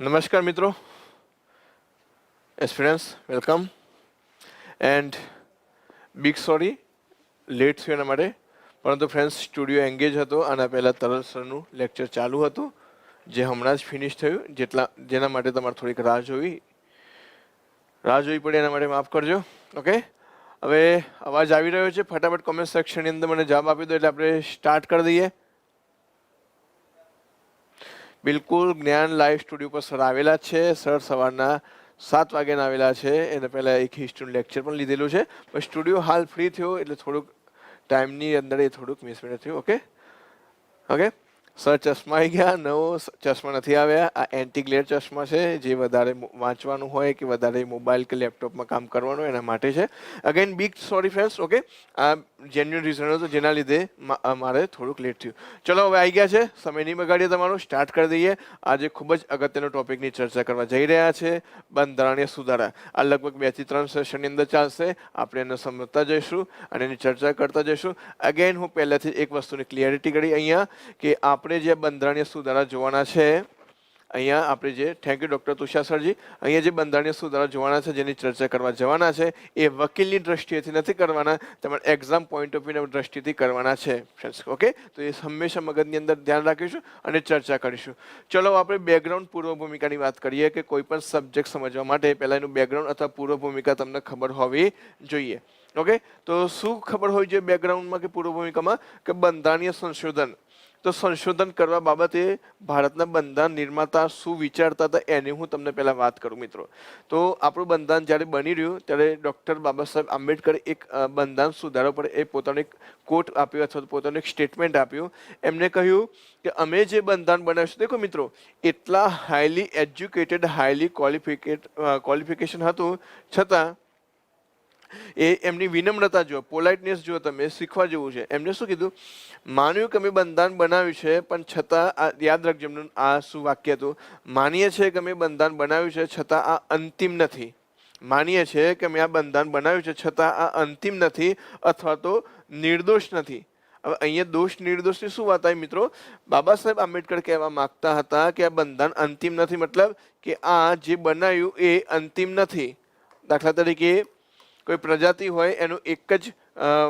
નમસ્કાર મિત્રો, aspirants welcome and big sorry late થયું એના માટે. પરંતુ ફ્રેન્ડ્સ સ્ટુડિયો એન્ગેજ હતો. આના પહેલાં તરલ સરનું લેક્ચર ચાલુ હતું જે હમણાં જ ફિનિશ થયું, જેના માટે તમારે થોડીક રાહ જોવી પડી, એના માટે માફ કરજો. ઓકે, હવે અવાજ આવી રહ્યો છે? ફટાફટ કોમેન્ટ સેક્શનની અંદર મને જવાબ આપી દો એટલે આપણે સ્ટાર્ટ કરી દઈએ. બિલકુલ, જ્ઞાન લાઈવ સ્ટુડિયો પર સર આવેલા છે. સર સવારના 7 વાગ્યાના આવેલા છે. એને પહેલાં એક હિસ્ટ્રીનું લેક્ચર પણ લીધેલું છે, પણ સ્ટુડિયો હાલ ફ્રી થયો એટલે થોડુંક ટાઈમની અંદર એ થોડુંક મિસમેનેજ થયું. ઓકે ઓકે, સર ચશ્મા આવી ગયા. નવો ચશ્મા નથી આવ્યા. આ એન્ટી ગ્લેર ચશ્મા છે, જે વધારે વાંચવાનું હોય કે વધારે મોબાઈલ કે લેપટોપમાં કામ કરવાનું એના માટે છે. Again big sorry friends. Okay, આ જેન્યુઅન રીઝન હતો જેના લીધે મારે થોડુંક લેટ થયું. ચલો હવે આવી ગયા છે, સમય નહીં બગાડીએ, તમારો સ્ટાર્ટ કરી દઈએ. આજે ખૂબ જ અગત્યનો ટોપિકની ચર્ચા કરવા જઈ રહ્યા છે, બંધારણીય સુધારા. આ લગભગ 2 થી 3 સેશનની અંદર ચાલશે. આપણે એને સમજતા જઈશું અને એની ચર્ચા કરતા જઈશું. અગેન હું પહેલાથી એક વસ્તુની ક્લિયરિટી કરી અહીંયા કે આપણે જે બંધારણીય સુધારા જોવાના છે, અહીંયા આપણે જે થેન્ક યુ ડૉક્ટર તુષાર સરજી, અહીંયા જે બંધારણીય સુધારા જોવાના છે, જેની ચર્ચા કરવા જવાના છે, એ વકીલની દ્રષ્ટિએથી નથી કરવાના, તમારે એક્ઝામ પોઈન્ટ ઓફ વ્યૂની દ્રષ્ટિથી કરવાના છે ફ્રેન્ડ્સ. ઓકે, તો એ હંમેશા મગજની અંદર ધ્યાન રાખીશું અને ચર્ચા કરીશું. ચલો આપણે બેકગ્રાઉન્ડ પૂર્વ ભૂમિકાની વાત કરીએ કે કોઈ પણ સબ્જેક્ટ સમજવા માટે પહેલાં એનું બેકગ્રાઉન્ડ અથવા પૂર્વ ભૂમિકા તમને ખબર હોવી જોઈએ. ઓકે, તો શું ખબર હોવી જોઈએ બેકગ્રાઉન્ડમાં કે પૂર્વ ભૂમિકામાં? કે બંધારણીય સંશોધન. તો સંશોધન કરવા બાબતે ભારતના બંધારણ નિર્માતા શું વિચારતા હતા એની હું તમને પહેલાં વાત કરું મિત્રો. તો આપણું બંધારણ જ્યારે બની રહ્યું ત્યારે ડૉક્ટર બાબા સાહેબ આંબેડકરે એક બંધારણ સુધારા પર એ પોતાનો એક કોટ આપ્યો અથવા પોતાનું એક સ્ટેટમેન્ટ આપ્યું. એમને કહ્યું કે અમે જે બંધારણ બનાવીશું, દેખો મિત્રો, એટલા હાઈલી એજ્યુકેટેડ હાઈલી ક્વોલિફિકેશન હતું છતાં એ એમની વિનમ્રતા જુઓ, પોલાઇટનેસ જુઓ, તમે શીખવા જેવું છે. એમને શું કીધું? માન્યું કે અમે બંધારણ બનાવ્યું છે, પણ છતાં યાદ રાખજો એમનું આ શું વાક્ય હતું? માનીએ છીએ કે અમે બંધારણ બનાવ્યું છે, છતાં આ અંતિમ નથી. માનીએ છીએ કે અમે આ બંધારણ બનાવ્યું છે, છતાં આ અંતિમ નથી અથવા તો નિર્દોષ નથી. હવે અહીંયા દોષ નિર્દોષની શું વાત આવી મિત્રો? બાબા સાહેબ આંબેડકર કહેવા માંગતા હતા કે આ બંધારણ અંતિમ નથી, મતલબ કે આ જે બનાવ્યું એ અંતિમ નથી. દાખલા તરીકે કોઈ પ્રજાતિ હોય, એનું એક જ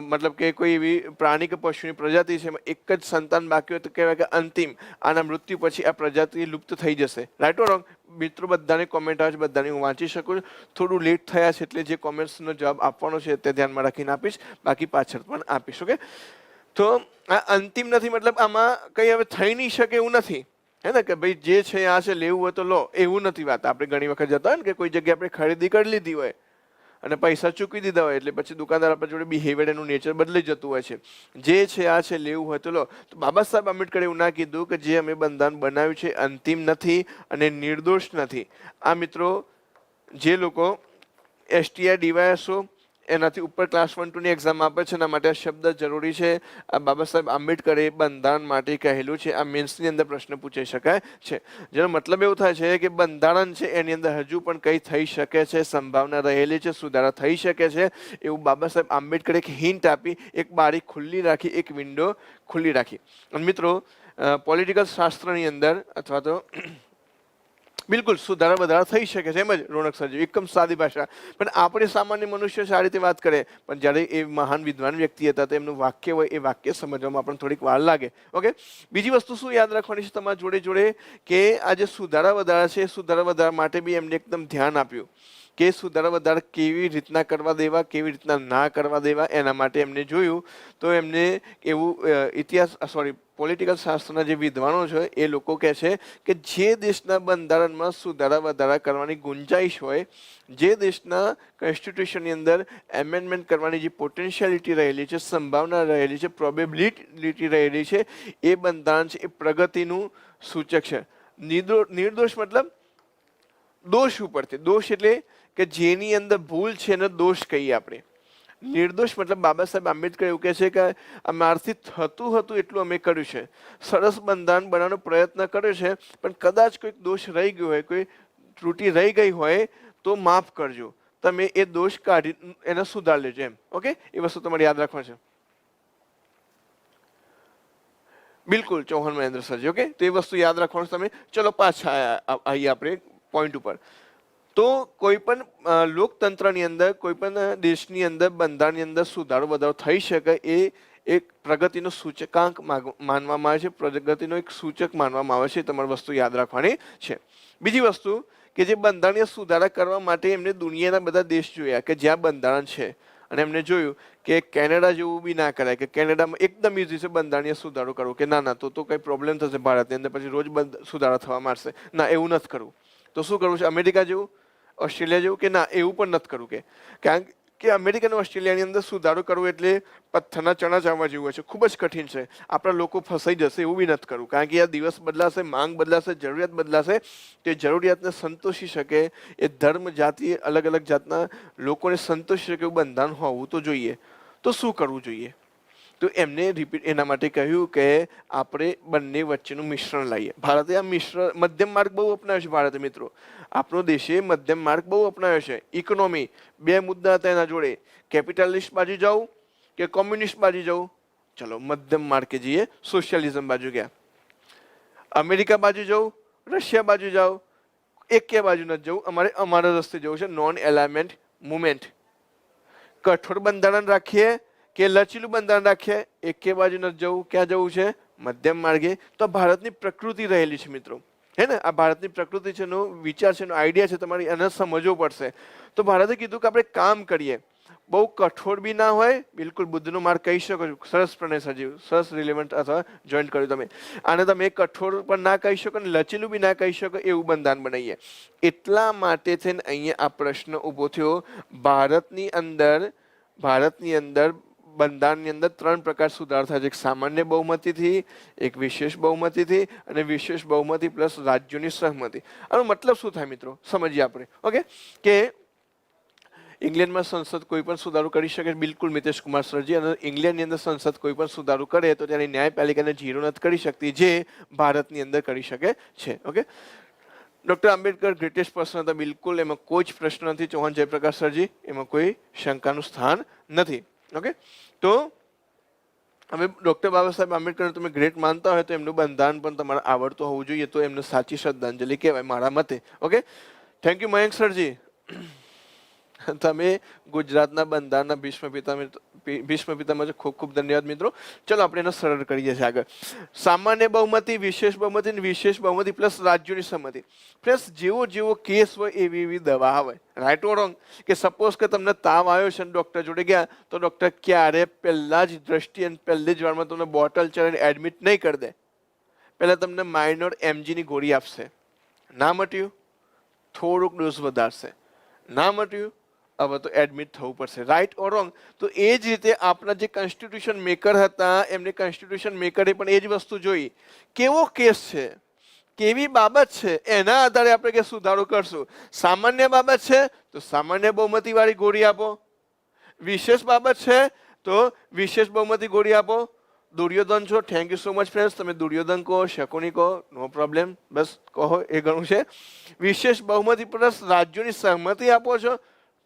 મતલબ કે કોઈ એવી પ્રાણી કે પશુની પ્રજાતિ છે, એમાં એક જ સંતાન બાકી હોય તો કહેવાય કે અંતિમ. આના મૃત્યુ પછી આ પ્રજાતિ લુપ્ત થઈ જશે. Right or wrong? મિત્રો બધાને કોમેન્ટ આવે છે, બધાને હું વાંચી શકું છું. થોડું લેટ થયા છે એટલે જે કોમેન્ટ્સનો જવાબ આપવાનો છે તે ધ્યાનમાં રાખીને આપીશ, બાકી પાછળ પણ આપીશ. ઓકે, તો આ અંતિમ નથી મતલબ આમાં કંઈ હવે થઈ નહીં શકે એવું નથી, હે ને? કે ભાઈ જે છે આ છે, લેવું હોય તો લો, એવું નથી વાત. આપણે ઘણી વખત જતા હોય ને કે કોઈ જગ્યાએ આપણે ખરીદી કરી લીધી હોય અને પૈસા ચૂકવી દીધા હોય એટલે પછી દુકાનદાર આપણા જોડે બિહેવિયર એનું નેચર બદલી જતું હોય છે. જે છે આ છે, લેવું હોય તો લો. તો બાબા સાહેબ આંબેડકરે એવું ના કીધું કે જે અમે બંધારણ બનાવ્યું છે અંતિમ નથી અને નિર્દોષ નથી. આ મિત્રો જે લોકો STI DYSO એનાથી ઉપર ક્લાસ 1 2 ની એક્ઝામ આપે છે, એના માટે આ શબ્દ જરૂરી છે. આ બાબા સાહેબ આંબેડકરે બંધારણ માટે કહેલું છે. આ મેન્સની અંદર પ્રશ્ન પૂછાઈ શકાય છે, જેનો મતલબ એવું થાય છે કે બંધારણ છે એની અંદર હજુ પણ કંઈ થઈ શકે છે, સંભાવના રહેલી છે, સુધારા થઈ શકે છે, એવું બાબા સાહેબ આંબેડકરે એક હિન્ટ આપી, એક બારી ખુલ્લી રાખી, એક વિન્ડો ખુલ્લી રાખી. અને મિત્રો પોલિટિકલ શાસ્ત્રની અંદર અથવા તો બિલકુલ સુધારા વધારા થઈ શકે છે, એમ જ રોનક સરજી એકદમ સાદી ભાષા. પણ આપણે સામાન્ય મનુષ્ય આ રીતે વાત કરે, પણ જ્યારે એ મહાન વિદ્વાન વ્યક્તિ હતા તો એમનું વાક્ય હોય એ વાક્ય સમજવામાં આપણને થોડીક વાર લાગે. ઓકે, બીજી વસ્તુ શું યાદ રાખવાની છે તમારા જોડે જોડે કે આ જે સુધારા વધારા છે, સુધારા વધારા માટે બી એમને એકદમ ધ્યાન આપ્યું કે સુધારા વધારા કેવી રીતના કરવા દેવા, કેવી રીતના ના કરવા દેવા. એના માટે એમને જોયું તો એમને એવું પોલિટિકલ શાસ્ત્રના જે વિદ્વાનો છે એ લોકો કહે છે કે જે દેશના બંધારણમાં સુધારા વધારા કરવાની ગુંજાઈશ હોય, જે દેશના કોન્સ્ટિટ્યુશનની અંદર એમેન્ડમેન્ટ કરવાની જે પોટેન્શિયાલિટી રહેલી છે, સંભાવના રહેલી છે, પ્રોબેબિલિટી રહેલી છે, એ બંધારણ છે એ પ્રગતિનું સૂચક છે. નિર્દોષ મતલબ દોષ ઉપરથી. દોષ એટલે કે જેની અંદર ભૂલ છે એને દોષ કહીએ આપણે. નિર્દોષ મતલબ બાબા સાહેબ આંબેડકર એવું કહે છે કે અમારથી થતું હતું એટલું અમે કર્યું છે, સરસ બંધારણ બનાવવાનો પ્રયત્ન કર્યો છે, પણ કદાચ કોઈક દોષ રહી ગયો હોય, કોઈ ત્રુટિ રહી ગઈ હોય તો માફ કરજો, તમે એ દોષ કાઢી એને સુધારી લેજો એમ. ઓકે, એ વસ્તુ તમારે યાદ રાખવા છે. બિલકુલ ચૌહાણ મહેન્દ્ર સરજી. ઓકે, તો એ વસ્તુ યાદ રાખવાનું છે તમે. ચલો પાછા આવીએ આપણે પોઈન્ટ ઉપર. તો કોઈ પણ લોકતંત્રની અંદર, કોઈ પણ દેશની અંદર બંધારણની અંદર સુધારો વધારો થઈ શકે એ એક પ્રગતિનો સૂચકાંક માનવામાં આવે છે, પ્રગતિનો એક સૂચક માનવામાં આવે છે. તમારે વસ્તુ યાદ રાખવાની છે. બીજી વસ્તુ કે જે બંધારણીય સુધારા કરવા માટે એમને દુનિયાના બધા દેશ જોયા કે જ્યાં બંધારણ છે, અને એમને જોયું કે કેનેડા જેવું બી ના કરાય, કે કેનેડામાં એકદમ ઇઝી છે બંધારણીય સુધારો કરવો, કે ના ના તો કઈ પ્રોબ્લેમ થશે ભારતની અંદર, પછી રોજ સુધારા થવા માંડશે. ના, એવું નથી કરવું. તો શું કરવું છે? અમેરિકા જેવું, ઓસ્ટ્રેલિયા જેવું, કે ના એવું પણ નથી કરવું. કારણ કે અમેરિકા અને ઓસ્ટ્રેલિયાની અંદર સુધારો કરવો એટલે પથ્થરના ચણા ચાવવા જેવું હોય છે, ખૂબ જ કઠિન છે. આપણા લોકો ફસાઈ જશે એવું બી નથી કરવું, કારણ કે આ દિવસ બદલાશે, માંગ બદલાશે, જરૂરિયાત બદલાશે. તે જરૂરિયાતને સંતોષી શકે, એ ધર્મ જાતિ અલગ અલગ જાતના લોકોને સંતોષી શકે એવું બંધારણ હોવું તો જોઈએ. તો શું કરવું જોઈએ? તો એમને રિપીટ એના માટે કહ્યું કે આપણે બંને વચ્ચેનું મિશ્રણ લાવીએ. ભારતે આ મધ્યમ માર્ગ બહુ અપનાવ્યો છે. ભારતે મિત્રો, આપણો દેશે મધ્યમ માર્ગ બહુ અપનાવ્યો છે. ઇકોનોમી, બે મુદ્દા હતા એના જોડે, કેપિટાલિસ્ટ બાજુ જાઉં કે કોમ્યુનિસ્ટ બાજુ જાઉં. ચલો મધ્યમ માર્ગે જઈએ, સોશિયલિઝમ બાજુ ગયા. અમેરિકા બાજુ જાઉં, રશિયા બાજુ જાઉં, એકે બાજુ નથી જવું, અમારે અમારા રસ્તે જવું છે, નોન એલાઇનમેન્ટ મુવમેન્ટ. કઠોર બંધારણ રાખીએ કે લચીલું બંધારણ રાખીએ, એકે બાજુ નથી જવું. ક્યાં જવું છે? મધ્યમ માર્ગે. તો ભારતની પ્રકૃતિ રહેલી છે મિત્રો, હે ને? આ ભારતની પ્રકૃતિ છે, એનો વિચાર છે, એનો આઈડિયા છે, તમારે એને સમજવો પડશે. તો ભારતે કીધું કે આપણે કામ કરીએ, બહુ કઠોર બી ના હોય, બિલકુલ બુદ્ધનો માર્ગ કહી શકો છો. સરસ પ્રણય સજીવ, સરસ રિલેવન્ટ અથવા જોઈન્ટ કર્યું તમે. આને તમે કઠોર પણ ના કહી શકો ને લચીલું બી ના કહી શકો, એવું બંધારણ બનાવીએ. એટલા માટે થઈને અહીંયા આ પ્રશ્ન ઊભો થયો. ભારતની અંદર બંધારણની અંદર 3 પ્રકાર સુધાર થાય છે. એક સામાન્ય બહુમતીથી, એક વિશેષ બહુમતીથી, અને વિશેષ બહુમતી પ્લસ રાજ્યોની સહમતી. આનો મતલબ શું થાય મિત્રો? સમજીએ આપણે. ઓકે, કે ઇંગ્લેન્ડમાં સંસદ કોઈ પણ સુધારો કરી શકે, બિલકુલ મિતેશ કુમાર સરજી. અને ઇંગ્લેન્ડની અંદર સંસદ કોઈ પણ સુધારો કરે તો ત્યાંની ન્યાયપાલિકાને જીરો નથી કરી શકતી, જે ભારતની અંદર કરી શકે છે. Okay, doctor Ambedkar greatest person હતા, બિલકુલ, એમાં કોઈ જ પ્રશ્ન નથી. ચૌહાણ જયપ્રકાશ સરજી, એમાં કોઈ શંકાનું સ્થાન નથી. ઓકે, તો હવે ડોક્ટર બાબા સાહેબ આંબેડકર તમે ગ્રેટ માનતા હોય તો એમનું બંધારણ પણ તમારે આવડતું હોવું જોઈએ, તો એમને સાચી શ્રદ્ધાંજલિ કહેવાય મારા મતે. ઓકે, થેન્ક યુ મયંક સરજી. તમે ગુજરાતના બંધારણના ભીષ્મ પિતામાં છો. ખૂબ ખૂબ ધન્યવાદ મિત્રો. ચલો આપણે એને સરળ કરીએ છીએ આગળ. સામાન્ય બહુમતી, વિશેષ બહુમતી, વિશેષ બહુમતી પ્લસ રાજ્યોની સંમતિ. પ્લસ જેવો કેસ હોય એવી દવા આવે. Right or wrong? કે સપોઝ કે તમને તાવ આવ્યો છે અને ડોક્ટર જોડે ગયા, તો ડોક્ટર ક્યારે પહેલા જ દ્રષ્ટિ અને પહેલી જ વારમાં તમને બોટલ ચડાવીને એડમિટ નહીં કરી દે. પહેલા તમને માઇનોર એમજીની ગોળી આપશે. ના મટ્યું, થોડુંક ડોઝ વધારશે. ના મટ્યું, હવે તો એડમિટ થવું પડશે. Right or wrong? તો એ જ રીતે આપણા જે કોન્સ્ટિટ્યુશન મેકર હતા, એમને કોન્સ્ટિટ્યુશન મેકરે પણ એ જ વસ્તુ જોઈ. કેવો કેસ છે, કેવી બાબત છે, એના આધારે આપણે કે સુધારો કરશું. સામાન્ય બાબત છે તો સામાન્ય બહુમતી વાળી ગોળી આપો. વિશેષ બાબત છે તો વિશેષ બહુમતી ગોળી આપો. દુર્યોધન છો, thank you so much friends. તમે દુર્યોધન કહો, શકુની કહો, નો પ્રોબ્લેમ, બસ કહો, એ ઘણું છે. વિશેષ બહુમતી પ્લસ રાજ્યોની સહમતિ આપો છો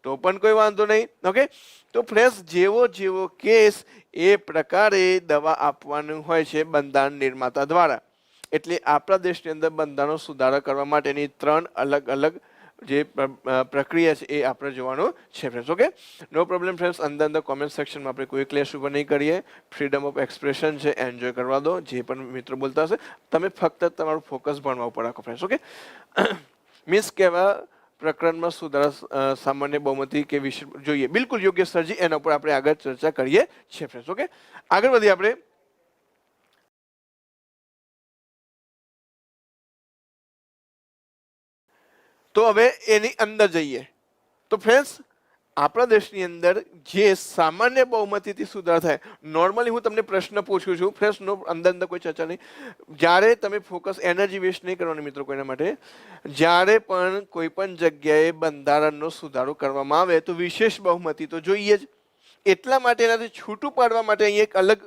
તો પણ કોઈ વાંધો નહીં. ઓકે, તો ફ્રેન્ડ્સ જેવો કેસ એ પ્રકારે દવા આપવાનું હોય છે બંધારણ નિર્માતા દ્વારા. એટલે આપણા દેશની અંદર બંધારણનો સુધારો કરવા માટેની 3 અલગ અલગ જે પ્રક્રિયા છે એ આપણે જોવાનું છે ફ્રેન્ડ્સ. ઓકે, નો પ્રોબ્લેમ ફ્રેન્ડ્સ. અંદર કોમેન્ટ સેક્શનમાં આપણે કોઈ ક્લેશ ઉપર નહીં કરીએ. ફ્રીડમ ઓફ એક્સપ્રેશન છે, એન્જોય કરવા દો. જે પણ મિત્રો બોલતા હશે, તમે ફક્ત તમારું ફોકસ ભણવા ઉપર રાખો ફ્રેન્ડ્સ. ઓકે, મીન્સ કેવા પ્રકરણમાં સુધારા સામાન્ય બહુમતી કે વિશે જોઈએ, બિલકુલ યોગ્ય સરજી, એના ઉપર આપણે આગળ ચર્ચા કરીએ છીએ ફ્રેન્ડ્સ. ઓકે, આગળ વધીએ આપણે. તો હવે એની અંદર જઈએ. તો ફ્રેન્ડ્સ, આપણા દેશની અંદર જે સામાન્ય બહુમતીથી સુધાર થાય, નોર્મલી હું તમને પ્રશ્ન પૂછું છું ફ્રેન્ડ્સ, નો અંદર કોઈ ચર્ચા નહીં. જ્યારે તમે ફોકસ એનર્જી વેસ્ટ નહીં કરવાની મિત્રો કોઈના માટે. જ્યારે પણ કોઈ પણ જગ્યાએ બંધારણનો સુધારો કરવામાં આવે તો વિશેષ બહુમતી તો જોઈએ જ. એટલા માટે એનાથી છૂટું પાડવા માટે અહીં એક અલગ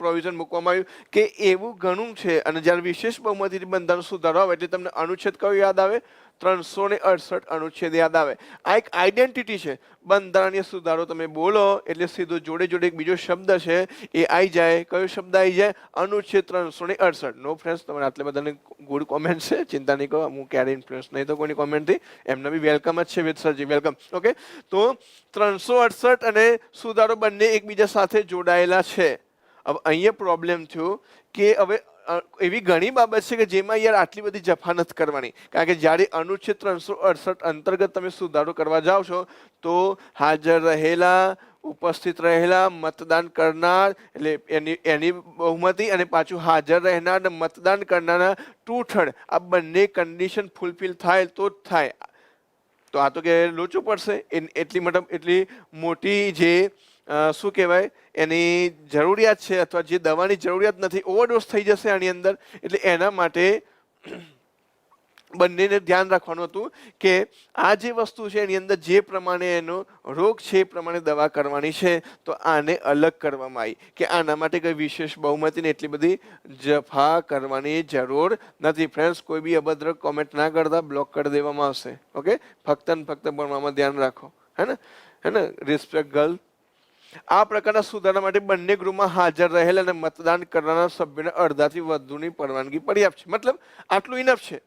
પ્રોવિઝન મૂકવામાં આવ્યું કે એવું ઘણું છે. અને જ્યારે વિશેષ બહુમતીથી બંધારણ સુધારો આવે એટલે તમને અનુચ્છેદ કયો યાદ આવે? 368 અનુચ્છેદ યાદ આવે. આ એક આઈડેન્ટિટી છે. બંધારણીય સુધારો તમે બોલો એટલે સીધો જોડે જોડે એક બીજો શબ્દ છે એ આવી જાય. કયો શબ્દ આવી જાય? અનુચ્છેદ 368. નો ફ્રેન્ડ્સ, તમારે આટલે બધાને ગુડ કોમેન્ટ છે, ચિંતા નહીં કરો, હું ક્યારે ઇન્ફ્લુઅન્સ નહીં તો કોઈની કોમેન્ટથી. એમને બી વેલકમ જ છે. With સરજી welcome. ઓકે, તો 368 અને સુધારો બંને એકબીજા સાથે જોડાયેલા છે. હવે અહીંયા પ્રોબ્લેમ થયો કે હવે એવી ઘણી બાબત છે કે જેમાં યાર આટલી બધી જફા નથી કરવાની. કારણ કે જ્યારે અનુચ્છેદ 368 અંતર્ગત તમે સુધારો કરવા જાઓ છો તો હાજર રહેલા, ઉપસ્થિત રહેલા, મતદાન કરનાર એટલે એની બહુમતી અને પાછું હાજર રહેનાર અને મતદાન કરનારના 2/3 આ બંને કન્ડિશન ફૂલફિલ થાય તો જ થાય. તો આ તો કે લોચું પડશે. એટલી મોટી જે શું કહેવાય એની જરૂરિયાત છે અથવા જે દવાની જરૂરિયાત નથી, ઓવરડોઝ થઈ જશે આની અંદર. એટલે એના માટે બંનેને ધ્યાન રાખવાનું હતું કે આ જે વસ્તુ છે એની અંદર જે પ્રમાણે એનો રોગ છે એ પ્રમાણે દવા કરવાની છે. તો આને અલગ કરવામાં આવી કે આના માટે કઈ વિશેષ બહુમતીને એટલી બધી જફા કરવાની જરૂર નથી. ફ્રેન્ડ્સ, કોઈ બી અભદ્ર કોમેન્ટ ના કરતા, બ્લોક કરી દેવામાં આવશે. ઓકે, ફક્ત ને ફક્ત ભણવામાં ધ્યાન રાખો. હે ને રિસ્પેક્ટ ગર્લ. આ પ્રકારના સુધારા માટે બંને ગૃહમાં હાજર રહેલ અને મતદાન કરનારા સભ્યોને અડધાથી વધુની પરવાનગી પર્યાપ્ત છે. મતલબ આટલું ઇનફ છે.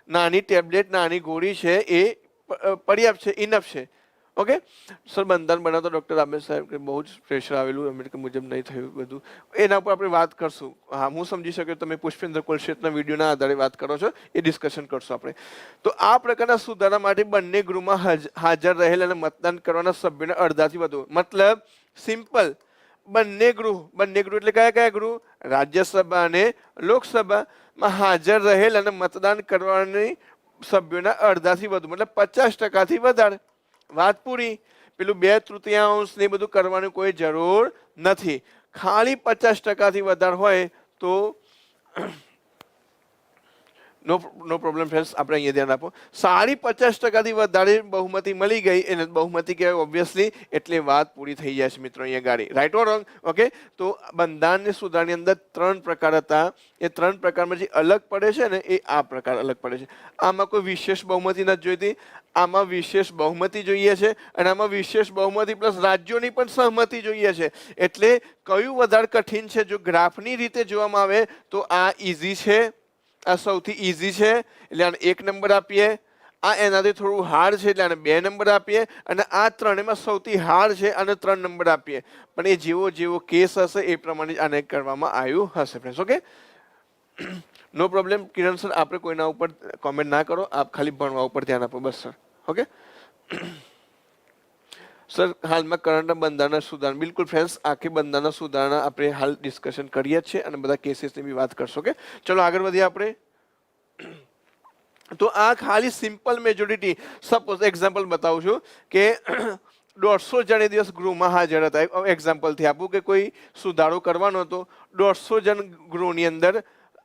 નાની ટેબ્લેટ, નાની ગોળી છે એ પર્યાપ્ત છે, ઇનફ છે. ઓકે સર, બંધારણ બનાવતા ડૉક્ટર આંબેડકર સાહેબ કે બહુ જ પ્રેશર આવેલું, આંબેડકર મુજબ નહીં થયું બધું, એના ઉપર આપણે વાત કરશું. હા, હું સમજી શક્યો તમે પુષ્પેન્દ્ર કોલશેટના વિડીયોના આધારે વાત કરો છો, એ ડિસ્કશન કરશું આપણે. તો આ પ્રકારના સુધારા માટે બંને ગૃહમાં હાજર રહેલ અને મતદાન કરવાના સભ્યોને અડધાથી વધુ. મતલબ સિમ્પલ, બંને ગૃહ એટલે કયા કયા ગૃહ? રાજ્યસભા અને લોકસભામાં હાજર રહેલ અને મતદાન કરવાની સભ્યોના અડધાથી વધુ, મતલબ 50%થી વધારે. વાત પૂરી. પેલું 2/3 ને બધું કરવાની કોઈ જરૂર નથી. ખાલી 50%થી વધારે હોય તો નો પ્રોબ્લેમ ફ્રેન્ડ્સ. આપણે અહીંયા ધ્યાન આપો. 50% વધારે બહુમતી મળી ગઈ, એને બહુમતી કહેવાય ઓબ્વિયસલી. એટલે વાત પૂરી થઈ જાય છે મિત્રો અહીંયા ગાડી. Right or wrong? ઓકે, તો બંધારણની સુધારાની અંદર 3 પ્રકાર હતા. એ 3 પ્રકારમાં જે અલગ પડે છે ને એ આ પ્રકાર અલગ પડે છે. આમાં કોઈ વિશેષ બહુમતી નથી જોઈતી, આમાં વિશેષ બહુમતી જોઈએ છે, અને આમાં વિશેષ બહુમતી પ્લસ રાજ્યોની પણ સહમતી જોઈએ છે. એટલે કયું વધારે કઠિન છે? જો ગ્રાફની રીતે જોવામાં આવે તો આ ઇઝી છે, આ સૌથી ઇઝી છે એટલે આને 1 નંબર આપીએ. આ એનાથી થોડું હાર્ડ છે એટલે આને 2 નંબર આપીએ. અને આ ત્રણેયમાં સૌથી હાર્ડ છે આને 3 નંબર આપીએ. પણ એ જેવો જેવો કેસ હશે એ પ્રમાણે જ આને કરવામાં આવ્યું હશે ફ્રેન્ડ્સ. ઓકે, નો પ્રોબ્લેમ. કિરણ સર, આપણે કોઈના ઉપર કોમેન્ટ ના કરો, આપ ખાલી ભણવા ઉપર ધ્યાન આપો બસ સર. ઓકે સર, હાલમાં કરંટના બંધારણના સુધારણા, બિલકુલ ફ્રેન્ડ્સ, આખી બંધારણના સુધારણા આપણે હાલ ડિસ્કશન કરીએ છીએ અને બધા કેસીસની બી વાત કરશો. ઓકે, ચલો આગળ વધીએ આપણે. તો આ ખાલી સિમ્પલ મેજોરિટી. સપોઝ એક્ઝામ્પલ બતાવું છું કે 150 જણ એ દિવસ ગૃહમાં હાજર હતા. એક્ઝામ્પલથી આપું કે કોઈ સુધારો કરવાનો હતો, 150 જણ ગૃહની અંદર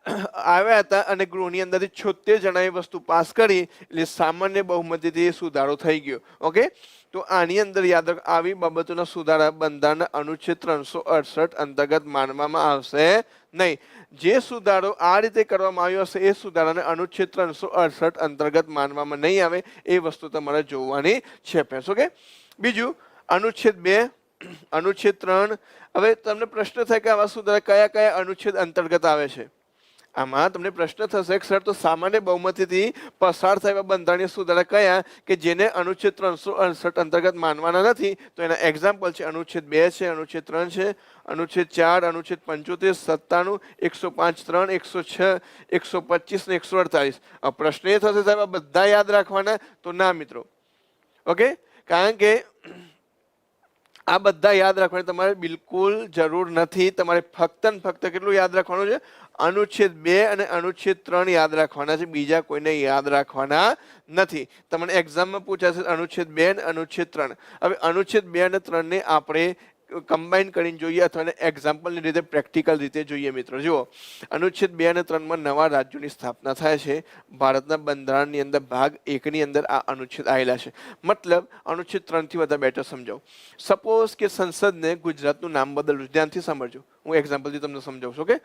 આવ્યા હતા અને ગૃહની અંદરથી 76 જણાએ વસ્તુ પાસ કરી, એટલે સામાન્ય બહુમતીથી સુધારો થઈ ગયો. ઓકે, તો આની અંદર યાદ રાખ, આવી બાબતોના સુધારા બંધારણના અનુચ્છેદ 368 અંતર્ગત માનવામાં આવશે નહીં. જે સુધારો આ રીતે કરવામાં આવ્યો હશે એ સુધારાને અનુચ્છેદ 368 અંતર્ગત માનવામાં નહીં આવે. એ વસ્તુ તમારે જોવાની છે. ઓકે, બીજું અનુચ્છેદ 2, અનુચ્છેદ 3. હવે તમને પ્રશ્ન થાય કે આવા સુધારા કયા કયા અનુચ્છેદ અંતર્ગત આવે છે? આમાં તમને પ્રશ્ન થશે કે સર, તો સામાન્ય બહુમતીથી પસાર થયેલા બંધારણીય સુધારા કયા કે જેને અનુચ્છેદ 368 અંતર્ગત માનવાના નથી? તો એના એક્ઝામ્પલ છે અનુચ્છેદ 2 છે, અનુચ્છેદ 3 છે, અનુચ્છેદ 4, અનુચ્છેદ 75, 97, 105(3), 106, 125 ને 148. પ્રશ્ન એ થશે સાહેબ આ બધા યાદ રાખવાના? તો ના મિત્રો. ઓકે, કારણ કે આ બધા યાદ રાખવાની તમારે બિલકુલ જરૂર નથી. તમારે ફક્ત ને ફક્ત કેટલું યાદ રાખવાનું છે? અનુચ્છેદ 2 અને અનુચ્છેદ 3 યાદ રાખવાના છે, બીજા કોઈને યાદ રાખવાના નથી. તમને એક્ઝામમાં પૂછાશે અનુચ્છેદ 2 અને અનુચ્છેદ 3. હવે અનુચ્છેદ 2 અને 3 ને આપણે કમ્બાઈન કરીને જોઈએ અથવા એક્ઝામ્પલની રીતે પ્રેક્ટિકલ રીતે જોઈએ. મિત્રો જુઓ, અનુચ્છેદ 2 અને 3 નવા રાજ્યોની સ્થાપના થાય છે. ભારતના બંધારણની અંદર ભાગ 1 ની અંદર આ અનુચ્છેદ આવેલા છે. મતલબ અનુચ્છેદ 3 થી વધારે બેટર સમજાવું. સપોઝ કે સંસદને ગુજરાતનું નામ બદલવું, ધ્યાનથી સમજજો, હું એક્ઝામ્પલથી તમને સમજાવું છું. ઓકે,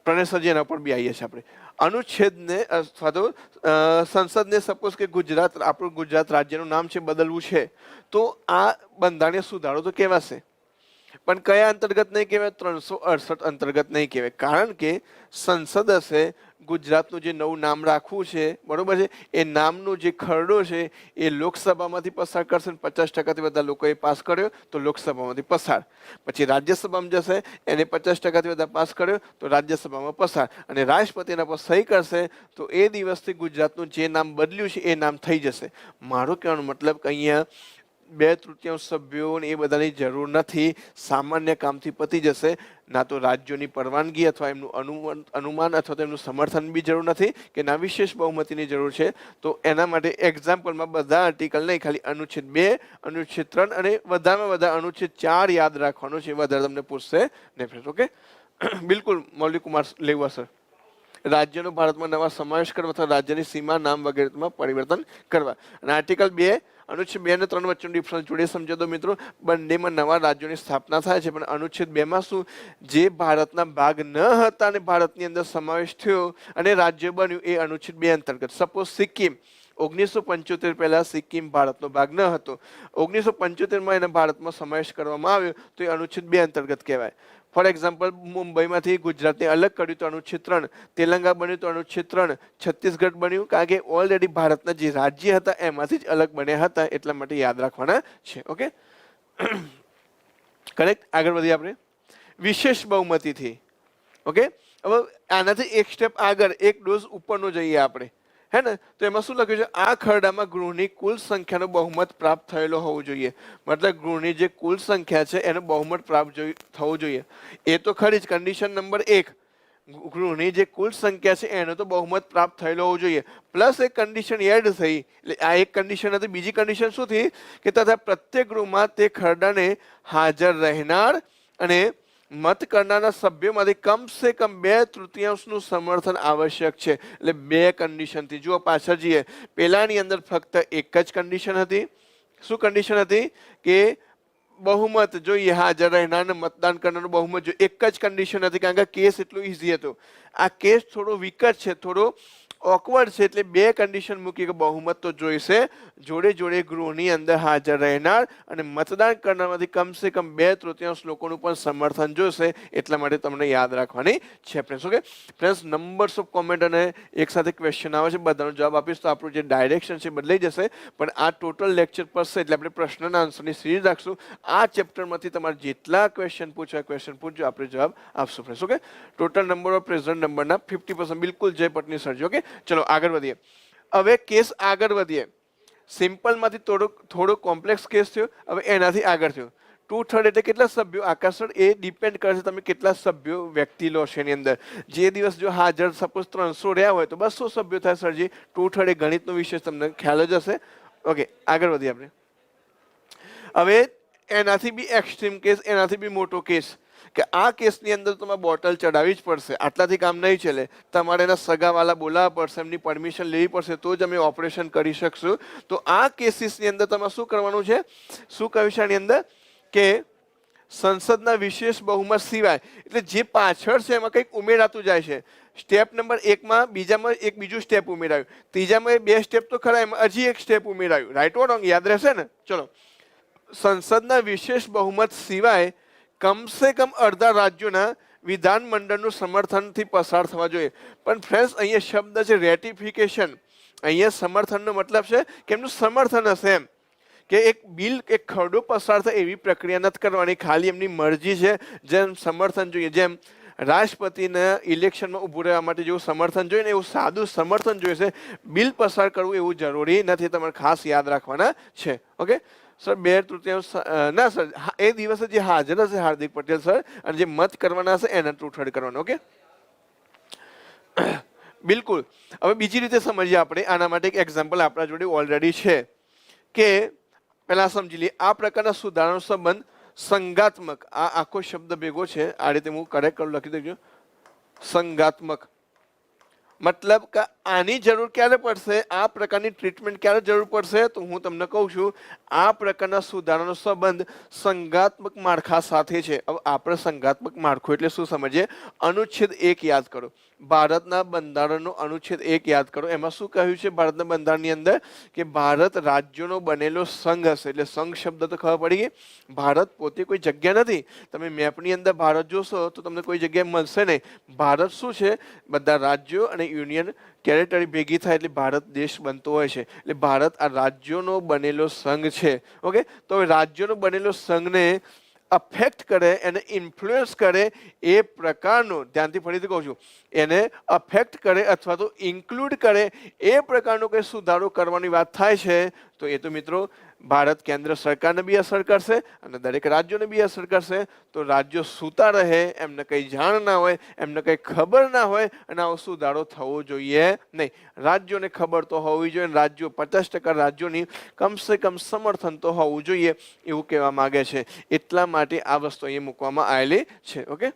પ્રણેશ સરજી એના પર બી આવીએ છીએ આપણે. અનુચ્છેદને અથવા તો સંસદને સપોઝ કે ગુજરાત, આપણું ગુજરાત રાજ્યનું નામ છે બદલવું છે, તો આ બંધારણીય સુધારો તો કહેવાશે, પણ કયા અંતર્ગત નહીં કહેવાય? 368 અંતર્ગત નહીં કહેવાય. કારણ કે સંસદ હશે, ગુજરાતનું જે નવું નામ રાખવું છે, બરોબર છે, એ નામનો જે ખરડો છે એ લોકસભામાંથી પસાર કરશે, 50%થી વધારે લોકોએ પાસ કર્યો તો લોકસભામાંથી પસાર, પછી રાજ્યસભામાં જશે, એને 50%થી વધારે પાસ કર્યો તો રાજ્યસભામાં પસાર, અને રાષ્ટ્રપતિ એના પર સહી કરશે તો એ દિવસથી ગુજરાતનું જે નામ બદલ્યું છે એ નામ થઈ જશે. મારો કહેવાનો મતલબ કે અહીંયા 2/3 સભ્યો એ બધાની જરૂર નથી, સામાન્ય કામથી પતી જશે. ના તો રાજ્યોની પરવાનગી અથવા એમનું અનુમાન અથવા તો એમનું સમર્થન બી જરૂર નથી, કે ના વિશેષ બહુમતીની જરૂર છે. તો એના માટે એક્ઝામ્પલમાં બધા આર્ટિકલ નહીં, ખાલી અનુચ્છેદ 2, અનુચ્છેદ 3 અને વધારેમાં વધારે અનુચ્છેદ 4 યાદ રાખવાનો છે, વધારે તમને પૂછશે નહીં. ઓકે, બિલકુલ. મૌલિક કુમાર લેવા સર, રાજ્યનો ભારતમાં નવા સમાવેશ કરવા અથવા રાજ્યની સીમા, નામ વગેરેમાં પરિવર્તન કરવા. અને આર્ટિકલ 2, અનુચ્છેદ 2 અને 3 વચ્ચેનો ડિફરન્સ જોડે સમજો તો મિત્રો, બંનેમાં નવા રાજ્યોની સ્થાપના થાય છે, પણ અનુચ્છેદ 2માં શું, જે ભારતના ભાગ ન હતા અને ભારતની અંદર સમાવેશ થયો અને રાજ્ય બન્યું, એ અનુચ્છેદ 2 અંતર્ગત. સપોઝ સિક્કિમ 1975 પહેલા સિક્કિમ ભારતનો ભાગ ન હતો, 1975માં એના ભારતમાં સમાવેશ કરવામાં આવ્યો તો એ અનુચ્છેદ 2 અંતર્ગત કહેવાય. ફોર એક્ઝામ્પલ, મુંબઈમાંથી ગુજરાતને અલગ કર્યું તો અનુચ્છેદ 3, તેલંગા બન્યું તો અનુચ્છેદ 3, છત્તીસગઢ બન્યું, કારણ કે ઓલરેડી ભારતના જે રાજ્ય હતા એમાંથી જ અલગ બન્યા હતા, એટલા માટે યાદ રાખવાના છે. Okay, correct. આગળ વધીએ આપણે વિશેષ બહુમતીથી. ઓકે, હવે આનાથી એક સ્ટેપ આગળ, એક ડોઝ ઉપરનો જઈએ આપણે, હે ને? તો એમાં શું લખ્યું છે? આ ખરડામાં ગૃહની કુલ સંખ્યાનો બહુમત પ્રાપ્ત થયેલો હોવો જોઈએ. મતલબ ગૃહની જે કુલ સંખ્યા છે એનો બહુમત પ્રાપ્ત થવું જોઈએ. એ તો ખરી જ, કન્ડિશન નંબર 1, ગૃહની જે કુલ સંખ્યા છે એનો તો બહુમત પ્રાપ્ત થયેલો હોવો જોઈએ. પ્લસ એક કન્ડિશન એડ થઈ, એટલે આ એક કન્ડિશન હતી. બીજી કન્ડિશન શું થઈ કે તથા પ્રત્યેક ગૃહમાં તે ખરડાને હાજર રહેનાર અને મત કરનારના સભ્યોમાંથી કમસે કમ 2/3 સમર્થન આવશ્યક છે. એટલે 2 કન્ડિશનથી. જુઓ પાછળ જઈએ, પેલાની અંદર ફક્ત એક જ કન્ડિશન હતી. શું કન્ડિશન હતી? કે બહુમત જોઈએ, હાજર રહેનાર મતદાન કરનારનું બહુમત જોઈએ. એક જ કન્ડિશન હતી, કારણ કે કેસ એટલો ઇઝી હતો. આ કેસ થોડો વિકટ છે, થોડો ઓકવર્ડ છે, એટલે 2 કન્ડિશન મૂકી કે બહુમત તો જોઈશે, જોડે જોડે ગૃહની અંદર હાજર રહેનાર અને મતદાન કરનારમાંથી કમસે કમ 2/3 લોકોનું પણ સમર્થન જોશે. એટલા માટે તમને યાદ રાખવાની છે friends. Okay friends, numbers of comment અને એક સાથે ક્વેશ્ચન આવે છે, બધાનો જવાબ આપીશ તો આપણું જે ડાયરેક્શન છે બદલાઈ જશે. પણ આ ટોટલ લેક્ચર પડશે એટલે આપણે પ્રશ્નના આન્સરની સિરીઝ રાખશું. આ ચેપ્ટરમાંથી તમારે જેટલા ક્વેશ્ચન પૂછવા ક્વેશ્ચન પૂછજો, આપણે જવાબ આપશું friends. Okay, total number of present નંબરના 50%. બિલકુલ જય પટની સરજી. ઓકે, ચલો આગળ વધીએ. હવે કેસ આગળ વધીએ. સિમ્પલમાંથી થોડો કોમ્પ્લેક્સ કેસ થયો, હવે એનાથી આગળ થયો. 2/3 એટલે કેટલા સભ્યો? આકાશ સર, એ ડિપેન્ડ કરશે તમે કેટલા સભ્યો વ્યક્તિ લો છો એની અંદર. જે દિવસ જો હાજર સપોઝ 300 રહ્યા હોય તો 200 સભ્યો થાય સરજી. 2/3 એ ગણિતનો વિષય, તમને ખ્યાલ જ હશે. ઓકે, આગળ વધીએ આપણે. હવે એનાથી બી એક્સ્ટ્રીમ કેસ, એનાથી બી મોટો કેસ, કે આ કેસની અંદર તમારે બોટલ ચડાવવી જ પડશે. આટલાથી કામ નહીં ચાલે, તમારે એના સગાવાલા બોલાવવા પડશે, એમની પરમિશન લેવી પડશે, તો જ અમે ઓપરેશન કરી શકશું. તો આ કેસીસની અંદર તમારે શું કરવાનું છે? શું કહ્યું છે આની અંદર? કે સંસદના વિશેષ બહુમત સિવાય, એટલે જે પાછળ છે એમાં કંઈક ઉમેરાતું જાય છે. સ્ટેપ નંબર 1માં, બીજામાં એક બીજું સ્ટેપ ઉમેરાયું, ત્રીજામાં 2 સ્ટેપ તો ખરા, એમાં હજી એક સ્ટેપ ઉમેરાયું. Right or wrong? યાદ રહેશે ને? ચલો, સંસદના વિશેષ બહુમત સિવાય કમસે કમ અડધા રાજ્યોના વિધાનમંડળનું સમર્થનથી પસાર થવા જોઈએ. પણ ફ્રેન્ડ્સ, અહીંયા શબ્દ છે રેટિફિકેશન. અહીંયા સમર્થનનો મતલબ છે કે એમનું સમર્થન હશે, એમ કે એક બિલ, એક ખરડો પસાર થાય એવી પ્રક્રિયા નથી કરવાની, ખાલી એમની મરજી છે. જેમ સમર્થન જોઈએ, જેમ રાષ્ટ્રપતિના ઇલેક્શનમાં ઊભું રહેવા માટે જેવું સમર્થન જોઈએ ને, એવું સાદું સમર્થન જોઈશે. બિલ પસાર કરવું એવું જરૂરી નથી, તમારે ખાસ યાદ રાખવાના છે. ઓકે સર, 2/3 ના સર, એ દિવસે જે હાજર હશે હાર્દિક પટેલ સર, અને જે મત કરવાના હશે એના 2/3 કરવાના. ઓકે, બિલકુલ. હવે બીજી રીતે સમજીએ આપણે. આના માટે એક એક્ઝામ્પલ આપણા જોડે ઓલરેડી છે, કે પહેલા સમજી લઈએ. આ પ્રકારના સુધારણનો સંબંધ સંગાત્મક, આ આખો શબ્દ ભેગો છે, આ રીતે હું કરેક્ટ કરું, લખી દેજો. સંગાત્મક મતલબ કે આની જરૂર ક્યારે પડશે? આ પ્રકારની ટ્રીટમેન્ટ ક્યારે જરૂર પડશે? તો હું તમને કહું છું, આ પ્રકારના સુધારણનો સંબંધ સંગાત્મક માળખા સાથે છે. હવે આપણે સંગાત્મક માળખું એટલે શું સમજીએ? અનુચ્છેદ 1 યાદ કરો. ભારતના બંધારણનો અનુચ્છેદ 1 યાદ કરો. એમાં શું કહ્યું છે ભારતના બંધારણની અંદર કે ભારત રાજ્યોનો બનેલો સંઘ હશે. એટલે સંઘ શબ્દ તો ખબર પડી ગઈ. ભારત પોતે કોઈ જગ્યા નથી. તમે મેપની અંદર ભારત જોશો તો તમને કોઈ જગ્યાએ મળશે નહીં. ભારત શું છે? બધા રાજ્યો અને યુનિયન ટેરેટરી ભેગી થાય એટલે ભારત દેશ બનતો હોય છે. એટલે ભારત આ રાજ્યોનો બનેલો સંઘ છે. ઓકે, તો હવે રાજ્યોનો બનેલો સંઘને અફેક્ટ કરે, એને ઇન્ફ્લુઅન્સ કરે એ પ્રકારનો, ધ્યાનથી ફરીથી કહું છું, એને અફેક્ટ કરે અથવા તો ઇન્ક્લુડ કરે એ પ્રકારનો કંઈ સુધારો કરવાની વાત થાય છે તો એ તો મિત્રો ભારત કેન્દ્ર સરકારને બી અસર કરશે અને દરેક રાજ્યોને બી અસર કરશે. તો રાજ્યો સૂતા રહે, એમને કંઈ જાણ ના હોય, એમને કંઈ ખબર ના હોય અને આવો સુધારો થવો જોઈએ નહીં. રાજ્યોને ખબર તો હોવી જોઈએ. રાજ્યો 50% રાજ્યોની કમસે કમ સમર્થન તો હોવું જોઈએ એવું કહેવા માંગે છે. એટલા માટે આ વસ્તુ અહીંયા મૂકવામાં આવેલી છે. ઓકે,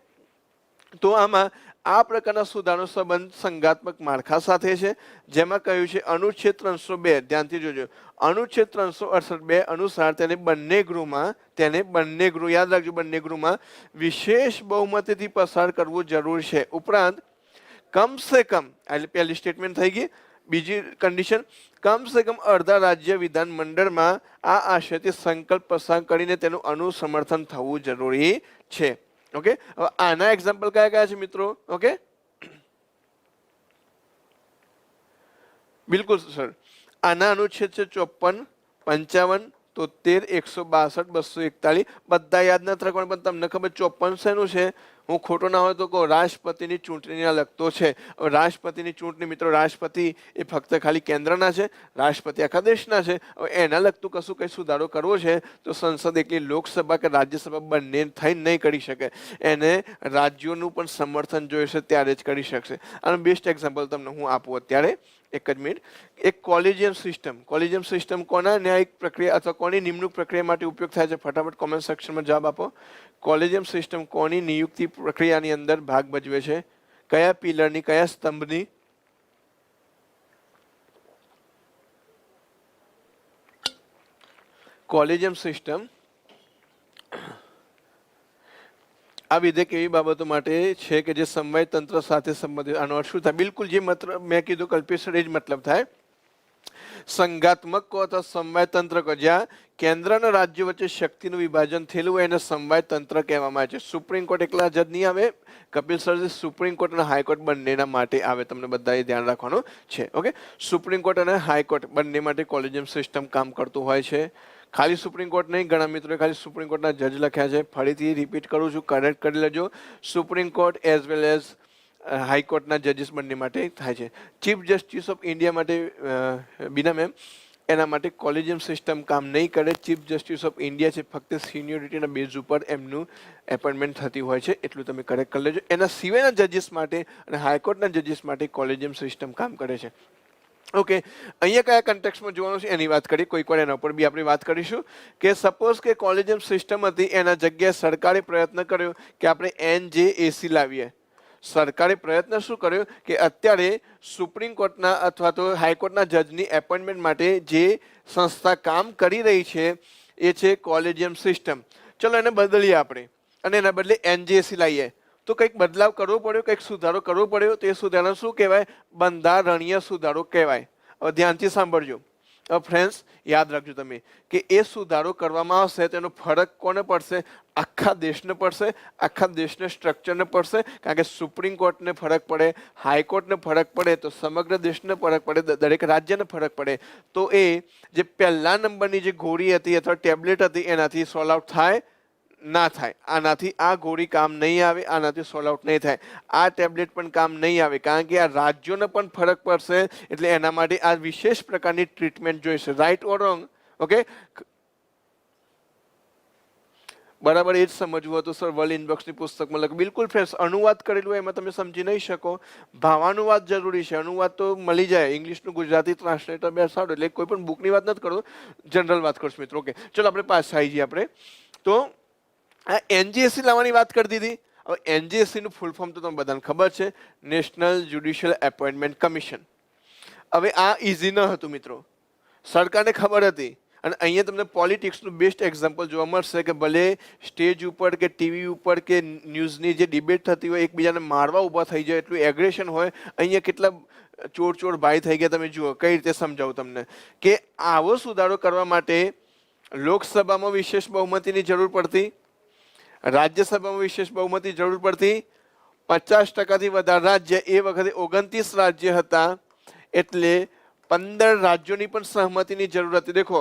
તો આમાં આ પ્રકારના સુધારનો સંબંધ સંઘાત્મક માળખા સાથે છે, જેમાં કહ્યું છે અનુચ્છેદ 302, ધ્યાનથી જોજો, અનુચ્છેદ 368 અનુસાર તેને બંને ગૃહમાં, યાદ રાખજો, બંને ગૃહમાં વિશેષ બહુમતીથી પસાર કરવું જરૂર છે. ઉપરાંત કમસે કમ, એટલે પહેલી સ્ટેટમેન્ટ થઈ ગઈ. બીજી કન્ડિશન, કમસે કમ અડધા રાજ્ય વિધાન મંડળમાં આ આશયથી સંકલ્પ પસાર કરીને તેનું અનુસમર્થન થવું જરૂરી છે. ઓકે, હવે આના એક્ઝામ્પલ કયા કયા છે મિત્રો? ઓકે, બિલકુલ સર, આના અનુચ્છેદ છે 54, 55, 73, 162, 241. બધા યાદ નથી રાખવાના, પણ તમને ખબર 54 શેનું છે? હું ખોટો ના હોય તો કહો, રાષ્ટ્રપતિની ચૂંટણીને લગતો છે. હવે રાષ્ટ્રપતિની ચૂંટણી મિત્રો, રાષ્ટ્રપતિ એ ફક્ત ખાલી કેન્દ્રના છે, રાષ્ટ્રપતિ આખા દેશના છે. હવે એના લગતું કશું કંઈ સુધારો કરવો છે તો સંસદ એકલી લોકસભા કે રાજ્યસભા બંને થઈને નહીં કરી શકે. એને રાજ્યોનું પણ સમર્થન જોઈશે ત્યારે જ કરી શકશે. આનું બેસ્ટ એક્ઝામ્પલ તમને હું આપું અત્યારે, એક જ મિનિટ. એક કોલેજિયમ સિસ્ટમ કોના ન્યાયિક પ્રક્રિયા અથવા કોની નિમણૂક પ્રક્રિયા માટે ઉપયોગ થાય છે? ફટાફટ કોમેન્ટ સેક્શનમાં જવાબ આપો. કોલેજિયમ સિસ્ટમ કોની નિયુક્તિ પ્રક્રિયાની અંદર ભાગ ભજવે છે? કયા પિલરની, કયા સ્તંભની? કોલેજિયમ સિસ્ટમ આ વિધેયક એવી બાબતો માટે છે કે જે સમવાય તંત્ર સાથે સંબંધિત. આનો અર્થ શું થાય? બિલકુલ જે મતલબ મેં કીધું કલ્પેશ સર, એ જ મતલબ થાય. સંઘાત્મક કો અથવા સમવાય તંત્ર કો, જ્યાં કેન્દ્ર અને રાજ્ય વચ્ચે શક્તિનું વિભાજન થયેલું હોય એને સમવાય તંત્ર કહેવામાં આવે છે. સુપ્રીમ કોર્ટ એકલા જજ નહીં આવે, કપિલ સર સુપ્રીમ કોર્ટ અને હાઈકોર્ટ બંનેના માટે આવે. તમને બધાએ ધ્યાન રાખવાનું છે. ઓકે, સુપ્રીમ કોર્ટ અને હાઈકોર્ટ બંને માટે કોલેજિયમ સિસ્ટમ કામ કરતું હોય છે. ખાલી સુપ્રીમ કોર્ટ નહીં, ઘણા મિત્રોએ ખાલી સુપ્રીમ કોર્ટના જજ લખ્યા છે. ફરીથી રિપીટ કરું છું, કરેક્ટ કરી લેજો. Supreme court as well as હાઈકોર્ટના જજીસ બંને માટે થાય છે. ચીફ જસ્ટિસ ઓફ ઇન્ડિયા માટે બીના મેમ, એના માટે કોલેજિયમ સિસ્ટમ કામ નહીં કરે. ચીફ જસ્ટિસ ઓફ ઇન્ડિયા છે, ફક્ત સિનિયોરિટીના બેઝ ઉપર એમનું એપોઇન્ટમેન્ટ થતી હોય છે. એટલું તમે કરેક્ટ કરી લેજો. એના સિવાયના જજીસ માટે અને હાઈકોર્ટના જજીસ માટે કોલેજિયમ સિસ્ટમ કામ કરે છે. ઓકે, અહીંયા કયા કન્ટેક્સમાં જોવાનું છે એની વાત કરીએ. કોઈક વાર એના ઉપર બી આપણે વાત કરીશું કે સપોઝ કે કોલેજિયમ સિસ્ટમ હતી, એના જગ્યાએ સરકારે પ્રયત્ન કર્યો કે આપણે NJAC લાવીએ. સરકારે પ્રયત્ન શું કર્યો કે અત્યારે સુપ્રીમ કોર્ટના અથવા તો હાઈકોર્ટના જજની એપોઇન્ટમેન્ટ માટે જે સંસ્થા કામ કરી રહી છે એ છે કોલેજિયમ સિસ્ટમ. ચલો એને બદલીએ આપણે અને એના બદલે NJAC લાવીએ. તો કંઈક બદલાવ કરવો પડ્યો, કંઈક સુધારો કરવો પડ્યો. તો એ સુધારો શું કહેવાય? બંધારણીય સુધારો કહેવાય. હવે ધ્યાનથી સાંભળજો. હવે ફ્રેન્ડ્સ યાદ રાખજો તમે કે એ સુધારો કરવામાં આવશે તેનો ફરક કોને પડશે? આખા દેશને પડશે, આખા દેશને સ્ટ્રક્ચરને પડશે. કારણ કે સુપ્રીમ કોર્ટને ફરક પડે, હાઈકોર્ટને ફરક પડે તો સમગ્ર દેશને ફરક પડે, દરેક રાજ્યને ફરક પડે. તો એ જે પહેલા નંબરની જે ગોળી હતી અથવા ટેબ્લેટ હતી એનાથી સોલ્વ આઉટ થાય ના થાય. આનાથી આ ગોળી કામ નહીં આવે, આનાથી સોલ્વ આઉટ નહીં થાય. આ ટેબ્લેટ પણ કામ નહીં આવે કારણ કે આ રાજ્યોને પણ ફરક પડશે. એટલે એના માટે આ વિશેષ પ્રકારની ટ્રીટમેન્ટ જોઈશે. Right or wrong? ઓકે, બરાબર એ જ સમજવું હતું સર. વર્લ્ડ ઇનબોક્સની પુસ્તકમાં લખ્યું. બિલકુલ ફ્રેન્ડ્સ, અનુવાદ કરેલું એમાં તમે સમજી નહીં શકો. ભાવાનુવાદ જરૂરી છે. અનુવાદ તો મળી જાય, ઇંગ્લિશનું ગુજરાતી ટ્રાન્સલેટર બેસાડો. એટલે કોઈ પણ બુકની વાત નથી કરું, જનરલ વાત કરશું મિત્રો. ઓકે, ચલો આપણે પાછા આવી જઈએ. આપણે તો આ NJAC લાવવાની વાત કરી દીધી. હવે NJAC નું ફૂલ ફોર્મ તો તમને બધાને ખબર છે, નેશનલ જ્યુડિશિયલ એપોઇન્ટમેન્ટ કમિશન. હવે આ ઇઝી ન હતું મિત્રો, સરકારને ખબર હતી અને અહીંયા તમને પોલિટિક્સનું બેસ્ટ એક્ઝામ્પલ જોવા મળશે કે ભલે સ્ટેજ ઉપર કે ટીવી ઉપર કે ન્યૂઝની જે ડિબેટ થતી હોય એકબીજાને મારવા ઊભા થઈ જાય એટલું એગ્રેશન હોય, અહીંયા કેટલા ચોર ભાઈ થઈ ગયા તમે જુઓ. કઈ રીતે સમજાવું તમને કે આવો સુધારો કરવા માટે લોકસભામાં વિશેષ બહુમતીની જરૂર પડતી, રાજ્યસભામાં વિશેષ બહુમતી જરૂર પડતી. 50%થી વધારે રાજ્ય, એ વખતે 29 રાજ્ય હતા એટલે 15 રાજ્યોની પણ સહમતીની જરૂર હતી. દેખો,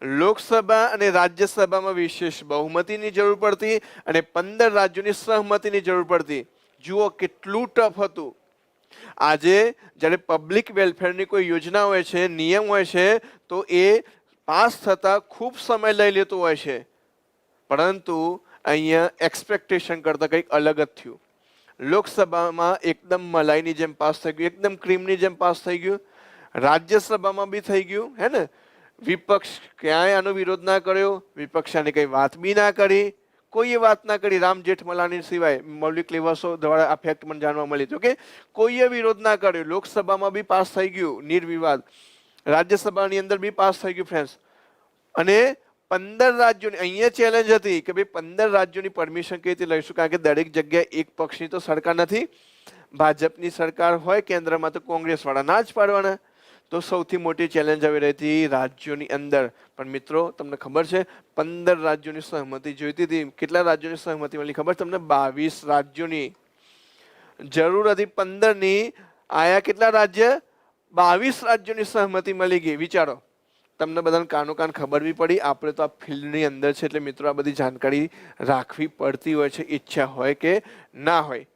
લોકસભા અને રાજ્યસભામાં વિશેષ બહુમતીની જરૂર પડતી અને 15 રાજ્યોની સહમતીની જરૂર પડતી. જુઓ કેટલું ટફ હતું. આજે જ્યારે પબ્લિક વેલફેરની કોઈ યોજના હોય છે, નિયમ હોય છે, તો એ પાસ થતા ખૂબ સમય લઈ લેતો હોય છે, પરંતુ અહીંયા એક્સપેક્ટેશન કરતાં કંઈક અલગ જ થયું. લોકસભામાં એકદમ મલાઈની જેમ પાસ થઈ ગયું, એકદમ ક્રીમની જેમ પાસ થઈ ગયું. રાજ્યસભામાં બી થઈ ગયું, હે ને. વિપક્ષ ક્યાંય આનો વિરોધ ના કર્યો, વિપક્ષ આની કઈ વાત બી ના કરી, કોઈએ વાત ના કરી રામ જેઠમલાની સિવાય. મૌલિક લેવાસો દ્વારા આ ફેક્ટ મને જાણવા મળી હતું કે કોઈએ વિરોધ ના કર્યો. લોકસભામાં બી પાસ થઈ ગયું નિર્વિવાદ, રાજ્યસભાની અંદર બી પાસ થઈ ગયું ફ્રેન્ડ્સ. અને 15 રાજ્યોની અહીંયા ચેલેન્જ હતી કે ભાઈ 15 રાજ્યોની પરમિશન કઈ રીતે લઈશું, કારણ કે દરેક જગ્યાએ એક પક્ષની તો સરકાર નથી. ભાજપની સરકાર હોય કેન્દ્રમાં તો કોંગ્રેસ વાળા ના જ પાડવાના. તો સૌથી મોટી ચેલેન્જ આવી રહી હતી રાજ્યોની અંદર. પણ મિત્રો તમને ખબર છે 15 રાજ્યોની સહમતિ જોઈતી હતી. કેટલા રાજ્યોની સહમતિ મળી ખબર તમને? 22 રાજ્યોની જરૂર હતી. 15ની આયા કેટલા રાજ્ય? 22 રાજ્યોની સહમતિ મળી ગઈ. વિચારો, તમને બધાને કાનો કાન ખબર બી પડી. આપણે તો આ ફિલ્ડની અંદર છે એટલે મિત્રો આ બધી જાણકારી રાખવી પડતી હોય છે, ઈચ્છા હોય કે ના હોય.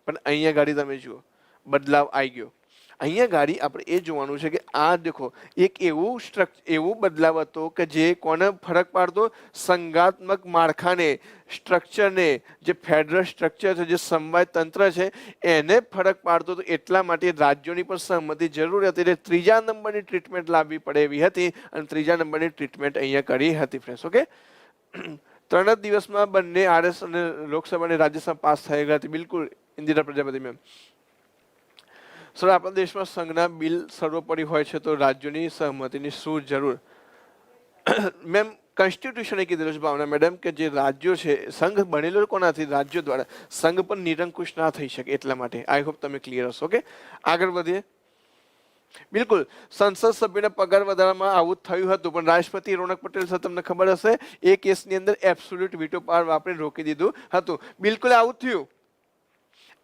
પણ અહીંયા ગાડી તમે જુઓ, બદલાવ આવી ગયો. અહીંયા ગાડી આપણે એ જોવાનું છે કે આ દેખો એક એવું બદલાવ હતો કે જે કોને ફરક પાડતો? સંઘાત્મક માળખાને, સ્ટ્રક્ચરને, જે ફેડરલ સ્ટ્રક્ચર છે, જે સમવાય તંત્ર છે, એને ફરક પાડતો હતો. એટલા માટે રાજ્યોની પણ સહમતિ જરૂર હતી. એટલે ત્રીજા નંબરની ટ્રીટમેન્ટ લાવવી પડે એવી હતી અને ત્રીજા નંબરની ટ્રીટમેન્ટ અહીંયા કરી હતી ફ્રેન્ડ્સ. ઓકે, 3 જ દિવસમાં બંને આરએસ અને લોકસભા અને રાજ્યસભા પાસ થઈ ગયા હતી. બિલકુલ ઇન્દિરા પ્રજાપતિ મેમ. સર, આપણા દેશમાં સંઘના બિલ સર્વોપરી હોય છે તો રાજ્યોની સહમતિની શું જરૂર? મેમ, કોન્સ્ટિટ્યુશને કીધેલું છે ભાવના મેડમ કે જે રાજ્યો છે, સંઘ બનેલો કોનાથી? રાજ્યો દ્વારા. સંઘ પણ નિરંકુશ ના થઈ શકે એટલા માટે. આઈ હોપ તમે ક્લિયર હશો. ઓકે, આગળ વધીએ. બિલકુલ, સંસદ સભ્યના પગાર વધારવામાં આવું થયું હતું, પણ રાષ્ટ્રપતિ રોનક પટેલ સર તમને ખબર હશે એ કેસની અંદર એબ્સોલ્યુટ વીટો પાવર વાપરીને રોકી દીધું હતું. બિલકુલ આવું થયું.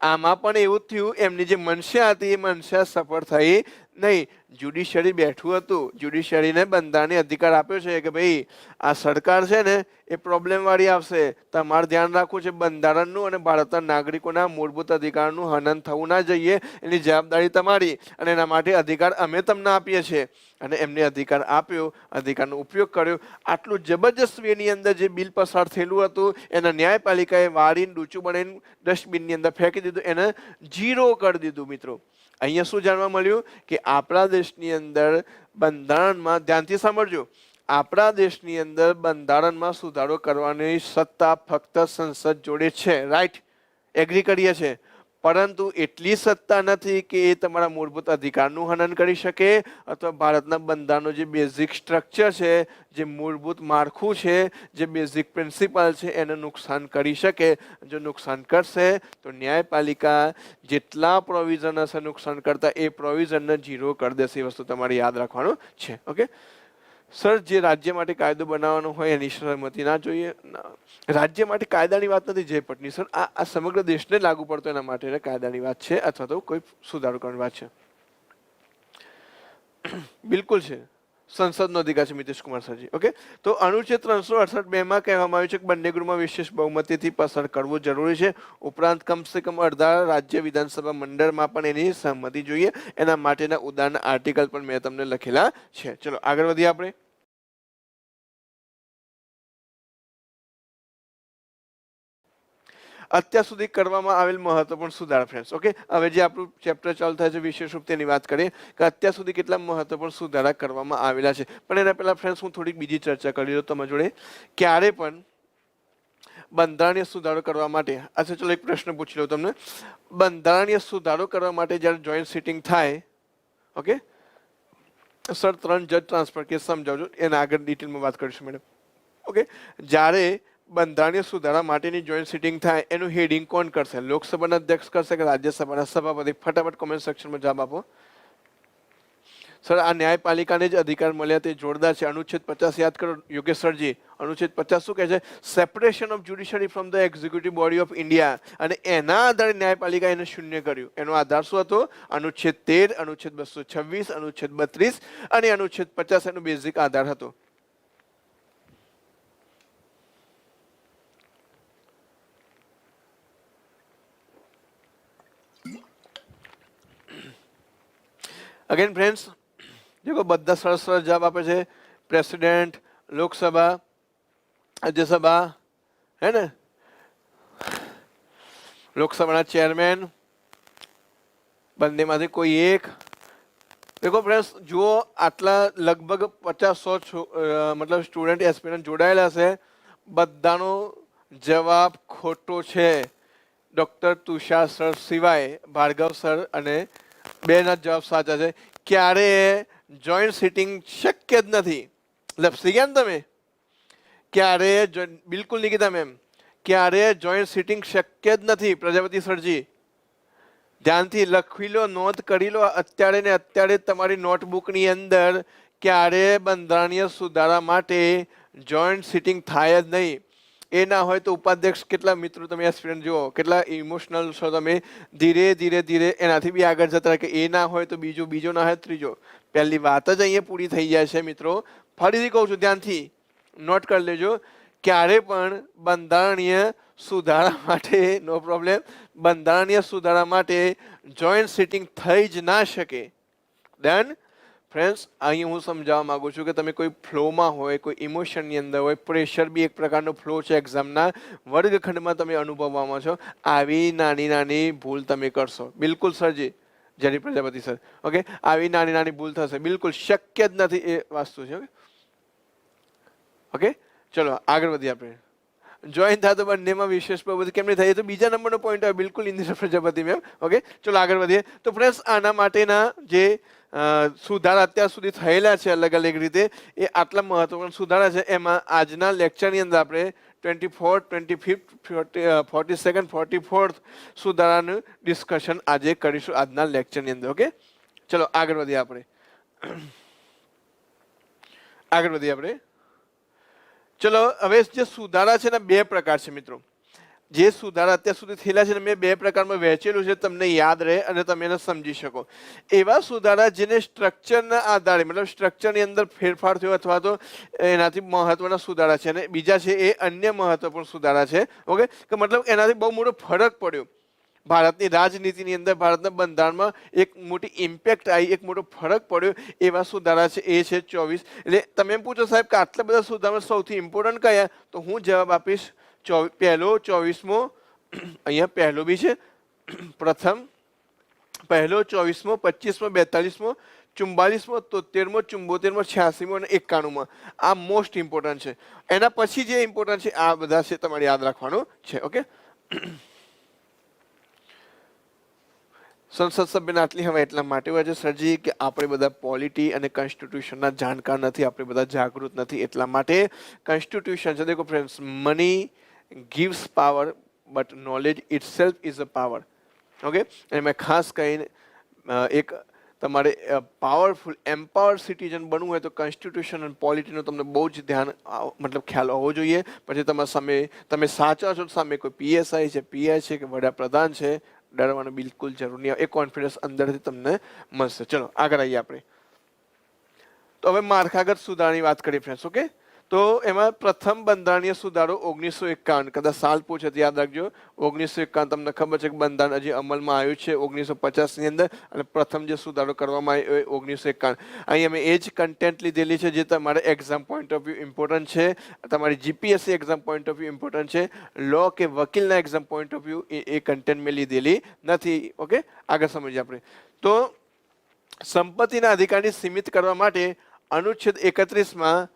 આમાં પણ એવું થયું, એમની જે મનસા હતી એ મનસા સફળ થઈ નહીં. જ્યુડિશિયરી બેઠું હતું. જ્યુડિશિયરીને બંધારણીય અધિકાર આપ્યો છે કે ભાઈ આ સરકાર છે ને એ પ્રોબ્લેમ વાળી આવશે, તમારે ધ્યાન રાખવું છે બંધારણનું અને ભારતના નાગરિકોના મૂળભૂત અધિકારનું હનન થવું ના જોઈએ. એની જવાબદારી તમારી અને એના માટે અધિકાર અમે તમને આપીએ છીએ. અને એમને અધિકાર આપ્યો, અધિકારનો ઉપયોગ કર્યો. આટલું જબરજસ્ત વેની અંદર જે બિલ પસાર થયેલું હતું એના ન્યાયપાલિકાએ વાળીને ડૂચું બનાવીને ડસ્ટબિનની અંદર ફેંકી દીધું, એને ઝીરો કરી દીધું. મિત્રો, અહીંયા શું જાણવા મળ્યું કે આપણા દેશની અંદર બંધારણમાં, ધ્યાનથી સાંભળજો, આપણા દેશની અંદર બંધારણમાં સુધારો કરવાની સત્તા ફક્ત સંસદ જોડે છે. રાઈટ, એગ્રી કરીએ છીએ. પરંતુ એટલી સત્તા નથી કે એ તમારા મૂળભૂત અધિકારનું હનન કરી શકે અથવા ભારતના બંધારણનું જે બેઝિક સ્ટ્રક્ચર છે, જે મૂળભૂત માળખું છે, જે બેઝિક પ્રિન્સિપલ છે એને નુકસાન કરી શકે. જો નુકસાન કરશે તો ન્યાયપાલિકા જેટલા પ્રોવિઝન હશે નુકસાન કરતા એ પ્રોવિઝનને ઝીરો કરી દેશે. એ વસ્તુ તમારે યાદ રાખવાનું છે. ઓકે સર, જે રાજ્ય માટે કાયદો બનાવવાનો હોય એની સહમતિ ના જોઈએ. રાજ્ય માટે કાયદાની વાત નથી જય પટની સર, આ સમગ્ર દેશને લાગુ પડતો એના માટે કાયદાની વાત છે અથવા તો કોઈ સુધારો કરવાની વાત છે. બિલકુલ છે, સંસદનો અધિકાર છે મિતેશ કુમાર સરજી. ઓકે, તો અનુચ્છેદ 368(2) માં કહેવામાં આવ્યું છે કે બંને ગૃહમાં વિશેષ બહુમતીથી પસાર કરવું જરૂરી છે. ઉપરાંત કમસે કમ અડધા રાજ્ય વિધાનસભા મંડળમાં પણ એની સહમતિ જોઈએ. એના માટેના ઉદાહરણ આર્ટિકલ પણ મેં તમને લખેલા છે. ચલો આગળ વધીએ આપણે. અત્યાર સુધી કરવામાં આવેલ મહત્વપૂર્ણ સુધારા ફ્રેન્ડ્સ. ઓકે, હવે જે આપણું ચેપ્ટર ચાલુ થાય છે વિશેષ રૂપ તેની વાત કરીએ કે અત્યાર સુધી કેટલા મહત્વપૂર્ણ સુધારા કરવામાં આવેલા છે. પણ એના પહેલા ફ્રેન્ડ્સ હું થોડીક બીજી ચર્ચા કરી લઉં તમારી જોડે. ક્યારે પણ બંધારણીય સુધારો કરવા માટે, અચ્છા ચલો એક પ્રશ્ન પૂછી લઉં તમને. બંધારણીય સુધારો કરવા માટે જ્યારે જોઈન્ટ સિટિંગ થાય, ઓકે, સર 3 જજ ટ્રાન્સફર કેસ સમજાવજો, એના આગળ ડિટેલમાં વાત કરીશું મેડમ. ઓકે, જ્યારે બંધારણીય સુધારા માટેની જોઈન્ટ સિટિંગ થાય એનું હેડિંગ કોણ કરશે? લોકસભાના અધ્યક્ષ કરશે કે રાજ્યસભાના સભાપતિ? ફટાફટ કોમેન્ટ સેક્શનમાં જવાબ આપો. સર આ ન્યાયપાલિકાને જ અધિકાર મળ્યા તે જોરદાર છે. અનુચ્છેદ 50 યાદ કરો યોગેશ સરજી. અનુચ્છેદ 50 શું કહે છે? Separation of judiciary from the executive body of India. અને એના આધારે ન્યાયપાલિકા એને શૂન્ય કર્યું. એનો આધાર શું હતો? અનુચ્છેદ 13, અનુચ્છેદ 226, અનુચ્છેદ 32 અને અનુચ્છેદ 50 એનો બેઝિક આધાર હતો. અગેન ફ્રેન્ડ્સ, જો બધા સરસ સરસ જવાબ આપે છે. પ્રેસિડેન્ટ, લોકસભા, રાજ્યસભા, હે ને, લોકસભાના ચેરમેન, બંનેમાંથી કોઈ એક. દેખો ફ્રેન્ડ્સ, જુઓ આટલા લગભગ 50-100 મતલબ સ્ટુડન્ટ એસ્પિરન્ટ જોડાયેલા છે. બધાનો જવાબ ખોટો છે, ડૉક્ટર તુષાર સર સિવાય. ભાર્ગવ સર અને બેના જવાબ સાચા છે. ક્યારે જોઈન્ટ સિટિંગ શક્ય જ નથી. લપસી ગયા ને તમે? ક્યારે બિલકુલ નિકિતા મેમ, ક્યારે જોઈન્ટ સિટિંગ શક્ય જ નથી. પ્રજાપતિ સરજી ધ્યાનથી લખી લો, નોંધ કરી લો અત્યારે ને અત્યારે તમારી નોટબુકની અંદર. ક્યારે બંધારણીય સુધારા માટે જોઈન્ટ સિટિંગ થાય જ નહીં. એ ના હોય તો ઉપાધ્યક્ષ, કેટલા મિત્રો તમે એસ્પિરન્ટ જુઓ કેટલા ઇમોશનલ છો તમે. ધીરે ધીરે ધીરે એનાથી બી આગળ જતા કે એ ના હોય તો બીજો, બીજો ના હોય ત્રીજો. પહેલી વાત જ અહીંયા પૂરી થઈ જાય છે મિત્રો. ફરીથી કહું છું, ધ્યાનથી નોટ કરી લેજો. ક્યારે પણ બંધારણીય સુધારા માટે, નો પ્રોબ્લેમ, બંધારણીય સુધારા માટે જોઈન્ટ સિટિંગ થઈ જ ના શકે. ડન ફ્રેન્ડ્સ, અહીં હું સમજાવવા માંગુ છું કે તમે કોઈ ફ્લોમાં હોય, કોઈ ઇમોશનની અંદર હોય, પ્રેશર બી એક પ્રકારનો ફ્લો છે એક્ઝામના. વર્ગખંડમાં તમે અનુભવવામાં છો, આવી નાની નાની ભૂલ તમે કરશો. બિલકુલ સરજી, જેની પ્રજાપતિ સર. ઓકે, આવી નાની નાની ભૂલ થશે, બિલકુલ શક્ય જ નથી એ વસ્તુ છે. ઓકે, ચલો આગળ વધીએ આપણે. જોઈન થાય તો બંનેમાં વિશેષ બાબત કેમ નહીં થાય? તો બીજા નંબરનો પોઈન્ટ આવે. બિલકુલ ઇન્દ્ર પ્રજાપતિ મેમ. ઓકે, ચલો આગળ વધીએ. તો ફ્રેન્ડ્સ, આના માટેના જે સુધારા અત્યાર સુધી થયેલા છે અલગ અલગ રીતે, એ આટલા મહત્વપૂર્ણ સુધારા છે. એમાં આજના લેક્ચરની અંદર આપણે 24th, 25th, 42nd, 44th સુધારાનું discussion આજે કરીશું આજના લેક્ચરની અંદર. ઓકે, ચલો આગળ વધીએ આપણે. આગળ વધીએ આપણે. ચલો હવે જે સુધારા છે ને બે પ્રકાર છે મિત્રો. જે સુધારા અત્યાર સુધી થયેલા છે ને મેં બે પ્રકારમાં વહેંચેલું છે, તમને યાદ રહે અને તમે એને સમજી શકો. એવા સુધારા જેને સ્ટ્રક્ચરના આધારે, મતલબ સ્ટ્રક્ચરની અંદર ફેરફાર થયો અથવા તો એનાથી મહત્વના સુધારા છે. અને બીજા છે એ અન્ય મહત્વપૂર્ણ સુધારા છે. ઓકે, કે મતલબ એનાથી બહુ મોટો ફરક પડ્યો. ભારતની રાજનીતિની અંદર, ભારતના બંધારણમાં એક મોટી ઇમ્પેક્ટ આવી, એક મોટો ફરક પડ્યો. એવા સુધારા છે એ છે 24. એટલે તમે એમ પૂછો સાહેબ કે આટલા બધા સુધારા સૌથી ઇમ્પોર્ટન્ટ કયા? તો હું જવાબ આપીશ પહેલો 24મો. અહીંયા પહેલો બી છે. પ્રથમ, પહેલો 24મો, 25મો, 42મો, 44મો, 73મો, 74મો, 86મો અને 91મો. આ મોસ્ટ ઇમ્પોર્ટન્ટ છે. એના પછી જે ઇમ્પોર્ટન્ટ છે આ બધા છે, તમારે યાદ રાખવાનું છે. ઓકે, સંસદ સભ્યના આટલી હવે એટલા માટે હોય છે સરજી કે આપણે બધા પોલિટી અને કોન્સ્ટિટ્યુશનના જાણકાર નથી, આપણે બધા જાગૃત નથી. એટલા માટે કોન્સ્ટિટ્યુશન છે. દેખો friends, money gives power but knowledge itself is a power. Okay, અને મેં ખાસ કહીને એક તમારે પાવરફુલ એમ્પાવર્ડ સિટીઝન બનવું હોય તો કોન્સ્ટિટ્યુશન અને પોલિટીનો તમને બહુ જ ધ્યાન, મતલબ ખ્યાલ હોવો જોઈએ. પછી તમારા સામે તમે સાચા છો, સામે કોઈ પીએસઆઈ છે, પીઆઈ છે કે વડાપ્રધાન છે, ડરવાનું બિલકુલ જરૂર નહીં. એ કોન્ફિડન્સ અંદરથી તમને મળશે. ચલો આગળ આવીએ આપણે. તો હવે માળખાગત સુધારાની વાત કરીએ ફ્રેન્ડ્સ. ઓકે, તો એમાં પ્રથમ બંધારણીય સુધારો 1951. કદાચ સાલ પૂછે તો યાદ રાખજો. 1951 તમને ખબર છે કે બંધારણ હજી અમલમાં આવ્યું છે 1950ની અંદર, અને પ્રથમ જે સુધારો કરવામાં આવ્યો 1951. અહીં અમે એ જ કન્ટેન્ટ લીધેલી છે જે તમારે exam point of view important છે, તમારી GPSC exam point of view important છે, લો કે વકીલના એક્ઝામ પોઈન્ટ ઓફ વ્યૂ એ કન્ટેન્ટ મેં લીધેલી નથી. ઓકે, આગળ સમજીએ આપણે. તો સંપત્તિના અધિકારને સીમિત કરવા માટે અનુચ્છેદ 31માં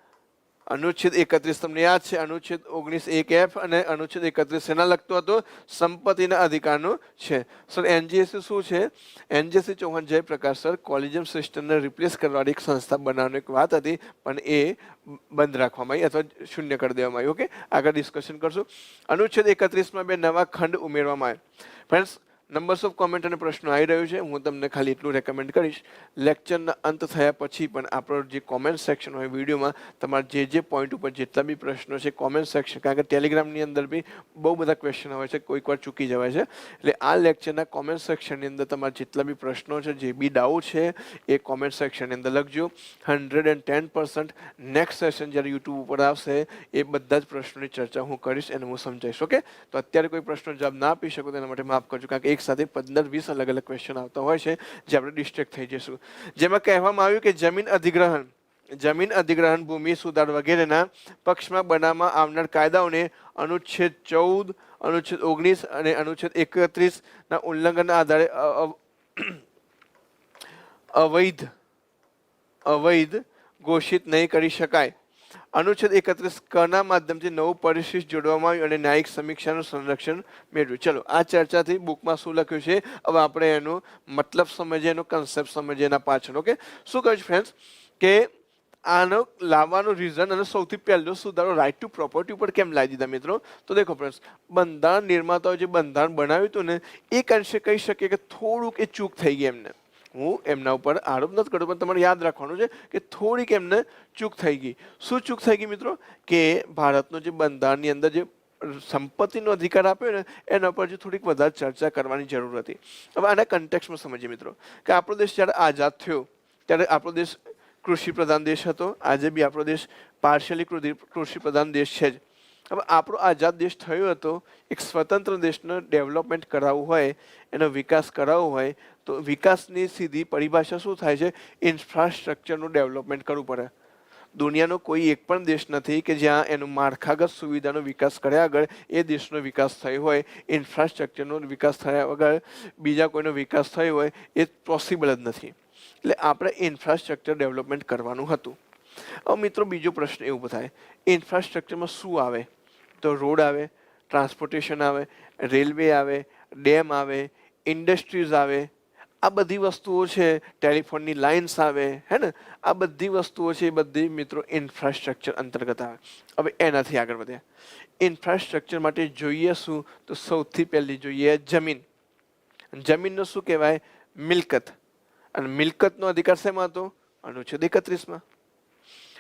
અનુચ્છેદ 31 તમને યાદ છે, અનુચ્છેદ 19(1)(f) અને અનુચ્છેદ 31 શેના લગતો હતો? સંપત્તિના અધિકારનો છે. સર એનજીએસસી શું છે? એનજીએસસી ચૌહાણ જયપ્રકાશ સર કોલેજિયમ સિસ્ટમને રિપ્લેસ કરવાની એક સંસ્થા બનાવવાની એક વાત હતી, પણ એ બંધ રાખવામાં આવી અથવા શૂન્ય કરી દેવામાં આવી. ઓકે, આગળ ડિસ્કશન કરશું. અનુચ્છેદ 31માં 2 નવા ખંડ ઉમેરવામાં આવ્યા. ફ્રેન્ડ્સ, નંબર્સ ઓફ કોમેન્ટ અને પ્રશ્નો આવી રહ્યું છે. હું તમને ખાલી એટલું રેકમેન્ડ કરીશ, લેક્ચરના અંત થયા પછી પણ આપણો જે કોમેન્ટ સેક્શન હોય વિડીયોમાં તમારે જે પોઈન્ટ ઉપર જેટલા બી પ્રશ્નો છે કોમેન્ટ સેક્શન, કારણ કે ટેલિગ્રામની અંદર બી બહુ બધા ક્વેશ્ચન હોય છે, કોઈક વાર ચૂકી જવાય છે. એટલે આ લેક્ચરના કોમેન્ટ સેક્શનની અંદર તમારે જેટલા બી પ્રશ્નો છે, જે બી ડાઉટ છે એ કોમેન્ટ સેક્શનની અંદર લખજો. 110% નેક્સ્ટ સેશન જ્યારે યુટ્યુબ ઉપર આવશે એ બધા જ પ્રશ્નોની ચર્ચા હું કરીશ અને હું સમજાવીશ. ઓકે, તો અત્યારે કોઈ પ્રશ્નો જવાબ ના આપી શકો તેના માટે માફ કરજો, કારણ કે એક સાથે 15-20 અલગ અલગ ક્વેશ્ચન આવતા હોય છે જે આપણે ડિસ્ટ્રેક્ટ થઈ જઈશું. જેમાં કહેવામાં આવ્યું કે જમીન અધિગ્રહણ, ભૂમિ સુધાર વગેરેના પક્ષમાં બનાવવામાં આવનાર કાયદાઓને અનુચ્છેદ 14, અનુચ્છેદ 19 અને અનુચ્છેદ 31ના ઉલ્લંઘનના આધારે અવૈધ ઘોષિત નહીં કરી શકાય. અનુચ્છેદ 31 કના માધ્યમથી નવું પરિશિષ્ટ જોડવામાં આવ્યું અને ન્યાયિક સમીક્ષાનું સંરક્ષણ મેળવ્યું. ચલો, આ ચર્ચાથી બુકમાં શું લખ્યું છે હવે આપણે એનો મતલબ સમજીએ, એનો કન્સેપ્ટ સમજીએ એના પાછળ. ઓકે, શું કહ્યું ફ્રેન્ડ્સ કે આનો લાવવાનું રીઝન અને સૌથી પહેલો સુધારો રાઇટ ટુ પ્રોપર્ટી ઉપર કેમ લાવી દીધા મિત્રો? તો દેખો ફ્રેન્ડ્સ, બંધારણ નિર્માતાઓ જે બંધારણ બનાવ્યું હતું ને એક અંશે કહી શકીએ કે થોડુંક એ ચૂક થઈ ગઈ એમને. હું એમના ઉપર આરોપ નથી કરતો, પણ તમારે યાદ રાખવાનું છે કે થોડીક એમને ચૂક થઈ ગઈ. શું ચૂક થઈ ગઈ મિત્રો? કે ભારતનો જે બંધારણની અંદર જે સંપત્તિનો અધિકાર આપ્યો ને એના પર જે થોડીક વધારે ચર્ચા કરવાની જરૂર હતી. હવે આના કન્ટેક્સમાં સમજીએ મિત્રો કે આપણો દેશ જ્યારે આઝાદ થયો ત્યારે આપણો દેશ કૃષિ પ્રધાન દેશ હતો. આજે બી આપણો દેશ પાર્શિયલી કૃષિ પ્રધાન દેશ છે જ. હવે આપણો આઝાદ દેશ થયો હતો, એક સ્વતંત્ર દેશનો ડેવલપમેન્ટ કરાવવું હોય, એનો વિકાસ કરાવવો હોય તો વિકાસની સીધી પરિભાષા શું થાય છે? ઇન્ફ્રાસ્ટ્રક્ચરનું ડેવલપમેન્ટ કરવું પડે. દુનિયાનો કોઈ એક પણ દેશ નથી કે જ્યાં એનો માળખાગત સુવિધાનો વિકાસ કર્યા આગળ એ દેશનો વિકાસ થયો હોય. ઇન્ફ્રાસ્ટ્રક્ચરનો વિકાસ થયા વગર બીજા કોઈનો વિકાસ થયો હોય એ પોસિબલ જ નથી. એટલે આપણે ઇન્ફ્રાસ્ટ્રક્ચર ડેવલપમેન્ટ કરવાનું હતું. હવે મિત્રો બીજો પ્રશ્ન એવું થાય, ઇન્ફ્રાસ્ટ્રક્ચરમાં શું આવે? તો રોડ આવે, ટ્રાન્સપોર્ટેશન આવે, રેલવે આવે, ડેમ આવે, ઇન્ડસ્ટ્રીઝ આવે, આ બધી વસ્તુઓ છે, ટેલિફોનની લાઇન્સ આવે, હે ને, આ બધી વસ્તુઓ છે એ બધી મિત્રો ઇન્ફ્રાસ્ટ્રક્ચર અંતર્ગત આવે. હવે એનાથી આગળ વધ્યા, ઇન્ફ્રાસ્ટ્રક્ચર માટે જોઈએ શું? તો સૌથી પહેલી જોઈએ જમીન. જમીનનો શું કહેવાય? મિલકત. અને મિલકતનો અધિકાર શેમાં હતો? અનુચ્છેદ 31માં.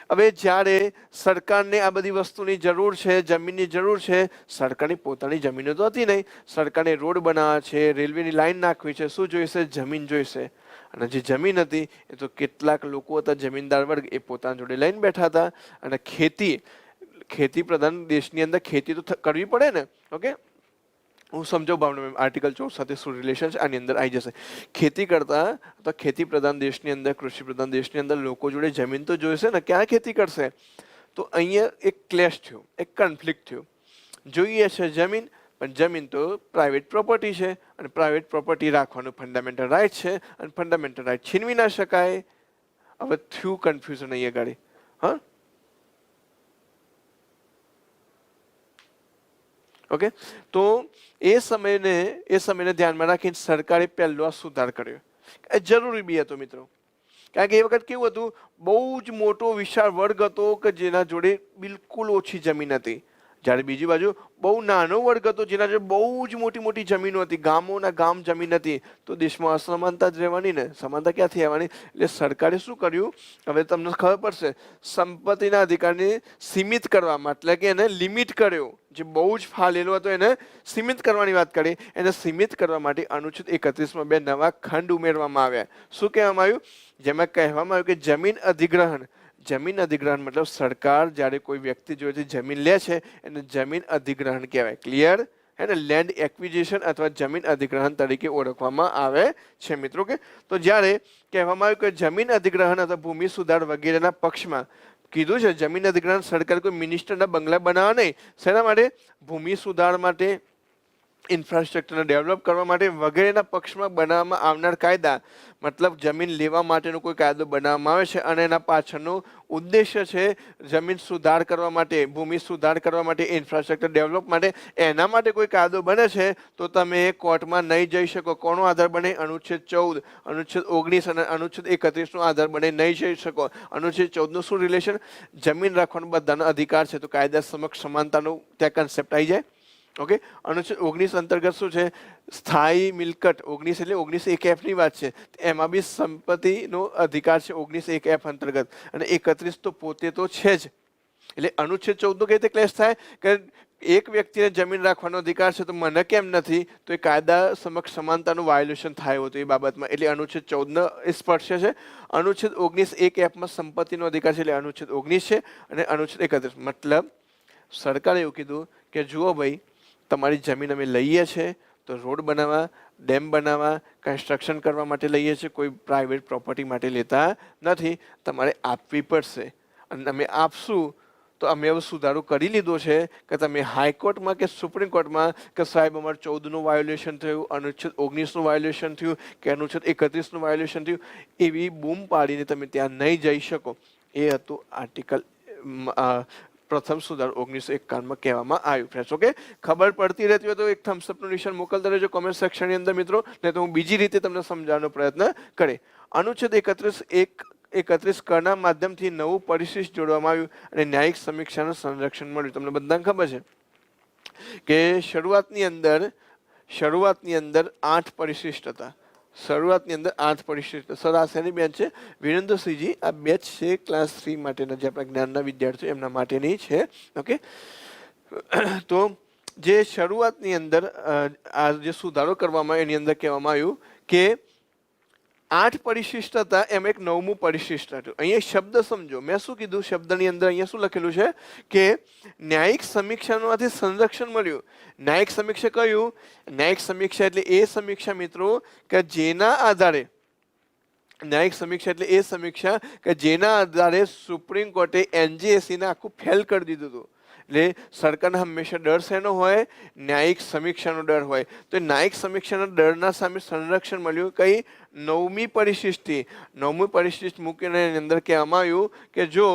હવે જ્યારે સરકારને આ બધી વસ્તુની જરૂર છે, જમીનની જરૂર છે, સરકારની પોતાની જમીનો તો હતી નહીં, સરકારને રોડ બનાવવા છે, રેલવેની લાઈન નાખવી છે, શું જોઈશે? જમીન જોઈશે. અને જે જમીન હતી એ તો કેટલાક લોકો હતા જમીનદાર વર્ગ, એ પોતાના જોડે લઈને બેઠા હતા. અને ખેતી પ્રધાન દેશની અંદર ખેતી તો કરવી પડે ને. ઓકે, હું સમજો ભાવના આર્ટિકલ 14 સાથે શું રિલેશન છે આની અંદર આવી જશે. ખેતી કરતા તો ખેતી પ્રધાન દેશની અંદર, કૃષિ પ્રધાન દેશની અંદર લોકો જોડે જમીન તો જોઈશે ને, ક્યાં ખેતી કરશે? તો અહીંયા એક ક્લેશ થયો, એક કન્ફ્લિક્ટ થયું. જોઈએ છે જમીન, પણ જમીન તો પ્રાઇવેટ પ્રોપર્ટી છે અને પ્રાઇવેટ પ્રોપર્ટી રાખવાનું ફંડામેન્ટલ રાઇટ છે અને ફંડામેન્ટલ રાઇટ છીનવી ના શકાય. હવે થયું કન્ફ્યુઝન અહીંયા ગાડી. હા, ઓકે, તો એ સમયને ધ્યાનમાં રાખીને સરકારે પહેલો આ સુધાર કર્યો. એ જરૂરી બી હતો મિત્રો, કારણ કે એ વખત કેવું હતું, બહુ જ મોટો વિશાળ વર્ગ હતો કે જેના જોડે બિલકુલ ઓછી જમીન હતી. જ્યારે બીજી બાજુ બહુ નાનો વર્ગ હતો જેના જોડે બહુ જ મોટી મોટી જમીનો હતી, ગામોના ગામ જમીન હતી. તો દેશમાં અસમાનતા જ રહેવાની ને, સમાનતા ક્યાંથી આવવાની? એટલે સરકારે શું કર્યું? હવે તમને ખબર પડશે, સંપત્તિના અધિકારને સીમિત કરવામાં, એટલે કે એને લિમિટ કર્યો. જે બહુ જ ફાલેલો હતો એને સીમિત કરવાની વાત કરી. એને સીમિત કરવા માટે અનુચ્છેદ 31માં 2 નવા ખંડ ઉમેરવામાં આવ્યા. શું કહેવામાં આવ્યું? જેમાં કહેવામાં આવ્યું કે જમીન અધિગ્રહણ મતલબ સરકાર જ્યારે કોઈ વ્યક્તિ જોડેથી જમીન લે છે એને જમીન અધિગ્રહણ કહેવાય. ક્લિયર? હે ને, લેન્ડ એક્વિઝિશન અથવા જમીન અધિગ્રહણ તરીકે ઓળખવામાં આવે છે મિત્રો. કે તો જ્યારે કહેવામાં આવ્યું કે જમીન અધિગ્રહણ અથવા ભૂમિ સુધાર વગેરેના પક્ષમાં કીધું છે, જમીન અધિગ્રહણ સરકાર કોઈ મિનિસ્ટરના બંગલા બનાવવા નહીં. શેના માટે? ભૂમિ સુધાર માટે, ઇન્ફ્રાસ્ટ્રક્ચરને ડેવલપ કરવા માટે વગેરેના પક્ષમાં બનાવવામાં આવનાર કાયદા, મતલબ જમીન લેવા માટેનો કોઈ કાયદો બનાવવામાં આવે છે અને એના પાછળનો ઉદ્દેશ્ય છે જમીન સુધાર કરવા માટે, ભૂમિ સુધાર કરવા માટે, ઇન્ફ્રાસ્ટ્રક્ચર ડેવલપ માટે, એના માટે કોઈ કાયદો બને છે તો તમે કોર્ટમાં નહીં જઈ શકો. કોનો આધાર બને? અનુચ્છેદ 14, અનુચ્છેદ 19 અને અનુચ્છેદ 31નો આધાર બને નહીં જઈ શકો. અનુચ્છેદ 14નું શું રિલેશન? જમીન રાખવાનો બધાનો અધિકાર છે, તો કાયદા સમક્ષ સમાનતાનો ત્યાં કન્સેપ્ટ આવી જાય. ઓકે. અનુચ્છેદ 19 અંતર્ગત શું છે? સ્થાયી મિલકત. 19 એટલે 19(1)(f) ની વાત છે, એમાં બી સંપત્તિનો અધિકાર છે 19(1)(f) અંતર્ગત, અને 31 તો પોતે તો છે જ. એટલે અનુચ્છેદ 14 કઈ રીતે ક્લેશ થાય કે એક વ્યક્તિને જમીન રાખવાનો અધિકાર છે તો મને કેમ નથી? તો એ કાયદા સમક્ષ સમાનતાનું વાયોલેશન થાય હતું એ બાબતમાં, એટલે અનુચ્છેદ 14 એ સ્પર્શે છે. અનુચ્છેદ 19(1)(f)માં સંપત્તિનો અધિકાર છે, એટલે અનુચ્છેદ 19 છે. અને અનુચ્છેદ 31 મતલબ સરકારે એવું કીધું કે જુઓ ભાઈ, તમારી જમીન અમે લઈએ છીએ તો રોડ બનાવવા, ડેમ બનાવવા, કન્સ્ટ્રક્શન કરવા માટે લઈએ છીએ, કોઈ પ્રાઇવેટ પ્રોપર્ટી માટે લેતા નથી. તમારે આપવી પડશે, અને અમે આપશું તો અમે એવો સુધારો કરી લીધો છે કે તમે હાઈકોર્ટમાં કે સુપ્રીમ કોર્ટમાં કે સાહેબ અમારે 14નું વાયોલેશન થયું, અનુચ્છેદ 19નું વાયોલેશન થયું કે અનુચ્છેદ 31નું વાયોલેશન થયું, એવી બૂમ પાડીને તમે ત્યાં નહીં જઈ શકો. એ હતું આર્ટિકલ પ્રથમ સુધારો 1951માં કહેવામાં આવ્યું. Friends, okay. ખબર પડતી રહેતી હોય તો એક થમ્સઅપનું નિશાન મોકલતા રહેજો કોમેન્ટ સેક્શનની અંદર મિત્રો, નહીં તો હું બીજી રીતે તમને સમજાવવાનો પ્રયત્ન કરે. અનુચ્છેદ 31 કના માધ્યમથી નવું પરિશિષ્ટ જોડવામાં આવ્યું અને ન્યાયિક સમીક્ષાનું સંરક્ષણ મળ્યું. તમને બધાને ખબર છે કે શરૂઆતની અંદર 8 પરિશિષ્ટ હતા. શરૂઆતની અંદર 8 પરિશિષ્ટ. સર આ શેની બેચ છે? વિરેન્દ્રસિંહજી, આ બેચ છે ક્લાસ 3 માટેના, જે આપણા જ્ઞાનના વિદ્યાર્થીઓ એમના માટેની છે. ઓકે. તો જે શરૂઆતની અંદર આ જે સુધારો કરવામાં એની અંદર કહેવામાં આવ્યું કે 8 પરિશિષ્ટ હતા, એમ એક 9મું પરિશિષ્ટ હતું. અહીંયા શબ્દ સમજો, મેં શું કીધું શબ્દની અંદર? અહીંયા શું લખેલું છે કે ન્યાયિક સમીક્ષામાંથી સંરક્ષણ મળ્યું. ન્યાયિક સમીક્ષા કયું? ન્યાયિક સમીક્ષા એટલે એ સમીક્ષા મિત્રો કે જેના આધારે, ન્યાયિક સમીક્ષા એટલે એ સમીક્ષા કે જેના આધારે સુપ્રીમ કોર્ટે NJSC ને આખું ફેલ કરી દીધું હતું. એટલે સરકારને હંમેશા ડર શેનો હોય? ન્યાયિક સમીક્ષાનો ડર હોય. તો ન્યાયિક સમીક્ષાના ડરના સામે સંરક્ષણ મળ્યું. કઈ? 9મી પરિશિષ્ટથી. 9મી પરિશિષ્ટ મૂકીને એની અંદર કહેવામાં આવ્યું કે જો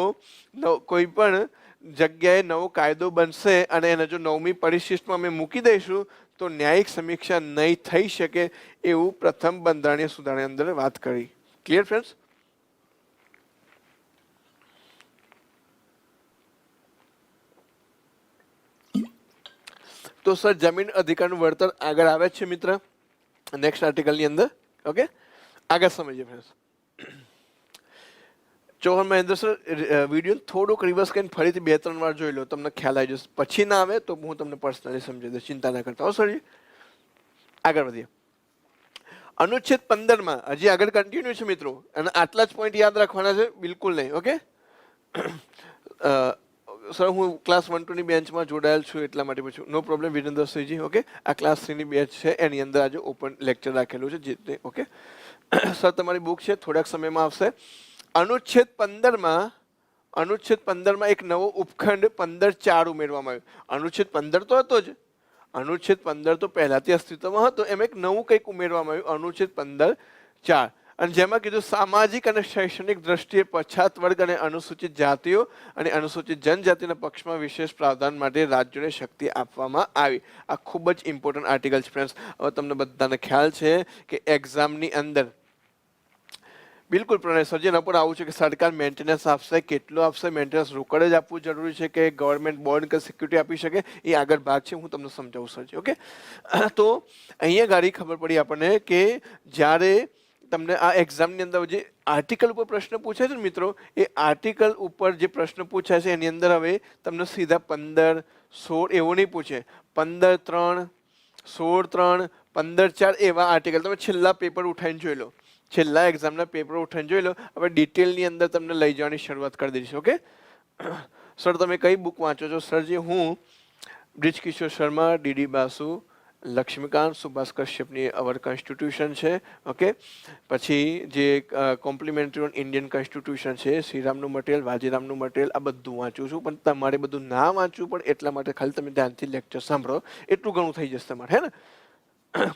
કોઈ પણ જગ્યાએ નવો કાયદો બનશે અને એને જો 9મી પરિશિષ્ટમાં અમે મૂકી દઈશું તો ન્યાયિક સમીક્ષા નહીં થઈ શકે, એવું પ્રથમ બંધારણીય સુધારાની અંદર વાત કરી. Clear friends? તો સર જમીન અધિકારનું વળતર આગળ આવે છે મિત્ર નેક્સ્ટ આર્ટિકલની અંદર. ઓકે, આગળ સમજીએ friends. Chauhan Mahendra sir, video થોડુંક રિવર્સ કરીને ફરીથી 2-3 વાર જોઈ લો, તમને ખ્યાલ આવી જશે. પછી ના આવે તો હું તમને પર્સનલી સમજી દઈશ, ચિંતા ના કરતા હો સરજી. આગળ વધીએ. અનુચ્છેદ 15માં હજી આગળ કન્ટિન્યુ છે મિત્રો, અને આટલા જ પોઈન્ટ યાદ રાખવાના છે, બિલકુલ નહીં. ઓકે સર, હું ક્લાસ 1-2 ની બેન્ચમાં જોડાયેલ છું એટલા માટે પૂછું. નો પ્રોબ્લેમ વિરેન્દ્રસિંહજી. ઓકે, આ ક્લાસ 3 ની બેન્ચ છે, એની અંદર આજે ઓપન લેક્ચર રાખેલું છે જે. ઓકે સર, તમારી બુક છે, થોડાક સમયમાં આવશે. અનુચ્છેદ 15માં એક નવો ઉપખંડ 15(4) ઉમેરવામાં આવ્યો. અનુચ્છેદ 15 તો હતો જ, અનુચ્છેદ 15 તો પહેલાથી અસ્તિત્વમાં હતો, એમ એક નવું કંઈક ઉમેરવામાં આવ્યું, અનુચ્છેદ 15(4), અને જેમાં કીધું સામાજિક અને શૈક્ષણિક દ્રષ્ટિએ પછાત વર્ગ અને અનુસૂચિત જાતિઓ અને અનુસૂચિત જનજાતિના પક્ષમાં વિશેષ પ્રાવધાન માટે રાજ્યોને શક્તિ આપવામાં આવી. આ ખૂબ જ ઇમ્પોર્ટન્ટ આર્ટિકલ છે ફ્રેન્ડ્સ. હવે તમને બધાને ખ્યાલ છે કે એક્ઝામની અંદર બિલકુલ પ્રણય સર જેના પર આવું છે કે સરકાર મેન્ટેનન્સ આપશે, કેટલું આપશે, મેન્ટેનન્સ રોકડ જ આપવું જરૂરી છે કે ગવર્મેન્ટ બોન્ડ કે સિક્યુરિટી આપી શકે, એ આગળ ભાગ છે, હું તમને સમજાવું સરજી. ઓકે, તો અહીંયા ગાડી ખબર પડી આપણને કે જ્યારે તમને આ એક્ઝામની અંદર જે આર્ટિકલ ઉપર પ્રશ્ન પૂછાય છે ને મિત્રો, એ આર્ટિકલ ઉપર જે પ્રશ્ન પૂછાય છે એની અંદર હવે તમને સીધા 15, 16 એવો નહીં પૂછે. 15(3), 16(3), 15(4) એવા આર્ટિકલ તમે છેલ્લા પેપર ઉઠાવીને જોઈ લો, છેલ્લા એક્ઝામના પેપર ઉઠાવીને જોઈ લો. હવે ડિટેલની અંદર તમને લઈ જવાની શરૂઆત કરી દઈશ. ઓકે સર, તમે કઈ બુક વાંચો છો? સરજી, હું બ્રિજકિશોર શર્મા, DD બાસુ, લક્ષ્મીકાંત સુભાષ કશ્યપની અવર કોન્સ્ટિટ્યુશન છે. ઓકે, પછી જે કોમ્પ્લિમેન્ટરી ઓન ઇન્ડિયન કોન્સ્ટિટ્યુશન છે, શ્રીરામનું મટીરિયલ, વાજીરામનું મટીરિયલ, આ બધું વાંચું છું. પણ તમારે બધું ના વાંચવું પડે એટલા માટે ખાલી તમે ધ્યાનથી લેક્ચર સાંભળો, એટલું ઘણું થઈ જશે તમારે, હે ને.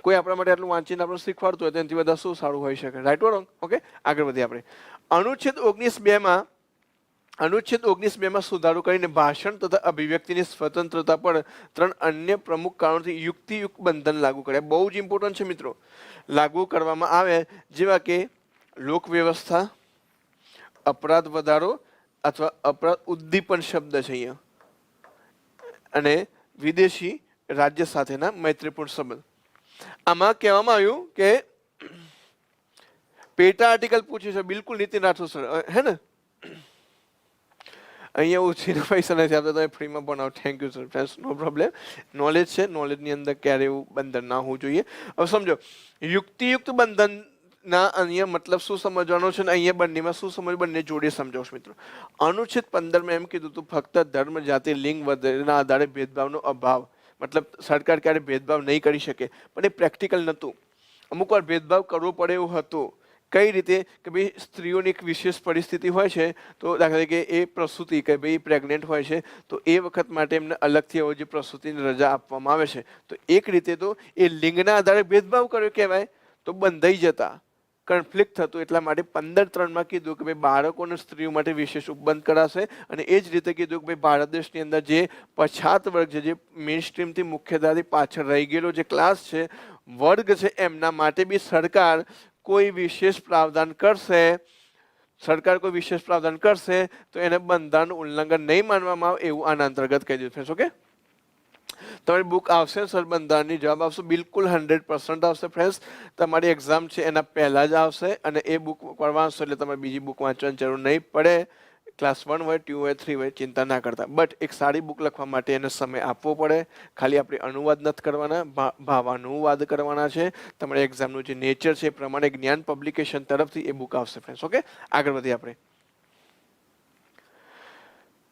કોઈ આપણા માટે આટલું વાંચીને આપણે શીખવાડતું હોય તેનાથી બધા શું સારું હોઈ શકે, રાઈટ ઓર રોંગ? ઓકે, આગળ વધીએ આપણે. અનુચ્છેદ 19(2) માં સુધારો કરીને ભાષણ તથા અભિવ્યક્તિની સ્વતંત્રતા પર 3 અન્ય પ્રમુખ કારણોથી યુક્તિયુક્ત બંધન લાગુ કર્યા. બહુ જ ઇમ્પોર્ટન્ટ છે મિત્રો. લાગુ કરવામાં આવે જેવા કે લોક વ્યવસ્થા, અપરાધ વધારો અથવા અપરાધ ઉદ્દીપન શબ્દ છે અહીંયા, અને વિદેશી રાજ્ય સાથેના મૈત્રીપૂર્ણ સંબંધ. આમાં કહેવામાં આવ્યું કે પેટા આર્ટિકલ પૂછે છે, બિલકુલ નીતિન રાઠોડ સર, હે ને. અહીંયા ઓછીના પૈસા નથી આપતા, તમે ફ્રીમાં બનાવો. Thank you sir, friends, no problem. Knowledge છે, નોલેજની અંદર ક્યારે એવું બંધન ના હોવું જોઈએ. હવે સમજો, યુક્તિયુક્ત બંધનના અહીંયા મતલબ શું સમજવાનો છે, ને અહીંયા બંનેમાં શું સમજ, બંને જોડે સમજાવશો મિત્રો. અનુચ્છેદ 15 એમ કીધું હતું ફક્ત ધર્મ, જાતિ, લિંગ વગેરેના આધારે ભેદભાવનો અભાવ, મતલબ સરકાર ક્યારે ભેદભાવ નહીં કરી શકે, પણ એ પ્રેક્ટિકલ નહોતું. અમુક વાર ભેદભાવ કરવો પડે એવું હતું. કઈ રીતે કે ભાઈ સ્ત્રીઓની એક વિશેષ પરિસ્થિતિ હોય છે, તો દાખલા તરીકે એ પ્રસૂતિ કે ભાઈ પ્રેગ્નેન્ટ હોય છે, તો એ વખત માટે એમને અલગથી એવો જે પ્રસૂતિની રજા આપવામાં આવે છે. તો એક રીતે તો એ લિંગના આધારે ભેદભાવ કર્યો કહેવાય, તો બંધાઈ જતા, કન્ફ્લિક્ટ થતું. એટલા માટે 15(3) કીધું કે ભાઈ બાળકો અને સ્ત્રીઓ માટે વિશેષ ઉપબંધ કરાશે. અને એ જ રીતે કીધું કે ભાઈ ભારત દેશની અંદર જે પછાત વર્ગ છે, જે મેઇન સ્ટ્રીમથી મુખ્યધારાથી પાછળ રહી ગયેલો જે ક્લાસ છે, વર્ગ છે, એમના માટે બી સરકાર કોઈ વિશેષ પ્રાવધાન કરશે, તો એને બંધારણ ઉલ્લંઘન નહીં માનવામાં આવે એવું આના અંતર્ગત કહી દીધું. ઓકે, તમારી બુક આવશે સર, બંધારણની જવાબ આવશે, બિલકુલ 100% આવશે ફ્રેન્ડ્સ. તમારી એક્ઝામ છે એના પહેલા જ આવશે, અને એ બુક વાંચશો એટલે તમારે બીજી બુક વાંચવાની જરૂર નહીં પડે. ક્લાસ 1 હોય, 2 હોય, 3 હોય, ચિંતા ના કરતા. બટ એક સારી બુક લખવા માટે એને સમય આપવો પડે. ખાલી આપણે અનુવાદ નથી કરવાના, ભાવાનુવાદ કરવાના છે. તમારે એક્ઝામનું જે નેચર છે એ પ્રમાણે જ્ઞાન પબ્લિકેશન તરફથી એ બુક આવશે ફ્રેન્ડ્સ. ઓકે, આગળ વધીએ આપણે.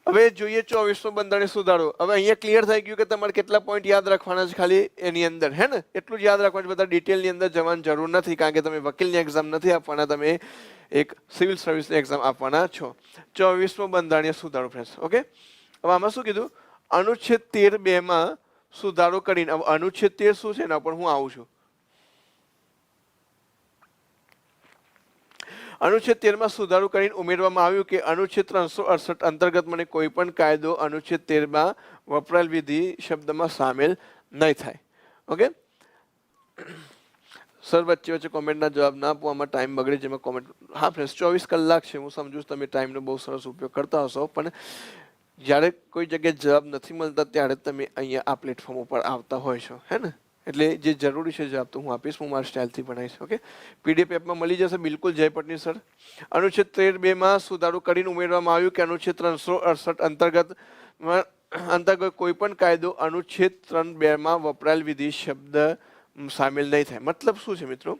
હવે જોઈએ 24મો બંધારણીય સુધારો. હવે અહીંયા ક્લિયર થઈ ગયું કે તમારે કેટલા પોઈન્ટ યાદ રાખવાના છે ખાલી એની અંદર, હે ને. એટલું જ યાદ રાખવાનું, બધા ડિટેલની અંદર જવાની જરૂર નથી, કારણ કે તમે વકીલની એક્ઝામ નથી આપવાના, તમે એક સિવિલ સર્વિસની એક્ઝામ આપવાના છો. 24મો બંધારણીય સુધારો ફ્રેન્ડ્સ. ઓકે, હવે આમાં શું કીધું, અનુચ્છેદ 13(2) સુધારો કરીને, હવે અનુચ્છેદ 13 શું છે એના પર હું આવું છું. અનુચ્છેદ 13 સુધારો કરીને ઉમેરવામાં આવ્યું કે અનુચ્છેદ 368 અંતર્ગત મને કોઈ પણ કાયદો અનુચ્છેદ 13 વપરાયેલ વિધિ શબ્દમાં સામેલ નહીં થાય. ઓકે સર, વચ્ચે કોમેન્ટના જવાબ ના આપો, આમાં ટાઈમ બગડે, જેમાં કોમેન્ટ. હા ફ્રેન્ડ્સ, 24 કલાક છે, હું સમજુ છું તમે ટાઈમનો બહુ સરસ ઉપયોગ કરતા હશો, પણ જ્યારે કોઈ જગ્યાએ જવાબ નથી મળતા ત્યારે તમે અહીંયા આ પ્લેટફોર્મ ઉપર આવતા હોય છો, હે ને. એટલે જે જરૂરી છે જવાબ તો હું આપીશ, હું મારા સ્ટાઇલથી બનાવીશ. ઓકે, પીડીએફ એપમાં મળી જશે, બિલકુલ. જય પટની સર. અનુચ્છેદ 13(2) સુધારો કરીને ઉમેરવામાં આવ્યું કે અનુચ્છેદ 368 અંતર્ગત કોઈ પણ કાયદો અનુચ્છેદ 3(2) વપરાયેલ વિધિ શબ્દ સામેલ નહીં થાય. મતલબ શું છે મિત્રો,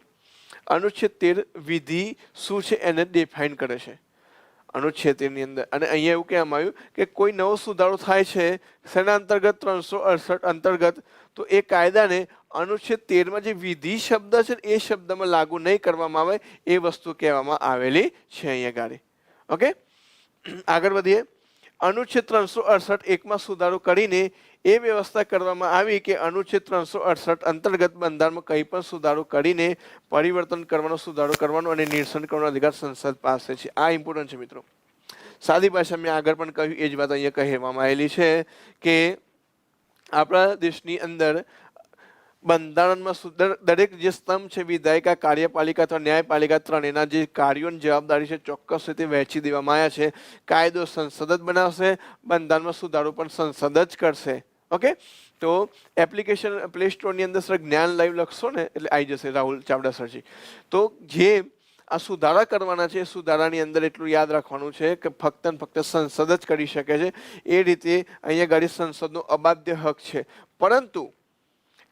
અનુચ્છેદ 13 વિધિ શું છે એને ડિફાઇન કરે છે અનુચ્છેદ 13 ની અંદર. અને અહીંયા એવું કહેવામાં આવ્યું કે કોઈ નવો સુધારો થાય છે શેના અંતર્ગત, 368 અંતર્ગત, તો એ કાયદાને અનુચ્છેદ 13 જે વિધિ શબ્દ છે એ શબ્દમાં લાગુ નહીં કરવામાં આવે, એ વસ્તુ કહેવામાં આવેલી છે અહીંયા ગાડી. ઓકે, આગળ વધીએ. અનુચ્છેદ 368(1) સુધારો કરીને એ વ્યવસ્થા કરવામાં આવી કે અનુચ્છેદ 368 અંતર્ગત બંધારણમાં કંઈ પણ સુધારો કરીને પરિવર્તન કરવાનો, સુધારો કરવાનો અને નિરસન કરવાનો અધિકાર સંસદ પાસે છે. આ ઇમ્પોર્ટન્ટ છે મિત્રો. સાદી ભાષા મેં આગળ પણ કહ્યું એ જ વાત અહીંયા કહેવામાં આવેલી છે કે આપણા દેશની અંદર બંધારણમાં દરેક જે સ્તંભ છે, વિધાયિકા, કાર્યપાલિકા અથવા ન્યાયપાલિકા, ત્રણેયના જે કાર્યોની જવાબદારી છે ચોક્કસ રીતે વહેંચી દેવામાં આવ્યા છે. કાયદો સંસદ જ બનાવશે, બંધારણમાં સુધારો પણ સંસદ જ કરશે. ઓકે, તો એપ્લિકેશન પ્લે સ્ટોરની અંદર સર જ્ઞાન લાઈવ લખશો ને એટલે આવી જશે, રાહુલ ચાવડા સરજી. તો જે આ સુધારા કરવાના છે, સુધારાની અંદર એટલું યાદ રાખવાનું છે કે ફક્ત ને ફક્ત સંસદ જ કરી શકે છે. એ રીતે અહીંયા ગાડી સંસદનો અબાધ્ય હક છે. પરંતુ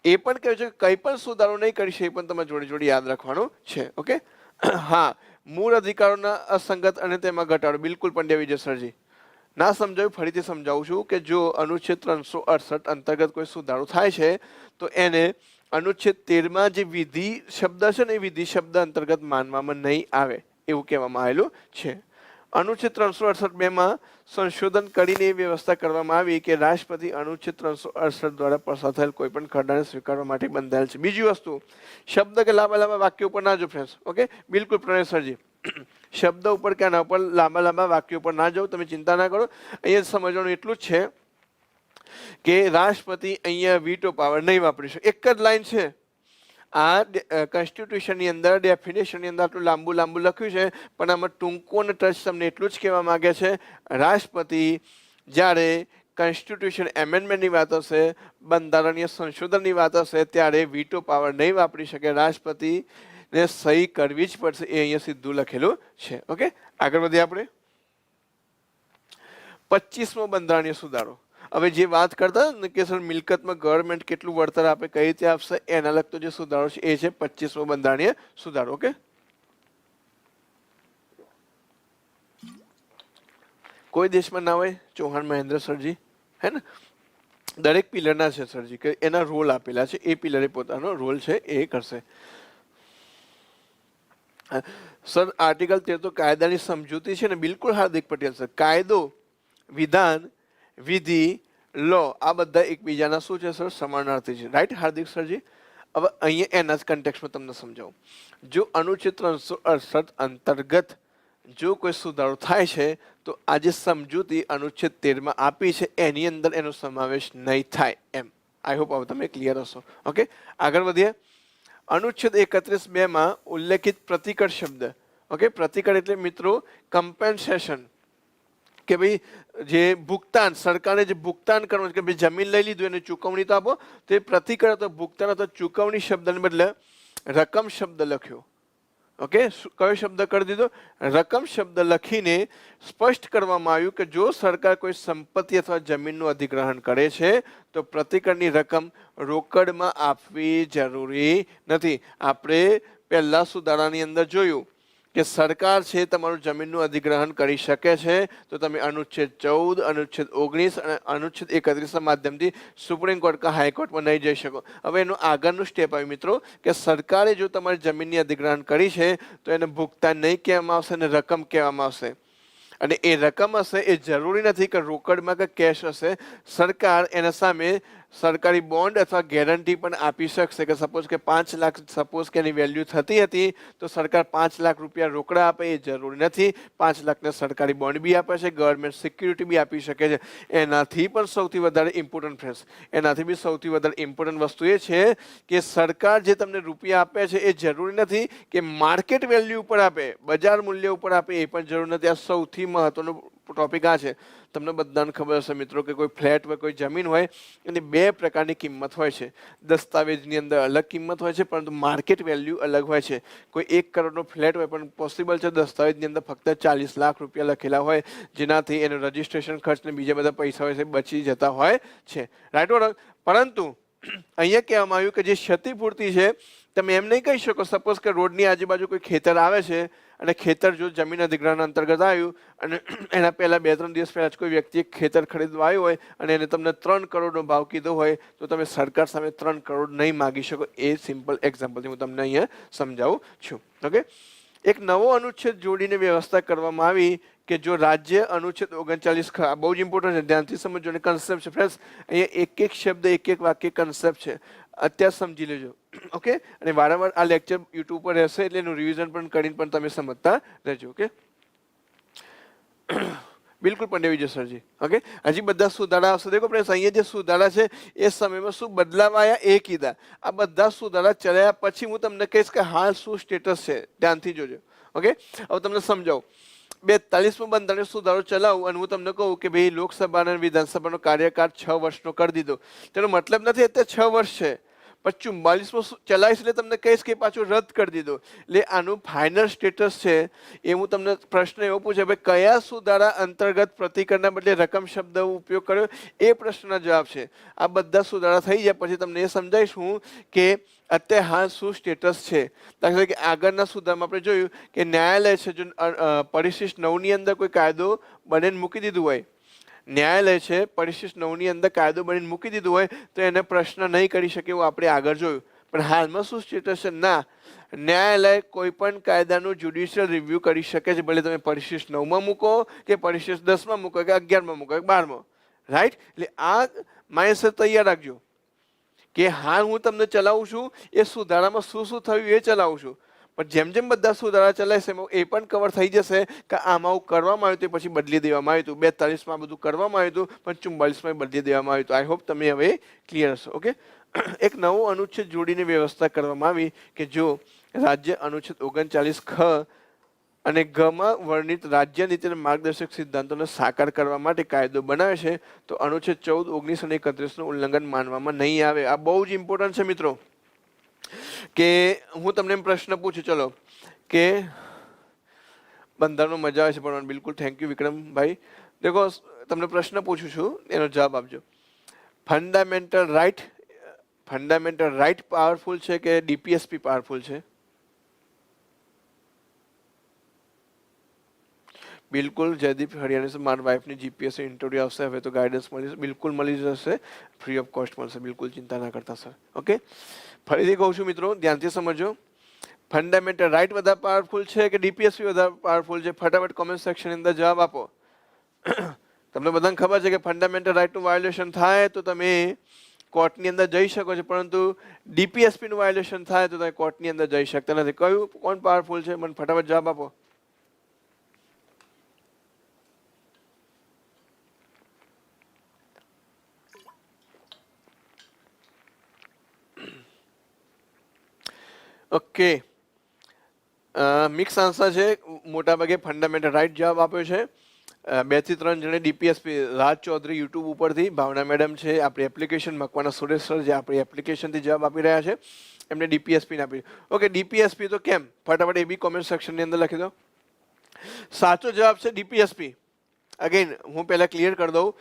એ પણ કહે છે કે કંઈ પણ સુધારો નહીં કરી શકે, એ પણ તમે જોડે જોડે યાદ રાખવાનું છે. ઓકે, હા, મૂળ અધિકારોના અસંગત અને તેમાં ઘટાડો, બિલકુલ પંડ્યા વિજય સરજી. ના સમજાયું ફરીથી સમજાવું છું કે જો અનુચ્છેદ 368 અંતર્ગત કોઈ સુધારો થાય છે તો એને અનુચ્છેદ 13માં જે વિધિ શબ્દ છે ને એ વિધિ શબ્દ અંતર્ગત માનવામાં નહીં આવે એવું કહેવામાં આવેલું છે. અનુચ્છેદ 368 માં સંશોધન કરીને એ વ્યવસ્થા કરવામાં આવી કે રાષ્ટ્રપતિ અનુચ્છેદ 368 દ્વારા પસાર થયેલ કોઈ પણ ખરડાને સ્વીકારવા માટે બંધાયેલ છે. બીજી વસ્તુ, શબ્દ કે લાંબા લાંબા વાક્યો ઉપર ના જો ફ્રેન્ડ્સ. ઓકે, બિલકુલ પ્રણેશરજી, શબ્દ ઉપર કે આના ઉપર લાંબા લાંબા વાક્યો ઉપર ના જાઓ, તમે ચિંતા ના કરો. અહીંયા સમજવાનું એટલું જ છે કે રાષ્ટ્રપતિ અહીંયા વીટો પાવર નહીં વાપરી શકે. એક જ લાઈન છે આ કોન્સ્ટિટ્યુશનની અંદર, ડેફિનેશનની અંદર આટલું લાંબુ લાંબુ લખ્યું છે, પણ આમાં ટૂંકો અને ટચ તમને એટલું જ કહેવા માંગે છે, રાષ્ટ્રપતિ જ્યારે કોન્સ્ટિટ્યુશન એમેન્ડમેન્ટની વાત હશે, બંધારણીય સંશોધનની વાત હશે, ત્યારે વીટો પાવર નહીં વાપરી શકે. રાષ્ટ્રપતિને સહી કરવી જ પડશે. એ અહીંયા સીધું લખેલું છે. ઓકે, આગળ વધીએ આપણે. 25મો બંધારણીય સુધારો. હવે જે વાત કરતા ને કે સર મિલકતમાં ગવર્મેન્ટ કેટલું વળતર આપે, કઈ રીતે આપશે, એના લગતો જે સુધારો છે એ છે 25મો બંધારણીય સુધારો. ઓકે, કોઈ દેશમાં ના હોય ચૌહાણ મહેન્દ્ર સરજી, હે ને, દરેક પિલરના છે સરજી કે એના રોલ આપેલા છે, એ પિલરે પોતાનો રોલ છે એ કરશે. સર આર્ટિકલ 13 તો કાયદાની સમજૂતી છે ને, બિલકુલ હાર્દિક પટેલ સર. કાયદો, વિધાન, વિધિ, લો આ બધા એકબીજાના શું છે સર, સમાનાર્થી છે. રાઈટ હાર્દિક સરજી. હવે અહીંયા એના જ કન્ટેક્સમાં તમને સમજાવું. જો અનુચ્છેદ 368 અંતર્ગત જો કોઈ સુધારો થાય છે તો આ જે સમજૂતી અનુચ્છેદ 13માં આપી છે એની અંદર એનો સમાવેશ નહીં થાય એમ. આઈ હોપ હવે તમે ક્લિયર હશો. ઓકે, આગળ વધીએ. અનુચ્છેદ 31(2) ઉલ્લેખિત પ્રતિકર શબ્દ. ઓકે, પ્રતિકર એટલે મિત્રો કમ્પેન્સેશન, કે ભાઈ જે ભુગતાન, સરકારે જે ભુગતાન કરવાનું કે ભાઈ જમીન લઈ લીધું એને ચૂકવણી તો આપો, તો એ પ્રતિકર હતો, ભુગતાન હતો. ચૂકવણી શબ્દને બદલે રકમ શબ્દ લખ્યો. ઓકે, કયો શબ્દ કરી દીધો, રકમ શબ્દ લખીને સ્પષ્ટ કરવામાં આવ્યું કે જો સરકાર કોઈ સંપત્તિ અથવા જમીનનું અધિગ્રહણ કરે છે તો પ્રતિકરની રકમ રોકડમાં આપવી જરૂરી નથી. આપણે પહેલા સુધારાની અંદર જોયું કે સરકાર છે તમારું જમીનનું અધિગ્રહણ કરી શકે છે, તો તમે અનુચ્છેદ 14, અનુચ્છેદ 19 અને અનુચ્છેદ 31 ના માધ્યમથી સુપ્રીમ કોર્ટ કે હાઈકોર્ટમાં નહીં જઈ શકો. હવે એનું આગળનું સ્ટેપ આવ્યું મિત્રો કે સરકારે જો તમારી જમીનની અધિગ્રહણ કરી છે તો એને ભુગતાન નહીં કહેવામાં આવશે અને રકમ કહેવામાં આવશે. અને એ રકમ હશે એ જરૂરી નથી કે રોકડમાં કે કેશ હશે. સરકાર એના સામે સરકારી બોન્ડ અથવા ગેરંટી પણ આપી શકશે કે સપોઝ કે 5 લાખ સપોઝ કે એની વેલ્યુ થતી હતી તો સરકાર 5 લાખ રૂપિયા રોકડા આપે એ જરૂરી નથી. 5 લાખના સરકારી બોન્ડ બી આપે છે, ગવર્મેન્ટ સિક્યુરિટી બી આપી શકે છે. એનાથી પણ સૌથી વધારે ઇમ્પોર્ટન્ટ ફ્રેન્ડ્સ, એનાથી બી સૌથી વધારે ઇમ્પોર્ટન્ટ વસ્તુ એ છે કે સરકાર જે તમને રૂપિયા આપે છે એ જરૂરી નથી કે માર્કેટ વેલ્યુ ઉપર આપે, બજાર મૂલ્ય ઉપર આપે, એ પણ જરૂર નથી. આ સૌથી મહત્વનો ટોપિક આ છે. તમને બધાને ખબર હશે મિત્રો કે કોઈ ફ્લેટ હોય, કોઈ જમીન હોય, એની 2 પ્રકારની કિંમત હોય છે. દસ્તાવેજની અંદર અલગ કિંમત હોય છે, પરંતુ માર્કેટ વેલ્યુ અલગ હોય છે. કોઈ 1 કરોડનો ફ્લેટ હોય પણ પોસિબલ છે દસ્તાવેજની અંદર ફક્ત 40 લાખ રૂપિયા લખેલા હોય, જેનાથી એનો રજિસ્ટ્રેશન ખર્ચ ને બીજા બધા પૈસા હોય છે બચી જતા હોય છે. રાઈટ. પરંતુ અહીંયા કહેવામાં આવ્યું કે જે ક્ષતિપૂર્તિ છે તમે એમ નહીં કહી શકો, સપોઝ કે રોડની આજુબાજુ કોઈ ખેતર આવે છે અને ખેતર જો જમીન અધિગ્રહણ અંતર્ગત આવ્યું અને એના પહેલા 2-3 દિવસ પહેલા જ કોઈ વ્યક્તિએ ખેતર ખરીદવા આવ્યું હોય અને એને તમને 3 કરોડનો ભાવ કીધો હોય તો તમે સરકાર સામે 3 કરોડ નહીં માગી શકો. એ સિમ્પલ એક્ઝામ્પલથી હું તમને અહીંયા સમજાવું છું. ઓકે, એક નવો અનુચ્છેદ જોડીને વ્યવસ્થા કરવામાં આવી કે જો રાજ્ય અનુચ્છેદ 39, બહુ જ ઇમ્પોર્ટન્ટ છે, ધ્યાનથી સમજો. અને કન્સેપ્ટ છે ફ્રેન્ડ્સ, અહીંયા એક એક શબ્દ, એક એક વાક્ય કન્સેપ્ટ છે, અત્યારે સમજી લેજો. ઓકે, અને વારંવાર આ લેક્ચર યુટ્યુબ પર રહેશે એટલે એનું રિવિઝન પણ કરીને પણ તમે સમજતા રહેજો. ઓકે, બિલકુલ પંડ્યા વિજય સરજી. ઓકે, હજી બધા સુધારા આવશે. દેખો ફ્રેન્ડ્સ, અહીંયા જે સુધારા છે એ સમયમાં શું બદલાવ આવ્યા એ કીધા. આ બધા સુધારા ચલાયા પછી હું તમને કહીશ કે હાલ શું સ્ટેટસ છે, ધ્યાનથી જોજો. ઓકે, હવે તમને સમજાવું. 42મો બંધારણીય સુધારો ચલાવું અને હું તમને કહું કે ભાઈ લોકસભા અને વિધાનસભાનો કાર્યકાળ 6 વર્ષનો કરી દીધો, તેનો મતલબ નથી અત્યારે 6 વર્ષ છે, પણ 44મો ચલાવીશ એટલે તમને કહીશ કે પાછું રદ કરી દીધો. એટલે આનું ફાઇનલ સ્ટેટસ છે એ હું તમને પ્રશ્ન એવો પૂછે ભાઈ કયા સુધારા અંતર્ગત પ્રતિકરના બદલે રકમ શબ્દ ઉપયોગ કર્યો, એ પ્રશ્નના જવાબ છે. આ બધા સુધારા થઈ જાય પછી તમને એ સમજાવીશું કે અત્યારે હાલ શું સ્ટેટસ છે. દાખલા કે આગળના સુધારામાં આપણે જોયું કે ન્યાયાલય છે જો પરિશિષ્ટ 9ની અંદર કોઈ કાયદો બનેને મૂકી દીધું હોય ન્યાયાલય છે પરિશિષ્ટ 9 ની અંદર કાયદો બનીને મૂકી દીધું હોય તો એને પ્રશ્ન નહીં કરી શકે એવું આપણે આગળ જોયું. પણ હાલમાં શું સ્ટેટસ છે? ના, ન્યાયાલય કોઈ પણ કાયદાનું જ્યુડિશિયલ રિવ્યુ કરી શકે છે, ભલે તમે પરિશિષ્ટ 9માં મૂકો કે પરિશિષ્ટ 10માં મૂકો કે 11માં મૂકો કે 12માં. રાઈટ? એટલે આ માઇન્ડસેટ તૈયાર રાખજો કે હાલ હું તમને ચલાવું છું એ સુધારામાં શું શું થયું એ ચલાવું છું, પણ જેમ જેમ બધા સુધારા ચલાવશે એ પણ કવર થઈ જશે કે આમાં કરવામાં આવ્યું હતું પછી બદલી દેવામાં આવ્યું હતું, 42માં બધું કરવામાં આવ્યું હતું પણ 44માં બદલી દેવામાં આવ્યું હતું. આઈ હોપ તમે હવે ક્લિયર હશો. ઓકે, એક નવો અનુચ્છેદ જોડીને વ્યવસ્થા કરવામાં આવી કે જો રાજ્ય અનુચ્છેદ 39 ખ અને ગમાં વર્ણિત રાજ્ય નીતિના માર્ગદર્શક સિદ્ધાંતોને સાકાર કરવા માટે કાયદો બનાવે છે તો અનુચ્છેદ 14, 19 અને 31નું ઉલ્લંઘન માનવામાં નહીં આવે. આ બહુ જ ઇમ્પોર્ટન્ટ છે મિત્રો. કે હું તમને પ્રશ્ન પૂછું, ચલો, કે બંધારણમાં મજા આવે છે પણ બિલકુલ, થેન્ક યુ વિક્રમભાઈ. દેખો, તમને પ્રશ્ન પૂછું છું, એનો જવાબ આપજો. ફંડામેન્ટલ રાઇટ પાવરફુલ છે કે ડીપીએસપી પાવરફુલ છે? બિલકુલ જયદીપ હરિયાણી, મારા વાઇફની જીપીએસસી ઇન્ટરવ્યુ આવશે, હવે તો ગાઈડન્સ મળી જશે, બિલકુલ મળી જશે, ફ્રી ઓફ કોસ્ટ મળશે, બિલકુલ ચિંતા ના કરતા સર. ઓકે, ફરીથી કહું છું મિત્રો, ધ્યાનથી સમજો. ફંડામેન્ટલ રાઇટ વધારે પાવરફુલ છે કે ડીપીએસપી વધારે પાવરફુલ છે? ફટાફટ કોમેન્ટ સેક્શનની અંદર જવાબ આપો. તમને બધાને ખબર છે કે ફંડામેન્ટલ રાઇટનું વાયોલેશન થાય તો તમે કોર્ટની અંદર જઈ શકો છો, પરંતુ ડીપીએસપીનું વાયોલેશન થાય તો તમે કોર્ટની અંદર જઈ શકતા નથી. કયું કોણ પાવરફુલ છે? મને ફટાફટ જવાબ આપો. ઓકે, મિક્સ આન્સર છે. મોટાભાગે ફંડામેન્ટલ રાઇટ જવાબ આપ્યો છે. 2 થી 3 જણે ડીપીએસપી, રાજ ચૌધરી યુટ્યુબ ઉપરથી, ભાવના મેડમ છે આપણી એપ્લિકેશન, મકવાના સુરેશ સર જે આપણી એપ્લિકેશનથી જવાબ આપી રહ્યા છે, એમને ડીપીએસપી ને આપ્યું. ઓકે, ડીપીએસપી તો કેમ? ફટાફટ એ બી કોમેન્ટ સેક્શનની અંદર લખી દો. સાચો જવાબ છે ડીપીએસપી. અગેન હું પહેલા ક્લિયર કરી દઉં.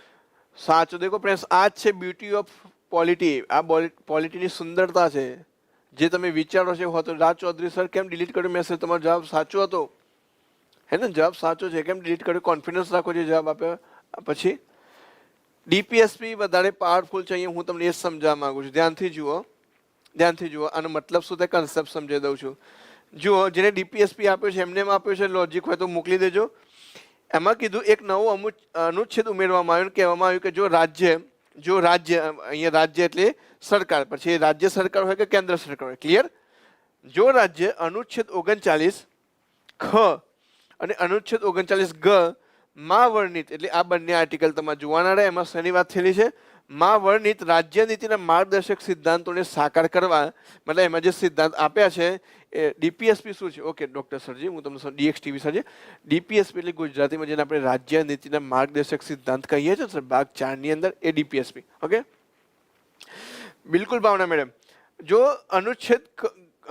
સાચો દેખો ફ્રેન્ડ્સ, આ જ છે બ્યુટી ઓફ પોલિટી. આ પોલિટીની સુંદરતા છે. જે તમે વિચારો છો હતો. રાજ ચૌધરી સર કેમ ડિલીટ કર્યો મેસેજ? તમારો જવાબ સાચો હતો, હે ને? જવાબ સાચો છે, કેમ ડિલીટ કર્યો? કોન્ફિડન્સ રાખો જે જવાબ આપ્યો પછી. ડીપીએસપી વધારે પાવરફુલ છે, અહીંયા હું તમને એ સમજાવવા માંગુ છું. ધ્યાનથી જુઓ. આનો મતલબ શું થાય, કન્સેપ્ટ સમજાવી દઉં છું. જુઓ, જેને ડીપીએસપી આપ્યો છે એમને આપ્યો છે, લોજિક હોય તો મોકલી દેજો. એમાં કીધું એક નવો અનુચ્છેદ ઉમેરવામાં આવ્યો, કહેવામાં આવ્યું કે જો રાજ્ય અહીંયા રાજ્ય એટલે સરકાર, પછી રાજ્ય સરકાર હોય કે કેન્દ્ર સરકાર હોય, ક્લિયર? જો રાજ્ય અનુચ્છેદ 39 ખ અને અનુચ્છેદ 39 ગ માં વર્ણિત, એટલે આ બંને આર્ટિકલ તમારે જોવાના રહે. એમાં શેની વાત થયેલી છે? માં વર્ણિત રાજ્ય નીતિના માર્ગદર્શક સિદ્ધાંતોને સાકાર કરવા, મતલબ એમાં જે સિદ્ધાંત આપ્યા છે એ ડીપીએસપી શું છે? ઓકે ડોક્ટર સરજી, હું તમને ડીએક્સટીવી સરજી, ડીપીએસપી એટલે ગુજરાતીમાં જેને આપણે રાજ્ય નીતિના માર્ગદર્શક સિદ્ધાંત કહીએ છીએ સર, ભાગ 4 ની અંદર, એ ડીપીએસપી. ઓકે, બિલકુલ ભાવના મેડમ. જો અનુચ્છેદ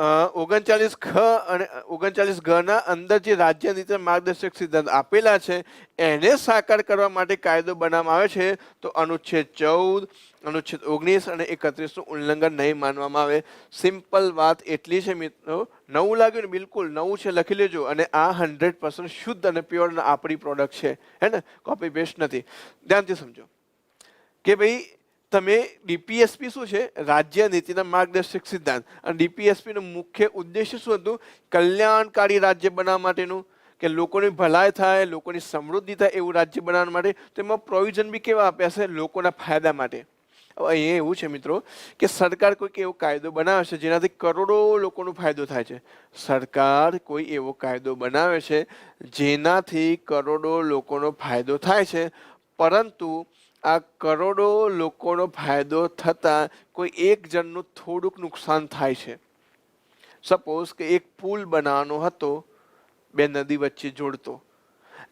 39 ખ અને 39 ગ ના અંદર જે રાજ્ય નીતિના માર્ગદર્શક સિદ્ધાંત આપેલા છે એને સાકાર કરવા માટે કાયદો બનાવવામાં આવે છે તો અનુચ્છેદ 14, અનુચ્છેદ 19 અને 31નું ઉલ્લંઘન નહીં માનવામાં આવે. સિમ્પલ વાત એટલી છે મિત્રો. નવું લાગ્યું ને? બિલકુલ નવું છે, લખી લેજો. અને આ 100% શુદ્ધ અને પ્યોર આપણી પ્રોડક્ટ છે, હે ને? કોપી પેસ્ટ નથી. ધ્યાનથી સમજો કે ભાઈ તમે ડીપીએસપી શું છે? રાજ્ય નીતિના માર્ગદર્શક સિદ્ધાંત. અને ડીપીએસપી નો મુખ્ય ઉદ્દેશ્ય શું હતું? કલ્યાણકારી રાજ્ય બનાવવા માટેનું, કે લોકોની ભલાઈ થાય, લોકોની સમૃદ્ધિ થાય એવું રાજ્ય બનાવવા માટે. તેમાં પ્રોવિઝન બી કેવા આપ્યા છે? લોકોના ફાયદા માટે. હવે અહીંયા એવું છે મિત્રો કે સરકાર કોઈક એવો કાયદો બનાવે છે જેનાથી કરોડો લોકોનો ફાયદો થાય છે. સરકાર કોઈ એવો કાયદો બનાવે છે જેનાથી કરોડો લોકોનો ફાયદો થાય છે, પરંતુ આ કરોડો લોકોનો ફાયદો થતાં કોઈ એક જણનું થોડુંક નુકસાન થાય છે. સપોઝ કે એક પુલ બનાવવાનો હતો 2 નદી વચ્ચે જોડતો,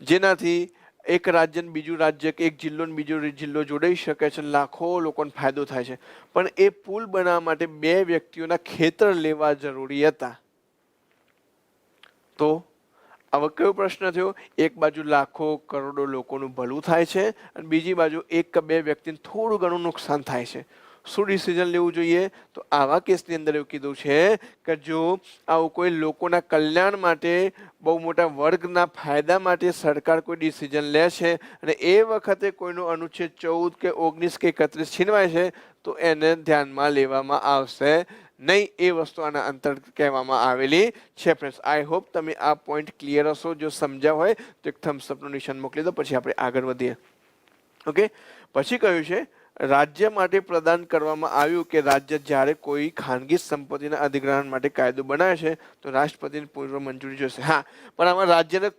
જેનાથી એક રાજ્ય ને બીજું રાજ્ય કે એક જિલ્લો ને બીજો જિલ્લો જોડાઈ શકે છે, લાખો લોકોને ફાયદો થાય છે. પણ એ પુલ બનાવવા માટે 2 વ્યક્તિઓના ખેતર લેવા જરૂરી હતા. તો હવે કયો પ્રશ્ન થયો? એક બાજુ લાખો કરોડો લોકોનું ભલું થાય છે અને બીજી બાજુ 1 કે 2 વ્યક્તિને થોડું ઘણું નુકસાન થાય છે. શું ડિસિઝન લેવું જોઈએ? તો આવા કેસની અંદર એવું કીધું છે કે જો આવું કોઈ લોકોના કલ્યાણ માટે, બહુ મોટા વર્ગના ફાયદા માટે સરકાર કોઈ ડિસિઝન લે છે અને એ વખતે કોઈનો અનુચ્છેદ 14 કે 19 કે 31 છીનવાય છે તો એને ધ્યાનમાં લેવામાં આવશે નહીં. એ વસ્તુ આના અંતર્ગત કહેવામાં આવેલી છે. ફ્રેન્ડ્સ, આઈ હોપ તમે આ પોઈન્ટ ક્લિયર હશો. જો સમજ્યા હોય તો એક થમ્સઅપનું નિશાન મોકલી દો, પછી આપણે આગળ વધીએ. ઓકે, પછી કહ્યું છે રાજ્ય માટે પ્રદાન કરવામાં આવ્યું કે રાજ્ય જ્યારે કોઈ ખાનગી સંપત્તિના અધિગ્રહણ માટે કાયદો બનાવે છે તો રાષ્ટ્રપતિની પૂર્વ મંજૂરી જોઈશે. હા, પણ આમાં રાજ્યને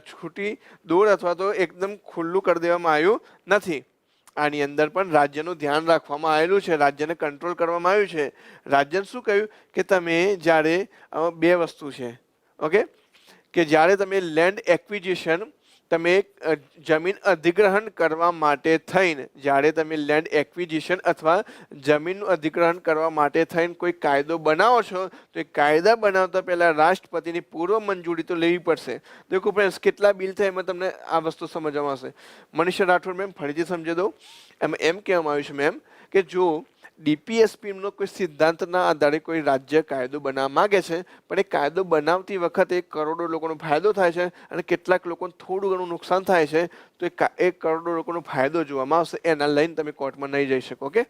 છૂટી દૂર અથવા તો એકદમ ખુલ્લું કરી દેવામાં આવ્યું નથી. આની અંદર પણ રાજ્યનું ધ્યાન રાખવામાં આવેલું છે, રાજ્યને કંટ્રોલ કરવામાં આવ્યું છે. રાજ્યને શું કહ્યું કે તમે જ્યારે બે વસ્તુ છે, ઓકે, કે જ્યારે તમે લેન્ડ એક્વિઝિશન, તમે જમીન અધિગ્રહણ કરવા માટે થઈને, જ્યારે તમે લેન્ડ એક્વિઝિશન અથવા જમીનનું અધિગ્રહણ કરવા માટે થઈને કોઈ કાયદો બનાવો છો તો એ કાયદા બનાવતા પહેલા રાષ્ટ્રપતિની પૂર્વ મંજૂરી તો લેવી પડશે. દેખો ફ્રેન્ડ્સ, કેટલા બિલ થાય એમાં તમને આ વસ્તુ સમજવામાં આવશે. મનીષા રાઠોડ મેમ, ફરીથી સમજી દો. એમાં એમ કહેવામાં આવ્યું છે મેમ કે જો ડીપીએસપીનો કોઈ સિદ્ધાંતના આધારે કોઈ રાજ્ય કાયદો બનાવવા માંગે છે, પણ એ કાયદો બનાવતી વખતે કરોડો લોકોનો ફાયદો થાય છે અને કેટલાક લોકોને થોડું ઘણું નુકસાન થાય છે, તો એ કરોડો લોકોનો ફાયદો જોવામાં આવશે. એના લઈને તમે કોર્ટમાં નહીં જઈ શકો. ઓકે,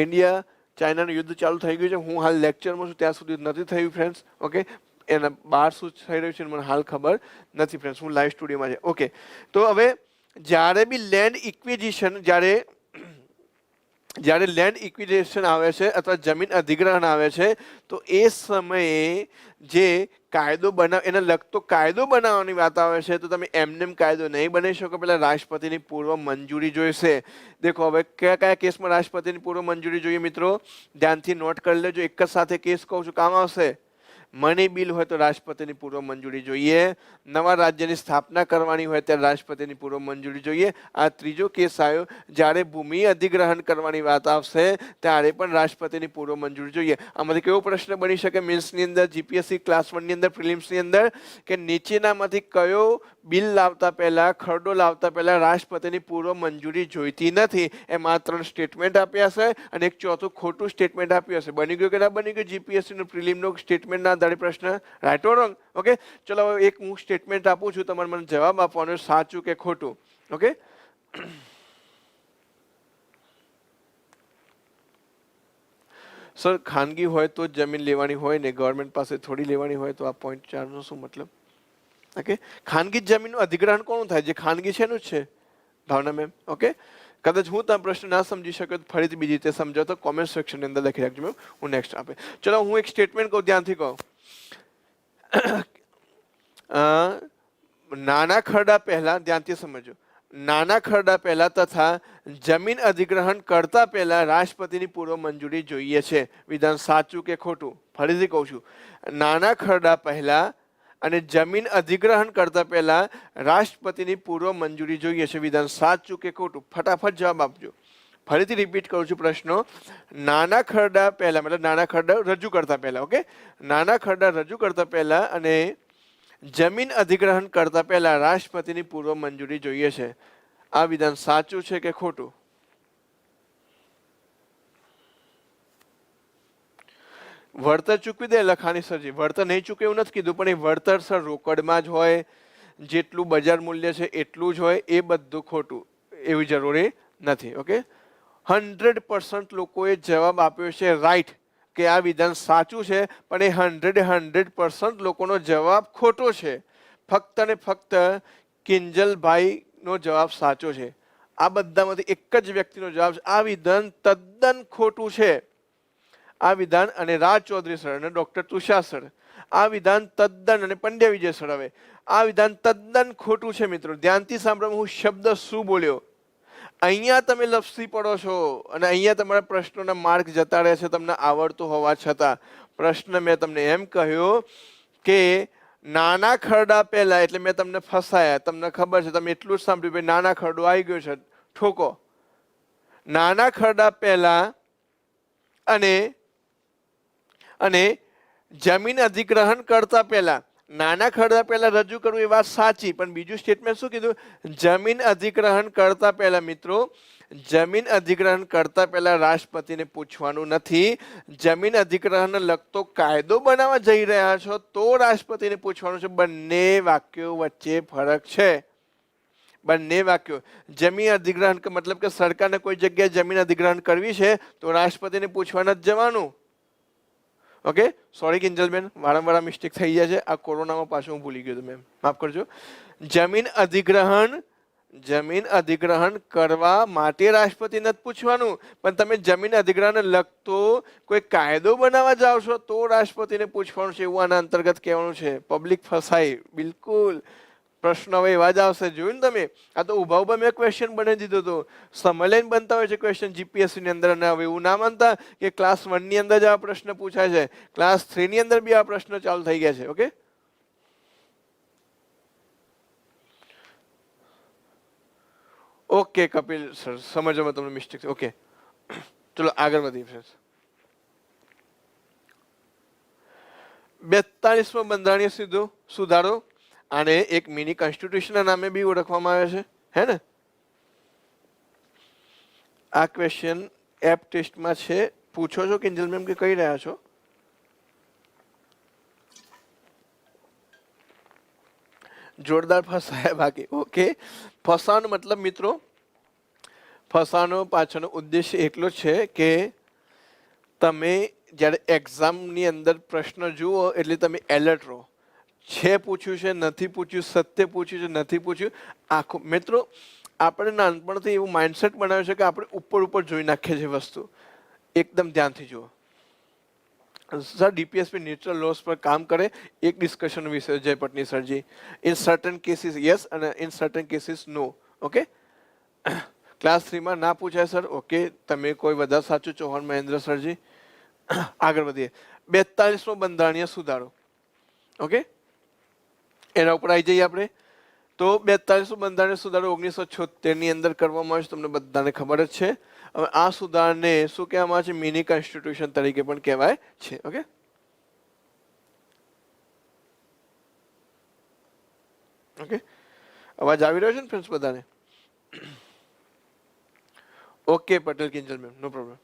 ઇન્ડિયા ચાઇનાનું યુદ્ધ ચાલુ થઈ ગયું છે. હું હાલ લેક્ચરમાં છું, ત્યાં સુધી નથી થયું ફ્રેન્ડ્સ. ઓકે, એના બહાર શું થઈ રહ્યું છે મને હાલ ખબર નથી ફ્રેન્ડ્સ, હું લાઈવ સ્ટુડિયોમાં છે. ઓકે, તો હવે જ્યારે બી લેન્ડ ઇક્વિઝિશન, જ્યારે લેન્ડ ઇક્વિઝિશન આવે છે અથવા જમીન અધિગ્રહણ આવે છે તો એ સમયે જે કાયદો એને લગતો કાયદો બનાવવાની વાત આવે છે તો તમે એમનેમ કાયદો નહીં બનાવી શકો, પહેલા રાષ્ટ્રપતિની પૂર્વ મંજૂરી જોઈશે. દેખો હવે કયા કયા કેસમાં રાષ્ટ્રપતિની પૂર્વ મંજૂરી જોઈએ મિત્રો, ધ્યાનથી નોટ કરી લેજો. એક જ સાથે કેસ કહું છું, કામ આવશે. મની બિલ હોય તો રાષ્ટ્રપતિની પૂર્વ મંજૂરી જોઈએ. નવા રાજ્યની સ્થાપના કરવાની હોય ત્યારે રાષ્ટ્રપતિની પૂર્વ મંજૂરી જોઈએ. આ ત્રીજો કેસ આવ્યો, જ્યારે ભૂમિ અધિગ્રહણ કરવાની વાત આવશે ત્યારે પણ રાષ્ટ્રપતિની પૂર્વ મંજૂરી જોઈએ. આમાંથી કેવો પ્રશ્ન બની શકે મેન્સની અંદર, જીપીએસસી ક્લાસ 1 ની અંદર, પ્રિલિમ્સની અંદર, કે નીચેનામાંથી કયો બિલ લાવતા પહેલા, ખરડો લાવતા પહેલા રાષ્ટ્રપતિની પૂર્વ મંજૂરી જોઈતી નથી? એમાં 3 સ્ટેટમેન્ટ આપ્યા હશે અને એક ચોથું ખોટું સ્ટેટમેન્ટ આપ્યું હશે. બની ગયું કે ના બની ગયું જીપીએસસી નું પ્રિલિમનો સ્ટેટમેન્ટના આધારે પ્રશ્ન? Right or wrong? ઓકે, ચલો એક હું સ્ટેટમેન્ટ આપું છું, તમારે મને જવાબ આપવાનો, સાચું કે ખોટું. ઓકે, સર ખાનગી હોય તો જમીન લેવાની હોય ને ગવર્મેન્ટ પાસે થોડી લેવાની હોય, તો આ પોઈન્ટ 4 નો શું મતલબ? ઓકે, ખાનગી જમીનનું અધિગ્રહણ કોણ થાય? જે ખાનગી છે એનું જ છે, ભાવના મેમ. ઓકે, કદાચ હું તમે પ્રશ્ન ના સમજી શક્યો તો ફરીથી બીજી રીતે સમજો તો કોમેન્ટ સેક્શનની અંદર લખી રાખજો મેમ, હું નેક્સ્ટ આપે. ચલો હું એક સ્ટેટમેન્ટ કહું, ધ્યાનથી કહું. નાના ખરડા પહેલા, ધ્યાનથી સમજો, નાના ખરડા પહેલા તથા જમીન અધિગ્રહણ કરતા પહેલા રાષ્ટ્રપતિની પૂર્વ મંજૂરી જોઈએ છે. વિધાન સાચું કે ખોટું? ફરીથી કહું છું, નાના ખરડા પહેલા અને જમીન અધિગ્રહણ કરતા પહેલા રાષ્ટ્રપતિની પૂર્વ મંજૂરી જોઈએ છે. વિધાન સાચું કે ખોટું? ફટાફટ જવાબ આપજો. ફરીથી રિપીટ કરું છું પ્રશ્નો. નાના ખરડા પહેલા, મતલબ નાના ખરડા રજૂ કરતા પહેલા, ઓકે, નાના ખરડા રજૂ કરતા પહેલા અને જમીન અધિગ્રહણ કરતા પહેલા રાષ્ટ્રપતિની પૂર્વ મંજૂરી જોઈએ છે. આ વિધાન સાચું છે કે ખોટું? વળતર ચૂકવી દે લખાણી સરજી, વળતર નહીં ચૂકે એવું નથી કીધું, પણ એ વળતર સર રોકડમાં જ હોય, જેટલું બજાર મૂલ્ય છે એટલું જ હોય, એ બધું ખોટું, એવી જરૂરી નથી. ઓકે, 100% લોકોએ જવાબ આપ્યો છે રાઈટ કે આ વિધાન સાચું છે, પણ એ 100% લોકોનો જવાબ ખોટો છે. ફક્ત ને ફક્ત કિંજલભાઈનો જવાબ સાચો છે. આ બધામાંથી એક જ વ્યક્તિનો જવાબ છે આ વિધાન તદ્દન ખોટું છે. આ વિધાન, અને રાજ ચૌધરી સર અને ડોક્ટર તુષાર સર, આ વિધાન તદ્દન, અને પંડ્યા વિજય સર, હવે આ વિધાન તદ્દન ખોટું છે. મિત્રો ધ્યાનથી સાંભળો, હું શબ્દ શું બોલ્યો. અહીંયા તમે લપસી પડો છો અને અહીંયા તમારા પ્રશ્નોના માર્ક જતા રહે છે તમને આવડતું હોવા છતાં. પ્રશ્ન મેં તમને એમ કહ્યો કે નાના ખરડા પહેલા, એટલે મેં તમને ફસાયા. તમને ખબર છે, તમે એટલું જ સાંભળ્યું, ભાઈ નાના ખરડો આવી ગયો છે, ઠોકો. નાના ખરડા પહેલા અને જમીન અધિગ્રહણ કરતા પહેલા નાના ખરડા પહેલા રજૂ કરવું એ વાત સાચી, પણ બીજું સ્ટેટમેન્ટ શું કીધું? જમીન અધિગ્રહણ કરતા પહેલા મિત્રો, જમીન અધિગ્રહણ કરતા પહેલા રાષ્ટ્રપતિને પૂછવાનું નથી. જમીન અધિગ્રહણને લગતો કાયદો બનાવવા જઈ રહ્યા છો તો રાષ્ટ્રપતિને પૂછવાનું છે. બંને વાક્યો વચ્ચે ફરક છે. બંને વાક્યો. જમીન અધિગ્રહણ મતલબ કે સરકારને કોઈ જગ્યાએ જમીન અધિગ્રહણ કરવી છે તો રાષ્ટ્રપતિને પૂછવા નથી જવાનું. ઓકે, સોરી કિંજલબેન, વારંવાર મિસ્ટેક થઈ જાય છે. આ કોરોનામાં પાછું હું ભૂલી ગયો હતો મેમ, માફ કરજો. જમીન અધિગ્રહણ કરવા માટે રાષ્ટ્રપતિ નથી પૂછવાનું, પણ તમે જમીન અધિગ્રહણને લગતો કોઈ કાયદો બનાવવા જાઓ છો તો રાષ્ટ્રપતિને પૂછવાનું છે, એવું આના અંતર્ગત કહેવાનું છે. પબ્લિક ફસાય, બિલકુલ. પ્રશ્ન હવે એવા જ આવશે. જોયું ને તમે, આ તો ઉભા ઉભા મેં ક્વેશ્ચન બનાવી દીધો હતો. સમય લઈને બનતા હોય છે ક્વેશ્ચન જીપીએસસી ની અંદર. અને હવે એવું ના માનતા કે ક્લાસ 1 ની અંદર જ આ પ્રશ્ન પૂછાય છે, ક્લાસ 3 ની અંદર બી આ પ્રશ્ન ચાલુ થઈ ગયા છે. ઓકે, ઓકે કપિલ સર, સમજવામાં તમને મિસ્ટેક છે. ઓકે, ચલો આગળ વધીએ ફ્રેન્ડ્સ. 42મો બંધારણીય સુધારો, આને એક મિની કોન્સ્ટિટ્યુશનના નામે બી ઓળખવામાં આવે છે, હે ને? આ ક્વેશ્ચન એપ ટેસ્ટમાં છે. પૂછો છો કિંજલ મેમ કે કહી રહ્યા છો? જોરદાર ફસાયા બાકી. ઓકે, ફસાવાનો મતલબ મિત્રો, ફસાવાનો પાછળનો ઉદ્દેશ્ય એટલો છે કે તમે જ્યારે એક્ઝામની અંદર પ્રશ્ન જુઓ એટલે તમે એલર્ટ રહો. છે પૂછ્યું છે, નથી પૂછ્યું, સત્ય પૂછ્યું છે, નથી પૂછ્યું. આખું મિત્રો આપણે નાનપણથી એવું માઇન્ડસેટ બનાવ્યું છે કે આપણે ઉપર ઉપર જોઈ નાખીએ છીએ વસ્તુ. એકદમ ધ્યાનથી જુઓ. સર ડીપીએસપી ન્યુટ્રલ લોસ પર કામ કરે. એક ડિસ્કશન વિશે જય પટની સરજી. ઇન સર્ટન કેસીસ યસ અને in certain cases no. Okay, class 3માં ના પૂછાય સર. ઓકે, તમે કોઈ વધારે સાચું? ચૌહાણ મહેન્દ્ર સરજી. આગળ વધીએ. 42મો બંધારણીય સુધારો. ઓકે, એના ઉપર આવી જઈએ આપણે. તો 42મો બંધારણીય સુધારો 1976 ની અંદર કરવામાં આવ્યો છે, તમને બધાને ખબર જ છે. હવે આ સુધારને શું કહેવામાં આવે છે? મિની કોન્સ્ટિટ્યુશન તરીકે પણ કહેવાય છે. ઓકે, ઓકે, અવાજ આવી રહ્યો છે ને ફ્રેન્ડ્સ બધાને? ઓકે પટેલ કિંજલ મેમ, નો પ્રોબ્લેમ.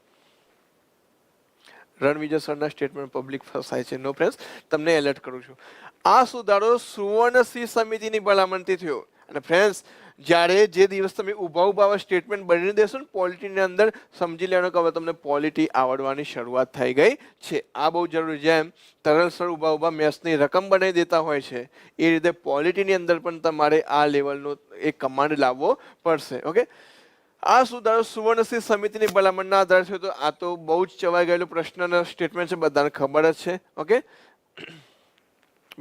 રણવિજય સરના સ્ટેટમેન્ટ પબ્લિક ફસાય છે. નો ફ્રેન્ડ્સ, તમને એલર્ટ કરું છું. આ સુધારો સુવર્ણસિંહ સમિતિની ભલામણથી થયો. અને ફ્રેન્ડ્સ, જ્યારે જે દિવસ તમે ઉભા ઉભા સ્ટેટમેન્ટ બની દેશો ને પોલિટીની અંદર, સમજી લેવાનું કે હવે તમને પોલિટી આવડવાની શરૂઆત થઈ ગઈ છે. આ બહુ જરૂરી. જેમ તરલ સર ઉભા ઉભા મેથ્સની રકમ બનાવી દેતા હોય છે, એ રીતે પોલિટીની અંદર પણ તમારે આ લેવલનો એક કમાન્ડ લાવવો પડશે. ઓકે, આ સુધારો સુવર્ણસિંહ સમિતિની ભલામણના આધારે છે. તો આ તો બહુ જ ચવાઈ ગયેલો પ્રશ્નનો સ્ટેટમેન્ટ છે, બધાને ખબર જ છે. ઓકે,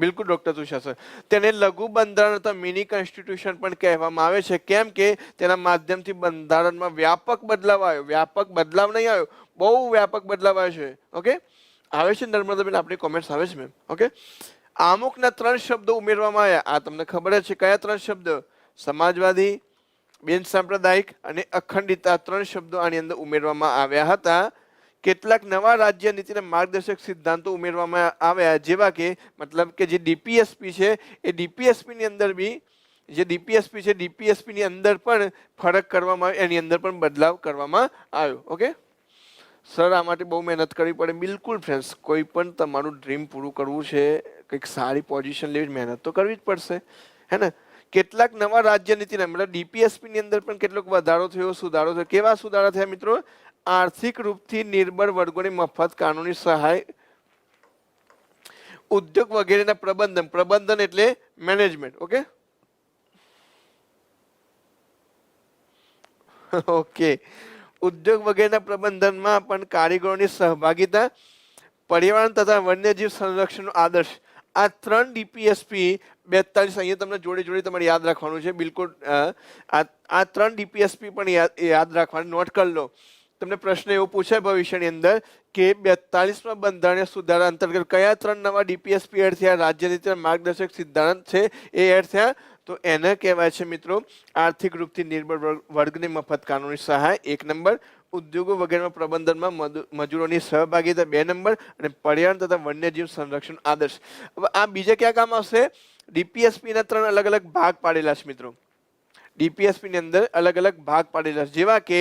બિલકુલ ડોક્ટર તુષાર સર. તેને લઘુ બંધારણ અથવા મિની કોન્સ્ટિટ્યુશન પણ કહેવામાં આવે છે. કેમ કે તેના માધ્યમથી બંધારણમાં વ્યાપક બદલાવ આવ્યો. વ્યાપક બદલાવ નહીં આવ્યો, બહુ વ્યાપક બદલાવ આવ્યો છે. ઓકે, આવે છે નર્મદાબેન, આપણી કોમેન્ટ્સ આવે છે મેમ. ઓકે, અમુકના 3 શબ્દો ઉમેરવામાં આવ્યા. આ તમને ખબર જ છે. કયા 3 શબ્દ? સમાજવાદી, બિન સાંપ્રદાયિક અને અખંડિતતા. 3 શબ્દો આની અંદર ઉમેરવામાં આવ્યા હતા. કેટલાક નવા રાજ્ય નીતિના માર્ગદર્શક સિદ્ધાંતો ઉમેરવામાં આવ્યા, જેવા કે મતલબ કે જે ડીપીએસપી છે એ ડીપીએસપી ની અંદર બી જે ડીપીએસપી છે ડીપીએસપી ની અંદર પણ ફરક કરવામાં આવ્યો, એની અંદર પણ બદલાવ કરવામાં આવ્યો. ઓકે સર, આ માટે બહુ મહેનત કરવી પડે. બિલકુલ ફ્રેન્ડ્સ, કોઈ પણ તમારું ડ્રીમ પૂરું કરવું છે, કંઈક સારી પોઝિશન લેવી, મહેનત તો કરવી જ પડશે, હે ને? કેટલાક નવા રાજ્ય નીતિના મતલબ ડીપીએસપી ની અંદર પણ કેટલોક વધારો થયો, સુધારો થયો. કેવા સુધારા થયા મિત્રો? આર્થિક રૂપથી નિર્બળ વર્ગોને મફત કાનૂની સહાય, ઉદ્યોગ વગેરેના પ્રબંધન. પ્રબંધન એટલે મેનેજમેન્ટ. ઓકે, ઓકે, ઉદ્યોગ વગેરેના પ્રબંધનમાં પણ કારીગરોની સહભાગિતા, પર્યાવરણ તથા વન્યજીવ સંરક્ષણનો આદર્શ. આ 3 ડીપીએસપી 42 અહીંયા તમને જોડે જોડે તમારે યાદ રાખવાનું છે. બિલકુલ આ 3 ડીપીએસપી પણ યાદ રાખવાનું, નોટ કરી લો. તમને પ્રશ્ન એવો પૂછાય ભવિષ્યની અંદર કે 42મા બંધારણીય સુધારા અંતર્ગત કયા 3 નવા ડીપીએસપી એડ થયા? રાજ્ય નીતિના માર્ગદર્શક સિદ્ધાંત છે એ એડ થયા. તો એને કહેવાય છે મિત્રો આર્થિક રૂપથી નિર્બળ વર્ગને મફત કાનૂની સહાય, 1 નંબર. ઉદ્યોગો વગેરેમાં પ્રબંધનમાં મજૂરોની સહભાગીતા 2 નંબર અને પર્યાવરણ તથા વન્યજીવ સંરક્ષણ આદર્શ. હવે આ બીજા ક્યાં કામ આવશે? ડીપીએસપી ના 3 અલગ અલગ ભાગ પાડેલા છે મિત્રો. ડીપીએસપી ની અંદર અલગ અલગ ભાગ પાડેલા છે, જેવા કે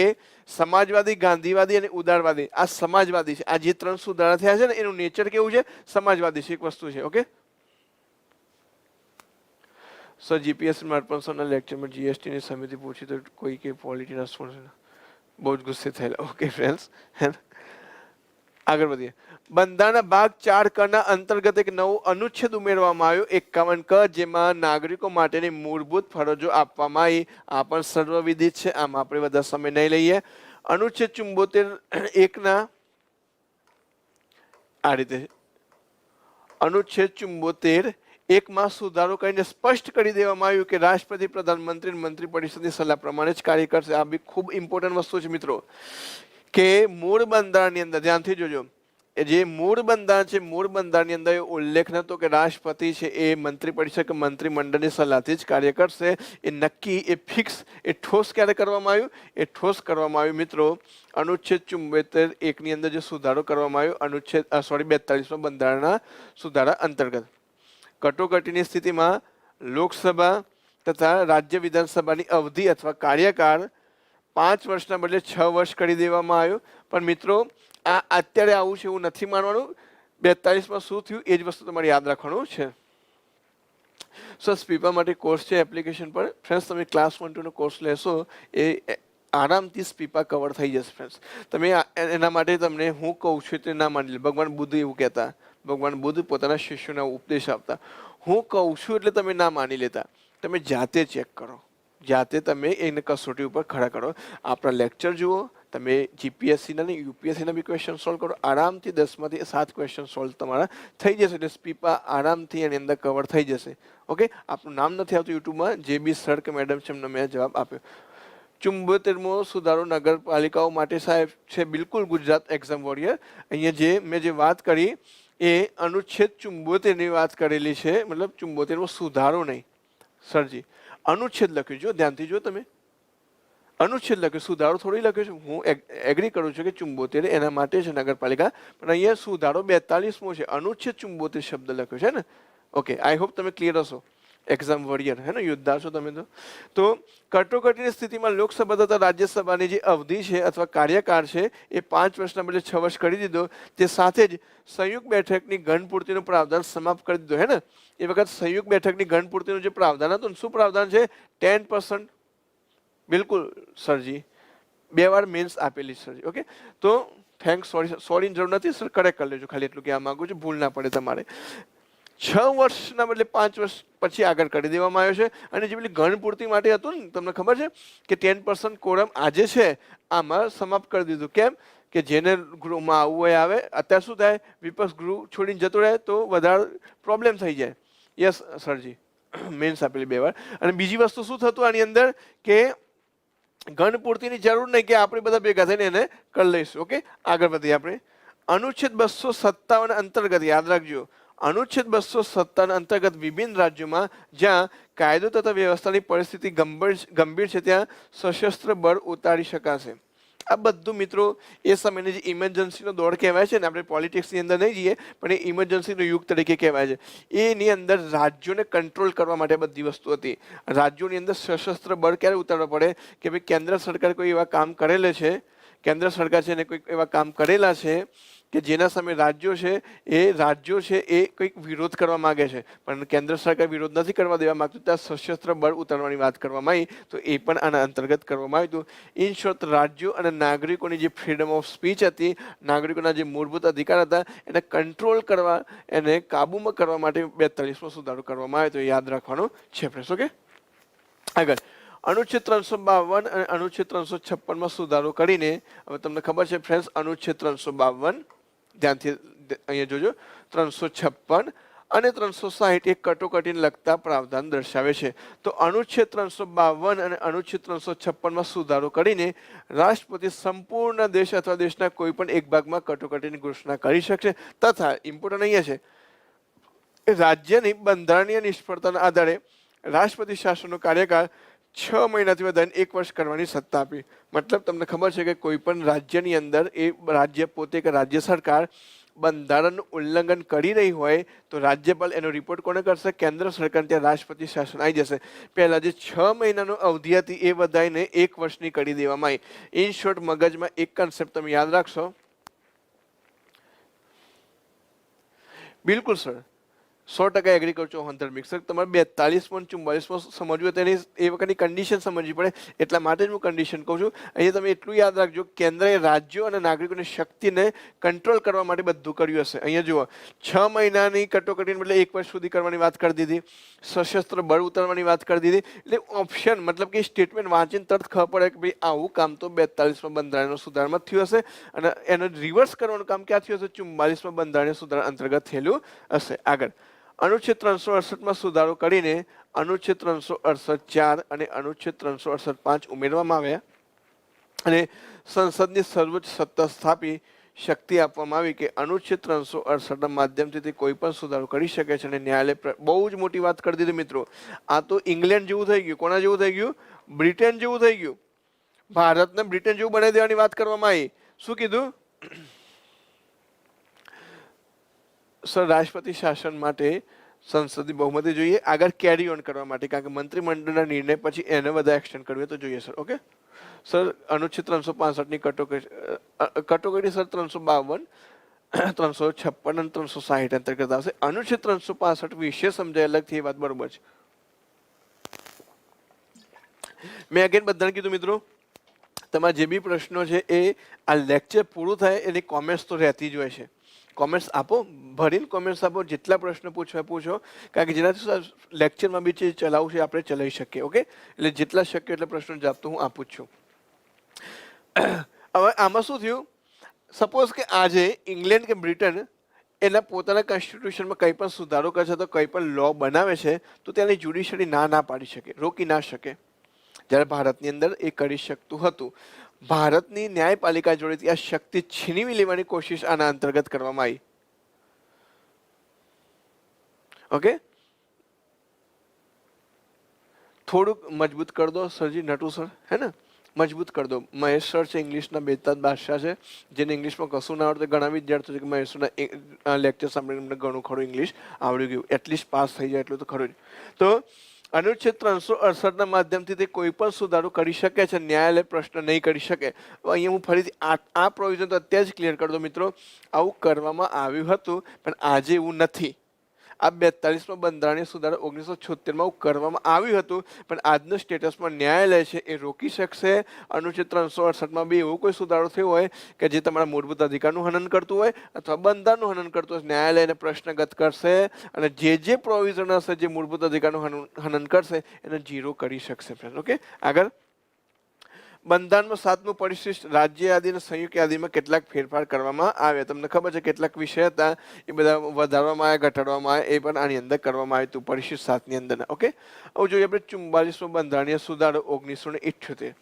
સમાજવાદી, ગાંધીવાદી અને ઉદારવાદી. આ સમાજવાદી છે. આ જે 3 સુધારા થયા છે ને એનું નેચર કેવું છે? સમાજવાદી છે. એક વસ્તુ છે. ઓકે સર, જીપીએસસી માર્પન્સના લેક્ચરમાં જીએસટી ની સમિતિ પૂછી તો કોઈ કે પોલિટીના સ્ટુડન્ટ બહુ જ ગુસ્સે થયેલા. ઓકે ફ્રેન્ડ્સ, આગળ વધીએ. બંધારણના ભાગ 4 ક ના અંતર્ગત એક નવો અનુચ્છેદ ઉમેરવામાં આવ્યો 51 ક, જેમાં નાગરિકો માટેની મૂળભૂત ફરજો આપવામાં આવી. આ પણ સર્વવિદિત છે, આમાં આપણે બધા સમય નહીં લઈએ. અનુચ્છેદ 74 ના આ રીતે અનુચ્છેદ 74 1માં સુધારો કરીને સ્પષ્ટ કરી દેવામાં આવ્યું કે રાષ્ટ્રપતિ, પ્રધાનમંત્રી, મંત્રી પરિષદની સલાહ પ્રમાણે જ કાર્ય કરશે. આ બી ખૂબ ઇમ્પોર્ટન્ટ વસ્તુ છે મિત્રો, કે મૂળ બંધારણની અંદર ધ્યાનથી જોજો, જે મૂળ બંધારણ છે, મૂળ બંધારણની અંદર ઉલ્લેખ નતો કે રાષ્ટ્રપતિ છે એ મંત્રી પરિષદ કે મંત્રીમંડળની સલાહથી જ કાર્ય કરશે. એ નક્કી, એ ફિક્સ, એ ઠોસ ક્યારે કરવામાં આવ્યું? એ ઠોસ કરવામાં આવ્યું મિત્રો અનુચ્છેદ 74 1 ની અંદર જે સુધારો કરવામાં આવ્યો અનુચ્છેદ 42માં બંધારણના સુધારા અંતર્ગત. કટોકટીની સ્થિતિમાં લોકસભા તથા રાજ્ય વિધાનસભાની અવધિ અથવા કાર્યકાળ 5 વર્ષના બદલે 6 વર્ષ કરી દેવામાં આવ્યો. પણ મિત્રો આ અત્યારે આવું છે એવું નથી માનવાનું. 42માં શું થયું એ જ વસ્તુ તમારે યાદ રાખવાનું છે. સો સ્પીપા માટે કોર્સ છે એપ્લિકેશન પર. ફ્રેન્ડ્સ, તમે ક્લાસ 1 2 નો કોર્સ લેશો એ આરામથી સ્પીપા કવર થઈ જશે. ફ્રેન્ડ્સ, તમે એના માટે તમને હું કહું છું તે ના માની લે. ભગવાન બુદ્ધ એવું કહેતા, ભગવાન બુદ્ધ પોતાના શિષ્યોને ઉપદેશ આપતા, હું કહું છું એટલે તમે ના માની લેતા. તમે જાતે ચેક કરો, જાતે તમે એને કસોટી ઉપર ખડા કરો. આપણા લેક્ચર જુઓ, તમે જીપીએસસીના ને યુપીએસસીના બી ક્વેશ્ચન સોલ્વ કરો. આરામથી 10માંથી 7 ક્વેશ્ચન સોલ્વ તમારા થઈ જશે. એટલે સ્પીપા આરામથી એની અંદર કવર થઈ જશે. ઓકે, આપનું નામ નથી આવતું યુટ્યુબમાં, જે બી સર કે મેડમ છે એમને મેં જવાબ આપ્યો. 74મો સુધારો નગરપાલિકાઓ માટે સાહેબ છે બિલકુલ ગુજરાત એક્ઝામ વોરિયર. અહીંયા જે મેં જે વાત કરી એ અનુચ્છેદ 74ની વાત કરેલી છે, મતલબ 74મો સુધારો નહીં સરજી, અનુચ્છેદ લખ્યું. જો ધ્યાનથી જો તમે, અનુચ્છેદ લખ્યું, સુધારો થોડી લખ્યો છે. હું એગ્રી કરું છું કે 74 એના માટે છે નગરપાલિકા, પણ અહીંયા સુધારો 42મો છે, અનુચ્છેદ 74 શબ્દ લખ્યો છે ને. ઓકે, આઈ હોપ તમે ક્લિયર હશો. એક્ઝામ વોરિયર હે ને, યોદ્ધા છો તમે તો કટોકટીની સ્થિતિમાં લોકસભા તથા રાજ્યસભાની જે અવધિ છે અથવા કાર્યકાળ છે એ 5 વર્ષના બદલે 6 વર્ષ કરી દીધો. તે સાથે જ સંયુક્ત બેઠકની ગણપૂર્તિનું પ્રાવધાન સમાપ્ત કરી દીધો હે ને. એ વખત સંયુક્ત બેઠકની ગણપૂર્તિનું જે પ્રાવધાન હતું, શું પ્રાવધાન છે? 10%. બિલકુલ સરજી, 2 વાર મેન્સ આપેલી સરજી. ઓકે, તો થેન્ક્સ. સોરીની જરૂર નથી સર, કરેક્ટ કરી લેજો. ખાલી એટલું કહેવા માંગુ છું, ભૂલ ના પડે તમારે. 6 વર્ષના બદલે 5 વર્ષ પછી આગળ કરી દેવામાં આવ્યો છે. અને જે પેલી ગણપૂર્તિ માટે હતું ને, તમને ખબર છે કે 10% કોરમ આજે છે આમાં સમાપ્ત કરી દીધું. કેમ કે જેને ગૃહમાં આવવું હોય આવે. અત્યારે શું થાય, વિપક્ષ ગૃહ છોડીને જતો રહે તો વધારે પ્રોબ્લેમ થઈ જાય. યસ સરજી, મેન્સ આપેલી 2 વાર. અને બીજી વસ્તુ શું થતું આની અંદર કે ગણપૂર્તિની જરૂર નહીં, કે આપણે બધા ભેગા થઈને એને કરી લઈશું. ઓકે, આગળ વધીએ આપણે. અનુચ્છેદ 257 અંતર્ગત યાદ રાખજો, અનુચ્છેદ 257 અંતર્ગત વિભિન્ન રાજ્યોમાં જ્યાં કાયદો તથા વ્યવસ્થાની પરિસ્થિતિ ગંભીર છે ત્યાં સશસ્ત્ર બળ ઉતારી શકાશે. આ બધું મિત્રો એ સમયની જે ઇમરજન્સીનો દોર કહેવાય છે ને, આપણે પોલિટિક્સની અંદર નહીં જઈએ પણ એ ઇમરજન્સીનો યુગ તરીકે કહેવાય છે. એની અંદર રાજ્યોને કંટ્રોલ કરવા માટે બધી વસ્તુ હતી. રાજ્યોની અંદર સશસ્ત્ર બળ ક્યારે ઉતારવા પડે કે ભાઈ કેન્દ્ર સરકાર કોઈ એવા કામ કરેલા છે, કેન્દ્ર સરકાર છે ને કોઈ એવા કામ કરેલા છે કે જેના સામે રાજ્યો છે એ કંઈક વિરોધ કરવા માંગે છે, પણ કેન્દ્ર સરકાર વિરોધ નથી કરવા દેવા માંગતું, ત્યાં સશસ્ત્ર બળ ઉતારવાની વાત કરવામાં આવી. તો એ પણ આના અંતર્ગત કરવામાં આવ્યું હતું. ઇન શોર્ટ, રાજ્યો અને નાગરિકોની જે ફ્રીડમ ઓફ સ્પીચ હતી, નાગરિકોના જે મૂળભૂત અધિકાર હતા, એને કંટ્રોલ કરવા, એને કાબૂમાં કરવા માટે 42મો સુધારો કરવામાં આવ્યો. તો યાદ રાખવાનું છે ફ્રેન્ડ્સ. ઓકે, આગળ અનુચ્છેદ 352 અને અનુચ્છેદ 356માં સુધારો કરીને, હવે તમને ખબર છે ફ્રેન્ડ્સ, અનુચ્છેદ 352 ધ્યાનથી અહીંયા જોજો, 356 અને 360 એક કટોકટીને લગતા પ્રાવધાન દર્શાવે છે. તો અનુચ્છેદ 352 અને અનુચ્છેદ 356માં સુધારો કરીને રાષ્ટ્રપતિ સંપૂર્ણ દેશ અથવા દેશના કોઈ પણ એક ભાગમાં કટોકટીની ઘોષણા કરી શકશે. તથા ઇમ્પોર્ટન્ટ અહીંયા છે, રાજ્યની બંધારણીય નિષ્ફળતાના આધારે રાષ્ટ્રપતિ શાસનનો કાર્યકાળ 6 મહિનાથી વધારે 1 વર્ષ કરવાની સત્તા આપી. મતલબ તમને ખબર છે કે કોઈ પણ રાજ્યની અંદર એ રાજ્ય પોતે કે રાજ્ય સરકાર બંધારણનું ઉલ્લંઘન કરી રહી હોય તો રાજ્યપાલ એનો રિપોર્ટ કોને કરશે? કેન્દ્ર સરકાર. ત્યાં રાષ્ટ્રપતિ શાસન આવી જશે. પહેલા જે 6 મહિનાનો અવધિ હતી એ વધારીને 1 વર્ષની કરી દેવામાં આવી. ઇન શોર્ટ, મગજમાં એક કન્સેપ્ટ તમે યાદ રાખશો. બિલકુલ સર, 100% એગ્રી કરું છું ધર્મિક સર. તમારે 42માં 44માં સમજવું તેની એ વખતની કન્ડિશન સમજવી પડે. એટલા માટે જ હું કન્ડિશન કહું છું. અહીંયા તમે એટલું યાદ રાખજો, કેન્દ્રએ રાજ્યો અને નાગરિકોની શક્તિને કંટ્રોલ કરવા માટે બધું કર્યું હશે. અહીંયા જુઓ, 6 મહિનાની કટોકટીને બદલે 1 વર્ષ સુધી કરવાની વાત કરી દીધી, સશસ્ત્ર બળ ઉતારવાની વાત કરી દીધી. એટલે ઓપ્શન મતલબ કે સ્ટેટમેન્ટ વાંચીને તરત ખબર પડે કે ભાઈ આવું કામ તો 42માં બંધારણનો સુધારામાં થયું હશે અને એનો રિવર્સ કરવાનું કામ ક્યાં થયું હશે? 44માં બંધારણીય સુધારા અંતર્ગત થયેલું હશે. આગળ અનુચ્છેદ 368માં સુધારો કરીને અનુચ્છેદ 368(4) અને અનુચ્છેદ 368(5) ઉમેરવામાં આવ્યા અને સંસદની સર્વોચ્ચ સત્તા સ્થાપી શક્તિ આપવામાં આવી કે અનુચ્છેદ 368ના માધ્યમથી તે કોઈ પણ સુધારો કરી શકે છે અને ન્યાયાલય બહુ જ મોટી વાત કરી દીધી મિત્રો. આ તો ઇંગ્લેન્ડ જેવું થઈ ગયું. કોના જેવું થઈ ગયું? બ્રિટન જેવું થઈ ગયું. ભારતને બ્રિટન જેવું બનાવી દેવાની વાત કરવામાં આવી. શું કીધું સર? રાષ્ટ્રપતિ શાસન માટે સંસદની બહુમતી જોઈએ આગળ કેરી ઓન કરવા માટે, કારણ કે મંત્રીમંડળના નિર્ણય પછી એને બધા એક્સટેન્ડ કરવી તો જોઈએ સર. ઓકે સર, અનુચ્છેદ 365ની કટોકટી સર 352, 356 અને 360 અંતર્ગત આવશે. અનુચ્છેદ 365 વિશે સમજાય અલગથી એ વાત બરોબર છે. મેં અગેન બધાને કીધું મિત્રો, તમારા જે બી પ્રશ્નો છે એ આ લેક્ચર પૂરું થાય એની કોમેન્ટ્સ તો રહેતી જ હોય છે. કોમેન્ટ્સ આપો, ભરીને કોમેન્ટ્સ આપો, જેટલા પ્રશ્નો પૂછવા પૂછો, કારણ કે જેનાથી લેક્ચરમાં બી જે ચલાવવું છે આપણે ચલાવી શકીએ. ઓકે, એટલે જેટલા શક્ય એટલા પ્રશ્નો જવાબ તો હું આપું જ છું. હવે આમાં શું થયું? સપોઝ કે આજે ઇંગ્લેન્ડ કે બ્રિટન એના પોતાના કોન્સ્ટિટ્યુશનમાં કંઈ પણ સુધારો કરે છે તો કંઈ પણ લો બનાવે છે તો તેની જ્યુડિશરી ના પાડી શકે, રોકી ના શકે. જ્યારે ભારતની અંદર એ કરી શકતું હતું. ભારતની ન્યાયપાલિકા જોડેથી આ શક્તિ છીનવી લેવાની કોશિશ આના અંતર્ગત કરવામાં આવી. ઓકે, થોડુંક મજબૂત કરી દો સરજી, નટુ સર, હે ને? મજબૂત કરી દો. મહેશ સર છે, ઇંગ્લિશના બેતાજ બાદશાહ છે, જેને ઇંગ્લિશમાં કશું ના આવડતું. ઘણા વિદ્યાર્થીઓ છે કે મહેશના લેક્ચર સાંભળીને અમને ઘણું ખરું ઇંગ્લિશ આવડી ગયું, એટલીસ્ટ પાસ થઈ જાય એટલું તો ખરું જ. તો અનુચ્છેદ 368ના માધ્યમથી તે કોઈ પણ સુધારો કરી શકે છે, ન્યાયાલય પ્રશ્ન નહીં કરી શકે. અહીંયા હું ફરીથી આ પ્રોવિઝન તો અત્યારે જ ક્લિયર કરી દો મિત્રો. આવું કરવામાં આવ્યું હતું પણ આજે એવું નથી. આ 42માં બંધારણીય સુધારા 1976માં કરવામાં આવ્યું હતું પણ આજનો સ્ટેટસમાં ન્યાયાલય છે એ રોકી શકશે. અનુચ્છેદ 368માં બી એવો કોઈ સુધારો થયો હોય કે જે તમારા મૂળભૂત અધિકારનું હનન કરતું હોય અથવા બંધારણનું હનન કરતું હોય, ન્યાયાલયને પ્રશ્નગત કરશે અને જે પ્રોવિઝન હશે જે મૂળભૂત અધિકારનું હનન કરશે એને ઝીરો કરી શકશે. ઓકે, આગળ બંધારણમાં 7મું પરિશિષ્ટ રાજ્ય યાદી અને સંયુક્ત યાદીમાં કેટલાક ફેરફાર કરવામાં આવ્યા. તમને ખબર છે કેટલાક વિષય હતા એ બધા વધારવામાં આવ્યા, ઘટાડવામાં આવ્યા, એ પણ આની અંદર કરવામાં આવ્યું હતું પરિશિષ્ટ 7ની અંદર. ઓકે, હવે જોઈએ આપણે 44મો બંધારણીય સુધારો 1978.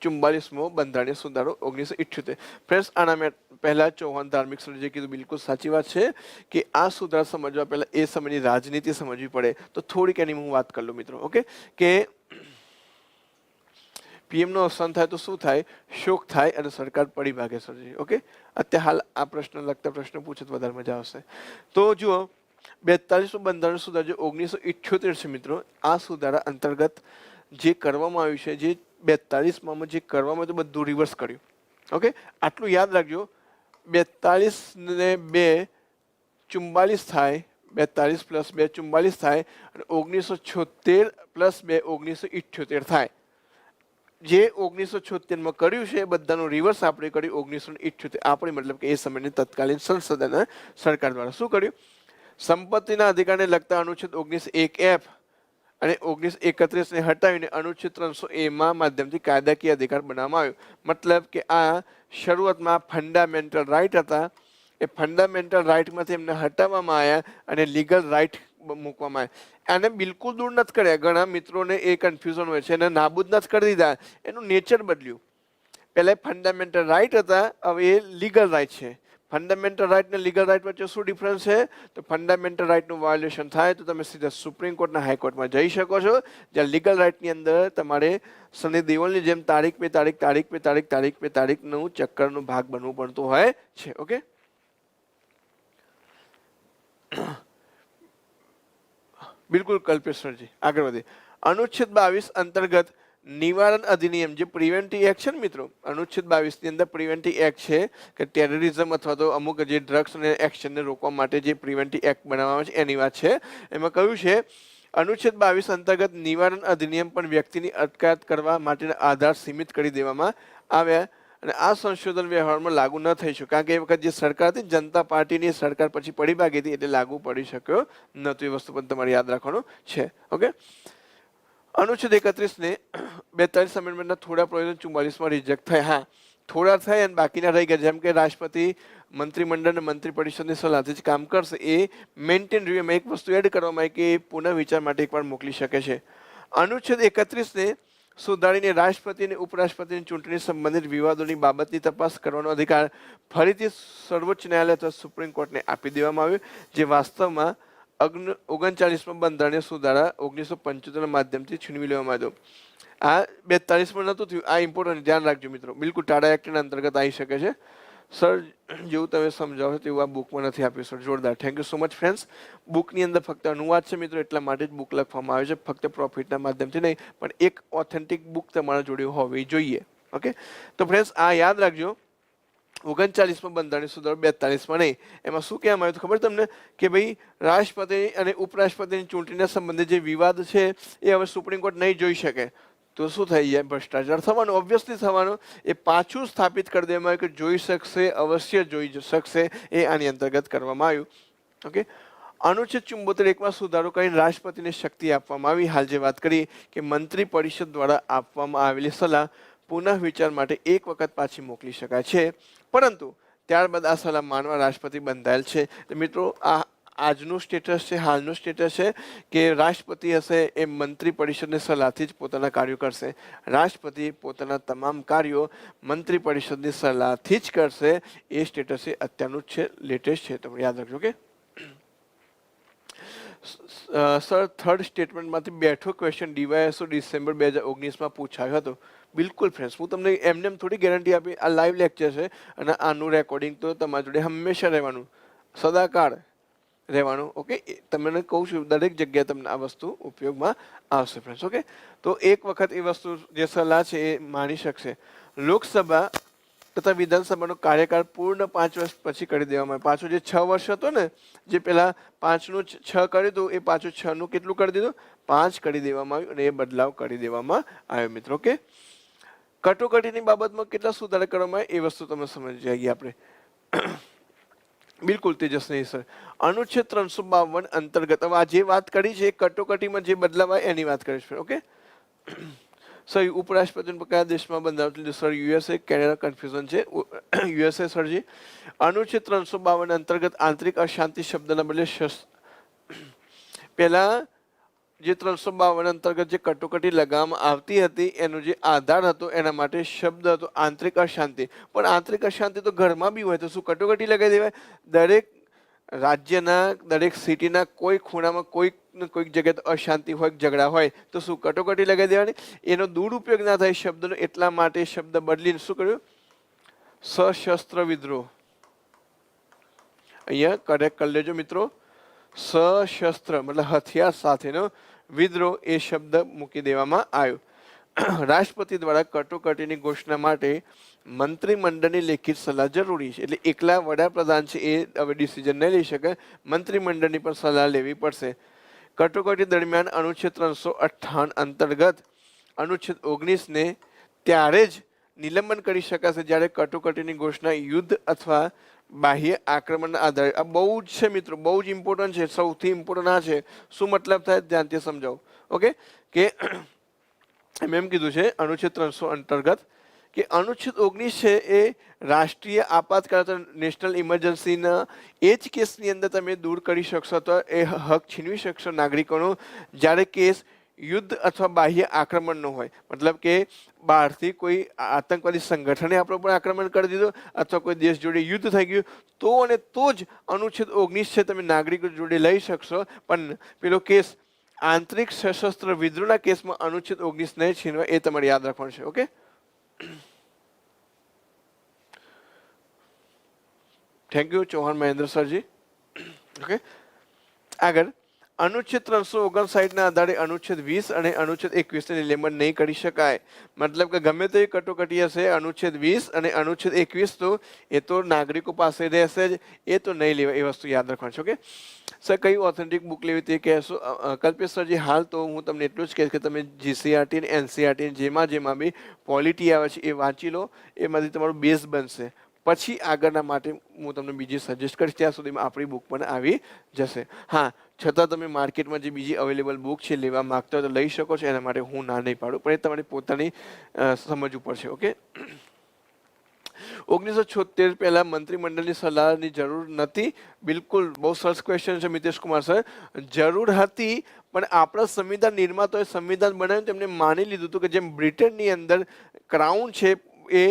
44મો બંધારણીય સુધારો 1978. ફ્રેન્ડ્સ, આના મેં પહેલા ચૌહાણ ધાર્મિક સર જે કીધું બિલકુલ સાચી વાત છે કે આ સુધાર સમજવા પહેલા એ સમયની રાજનીતિ સમજવી પડે. તો થોડીક એની હું વાત કરી લઉં મિત્રો. ઓકે, કે પીએમનો અવસાન થાય તો શું થાય? શોક થાય અને સરકાર પડી ભાગે સરજી. ઓકે, અત્યારે હાલ આ પ્રશ્ન લગતા પ્રશ્ન પૂછે તો વધારે મજા આવશે. તો જુઓ, 42મું બંધારણ સુધારો જે 1978 છે મિત્રો, આ સુધારા અંતર્ગત જે કરવામાં આવ્યું છે, જે 42માં જે કરવામાં આવ્યું બધું રિવર્સ કર્યું. ઓકે, આટલું યાદ રાખજો. 42 ને 2 44 થાય, 42 + 2 44 થાય અને 1976 + 2 1978 થાય. જે 1976માં કર્યું છે એ બધાનું રિવર્સ આપણે કર્યું 1978. આપણે મતલબ કે એ સમયની તત્કાલીન સંસદ અને સરકાર દ્વારા શું કર્યું? સંપત્તિના અધિકારને લગતા અનુચ્છેદ 19(1)(f) અને 19(31) હટાવીને અનુચ્છેદ 300(a) માધ્યમથી કાયદાકીય અધિકાર બનાવવામાં આવ્યો. મતલબ કે આ શરૂઆતમાં ફંડામેન્ટલ રાઇટ હતા, એ ફંડામેન્ટલ રાઇટમાંથી એમને હટાવવામાં આવ્યા અને લીગલ રાઇટ મૂકવામાં આવ્યા. આને બિલકુલ દૂર નથી કર્યા. ઘણા મિત્રોને એ કન્ફ્યુઝન હોય છે, એને નાબૂદ નથી કરી દીધા, એનું નેચર બદલ્યું. પહેલા ફંડામેન્ટલ રાઇટ હતા, હવે એ લીગલ રાઇટ છે. ફંડામેન્ટલ રાઇટ ને લીગલ રાઇટ વચ્ચે શું ડિફરન્સ છે? તો ફંડામેન્ટલ રાઇટનું વાયોલેશન થાય તો તમે સીધા સુપ્રીમ કોર્ટના હાઈકોર્ટમાં જઈ શકો છો, જ્યાં લીગલ રાઇટની અંદર તમારે સની દેઓલની જેમ તારીખ પે તારીખનું ચક્કરનો ભાગ બનવું પડતું હોય છે. ઓકે, બિલકુલ કલ્પેશ્વરજી, આગળ વધીએ. અનુચ્છેદ 22 અંતર્ગત નિવારણ અધિનિયમ જે પ્રિવેન્ટિવ એક્ટ છે ને મિત્રો, અનુચ્છેદ 22 ની અંદર પ્રિવેન્ટિવ એક્ટ છે કે ટેરરિઝમ અથવા તો અમુક જે ડ્રગ્સ અને એક્શનને રોકવા માટે જે પ્રિવેન્ટિવ એક્ટ બનાવવામાં છે એની વાત છે. એમાં કહ્યું છે અનુચ્છેદ 22 અંતર્ગત નિવારણ અધિનિયમ પણ વ્યક્તિની અટકાયત કરવા માટેના આધાર સીમિત કરી દેવામાં આવ્યા અને આ સંશોધન વ્યવહારમાં લાગુ ન થઈ શક્યું, કારણ કે એ વખત જે સરકાર હતી જનતા પાર્ટીની સરકાર પછી પડી ભાગી હતી એટલે લાગુ પડી શક્યો નહોતું. એ વસ્તુ પણ તમારે યાદ રાખવાનું છે. ઓકે, અનુચ્છેદ 31 ને 42 અમેન્ડમેન્ટના થોડા પ્રોવિઝન 44માં રિજેક્ટ થયા. હા, થોડા થયા અને બાકીના રહી ગયા, જેમ કે રાષ્ટ્રપતિ મંત્રીમંડળ અને મંત્રી પરિષદની સલાહથી જ કામ કરશે એ મેન્ટેન રહ્યું. એમાં એક વસ્તુ એડ કરવામાં આવી કે એ પુનઃ વિચાર માટે એકવાર મોકલી શકે છે. અનુચ્છેદ 31 ને સુધારીને રાષ્ટ્રપતિ અને ઉપરાષ્ટ્રપતિની ચૂંટણી સંબંધિત વિવાદોની બાબતની તપાસ કરવાનો અધિકાર ફરીથી સર્વોચ્ચ ન્યાયાલય અથવા સુપ્રીમ કોર્ટને આપી દેવામાં આવ્યો, જે વાસ્તવમાં 39માં બંધારણીય સુધારા 1975 ના માધ્યમથી છીનવી લેવામાં આવ્યો. આ 42માં નહોતું થયું. આ ઇમ્પોર્ટન્ટ ધ્યાન રાખજો મિત્રો, બિલકુલ ટાડા એક્ટના અંતર્ગત આવી શકે છે. સર જેવું તમે સમજાવો તેવું આ બુકમાં નથી આપ્યું સર, જોરદાર, thank you so much friends. બુકની અંદર ફક્ત અનુવાદ છે મિત્રો, એટલા માટે જ બુક લખવામાં આવે છે, ફક્ત પ્રોફિટના માધ્યમથી નહીં, પણ એક ઓથેન્ટિક બુક તમારા જોડે હોવી જોઈએ. ઓકે, તો ફ્રેન્ડ્સ આ યાદ રાખજો. 39માં બંધારણીય સુધારો 42માં નહીં. એમાં શું કહેવામાં આવ્યું ખબર તમને કે ભાઈ રાષ્ટ્રપતિ અને ઉપરાષ્ટ્રપતિની ચૂંટણીના સંબંધે જે વિવાદ છે એ હવે સુપ્રીમ કોર્ટ નહીં જોઈ શકે, તો શું થઈ જાય? ભ્રષ્ટાચાર થવાનો, ઓબ્વિયસલી થવાનો. એ પાછું સ્થાપિત કરી દેવામાં આવ્યું કે જોઈ શકશે, અવશ્ય જોઈ શકશે. એ આની અંતર્ગત કરવામાં આવ્યું. ઓકે, અનુચ્છેદ 74 સુધારો કરીને રાષ્ટ્રપતિને શક્તિ આપવામાં આવી. હાલ જે વાત કરી કે મંત્રી પરિષદ દ્વારા આપવામાં આવેલી સલાહ પુનઃ વિચાર માટે એક વખત પાછી મોકલી શકાય છે, પરંતુ ત્યારબાદ આ સલાહ માનવા રાષ્ટ્રપતિ બંધાયેલ છે. મિત્રો આ આજનું સ્ટેટસ છે, હાલનું સ્ટેટસ છે કે રાષ્ટ્રપતિ હશે એ મંત્રી પરિષદની સલાહથી જ પોતાના કાર્યો કરશે. રાષ્ટ્રપતિ પોતાના તમામ કાર્યો મંત્રી પરિષદની સલાહથી જ કરશે. એ સ્ટેટસ એ અત્યારનું જ છે, લેટેસ્ટ છે, તમે યાદ રાખજો. કે સર થર્ડ સ્ટેટમેન્ટમાંથી બેઠો ક્વેશ્ચન ડીવાયએસઓ ડિસેમ્બર 2019માં પૂછાયો હતો. બિલકુલ ફ્રેન્ડ્સ, હું તમને એમને થોડી ગેરંટી આપી. આ લાઈવ લેક્ચર છે અને આનું રેકોર્ડિંગ તો તમારી જોડે હંમેશા રહેવાનું, સદાકાળ રહેવાનું. ઓકે, તમને કહું છું દરેક જગ્યાએ તમને આ વસ્તુ ઉપયોગમાં આવશે ફ્રેન્ડ્સ. ઓકે, તો એક વખત એ વસ્તુ જે સલાહ છે એ માની શકશે. લોકસભા તથા વિધાનસભાનો કાર્યકાળ પૂર્ણ 5 વર્ષ પછી કરી દેવામાં આવે. પાછું જે 6 વર્ષ હતો ને, જે પેલા 5નું 6 કર્યું હતું એ પાછું 6નું કેટલું કરી દીધું? 5 કરી દેવામાં આવ્યું અને એ બદલાવ કરી દેવામાં આવ્યો મિત્રો. ઓકે, કટોકટીની બાબતમાં કેટલા સુધારા કરવામાં આવે એ વસ્તુ તમે સમજી જઈએ આપણે. બિલકુલ તેજસ્વી સર. અનુચ્છેદ 352 અંતર્ગત હવે આ જે વાત કરી છે કટોકટીમાં જે બદલાવ આવે એની વાત કરીશ. ઓકે સર, ઉપરાષ્ટ્રપતિ કયા દેશમાં બંધાવ? સર યુએસએ, કેનેડા, કન્ફ્યુઝન છે. યુએસએ સરજી. અનુચ્છેદ 352 અંતર્ગત આંતરિક અશાંતિ શબ્દના બદલે પહેલા જે 352 અંતર્ગત જે કટોકટી લગાવવામાં આવતી હતી એનો જે આધાર હતો એના માટે શબ્દ હતો આંતરિક અશાંતિ. પણ આંતરિક અશાંતિ તો ઘરમાં બી હોય, તો શું કટોકટી લગાવી દેવાય? દરેક રાજ્યના, દરેક સિટીના કોઈ ખૂણામાં કોઈક જગ્યાએ અશાંતિ હોય, ઝઘડા હોય, તો શું કટોકટી લગાવી દેવાની? એનો દુરુપયોગ ના થાય શબ્દનો, એટલા માટે શબ્દ બદલીને શું કર્યું? સશસ્ત્ર વિદ્રોહ. અહીંયા કરેક્ટ કરી લેજો મિત્રો. સશસ્ત્ર મતલબ હથિયાર સાથેનો વિદ્રોહ એ શબ્દ મૂકી દેવામાં આવ્યો. રાષ્ટ્રપતિ દ્વારા કટોકટીની ઘોષણા માટે મંત્રીમંડળની લેખિત સલાહ જરૂરી છે. એટલે એકલા વડાપ્રધાન છે એ હવે ડિસિઝન નહીં લઈ શકે, મંત્રીમંડળની પણ સલાહ લેવી પડશે. કટોકટી દરમિયાન અનુચ્છેદ 358 અંતર્ગત અનુચ્છેદ 19 ને ત્યારે જ નિલંબન કરી શકાશે જ્યારે કટોકટીની ઘોષણા યુદ્ધ અથવા બાહ્ય આક્રમણના આધારે. આ બહુ જ છે મિત્રો, બહુ જ ઇમ્પોર્ટન્ટ છે, સૌથી ઇમ્પોર્ટન્ટ આ છે. શું મતલબ થાય ધ્યાનથી સમજાવું. ઓકે, કે એમ કીધું છે અનુચ્છેદ 300 અંતર્ગત કે અનુચ્છેદ 19 છે એ રાષ્ટ્રીય આપાતકાળ નેશનલ ઇમરજન્સીના એ જ કેસની અંદર તમે દૂર કરી શકશો, તો એ હક છીનવી શકશો નાગરિકોનો, જ્યારે કેસ યુદ્ધ અથવા બાહ્ય આક્રમણનો હોય, મતલબ કે બહારથી કોઈ આતંકવાદી સંગઠને આપણો પર આક્રમણ કરી દીધું અથવા કોઈ દેશ જોડે યુદ્ધ થઈ ગયું તો અને તો જ અનુચ્છેદ 19 છે તમે નાગરિકો જોડે લઈ શકશો. પણ પેલો કેસ આંતરિક સશસ્ત્ર વિદ્રોહના કેસમાં અનુચ્છેદ 19 નહીં છીનવા, એ તમારે યાદ રાખવાનું છે. Okay, thank you Chauhan Mahendra સરજી. ઓકે, આગળ અનુચ્છેદ 359 આધારે અનુચ્છેદ 20 અને અનુચ્છેદ 21 ને નિલંબન નહીં કરી શકાય. મતલબ કે ગમે તે કટોકટી હશે, અનુચ્છેદ 20 અને અનુચ્છેદ 21 તો એ તો નાગરિકો પાસે રહેશે જ, એ તો નહીં લેવાય, એ વસ્તુ યાદ રાખવાની છે. ઓકે સર, કઈ ઓથેન્ટિક બુક લેવી તે કહેશો? કલ્પેશ સરજી, હાલ તો હું તમને એટલું જ કહીશ કે તમે જીસીઆરટી અને એનસીઆરટી જેમાં બી પોલિટી આવે છે એ વાંચી લો, એમાંથી તમારું બેઝ બનશે. પછી આગળના માટે હું તમને બીજી સજેસ્ટ કરીશ, ત્યાં સુધીમાં આપણી બુક પણ આવી જશે. હા, છતાં તમે માર્કેટમાં જે બીજી અવેલેબલ બુક છે લેવા માગતા હોય તો લઈ શકો છો, એના માટે હું ના નહીં પાડું, પણ એ તમારે પોતાની સમજવું પડશે. ઓકે, 1976 પહેલા મંત્રીમંડળની સલાહની જરૂર નથી. બિલકુલ, બહુ સરસ ક્વેશ્ચન છે મિતેશ કુમાર સર. જરૂર હતી, પણ આપણા સંવિધાન નિર્માતાઓએ સંવિધાન બનાવ્યું તેમને માની લીધું હતું કે જેમ બ્રિટનની અંદર ક્રાઉન છે એ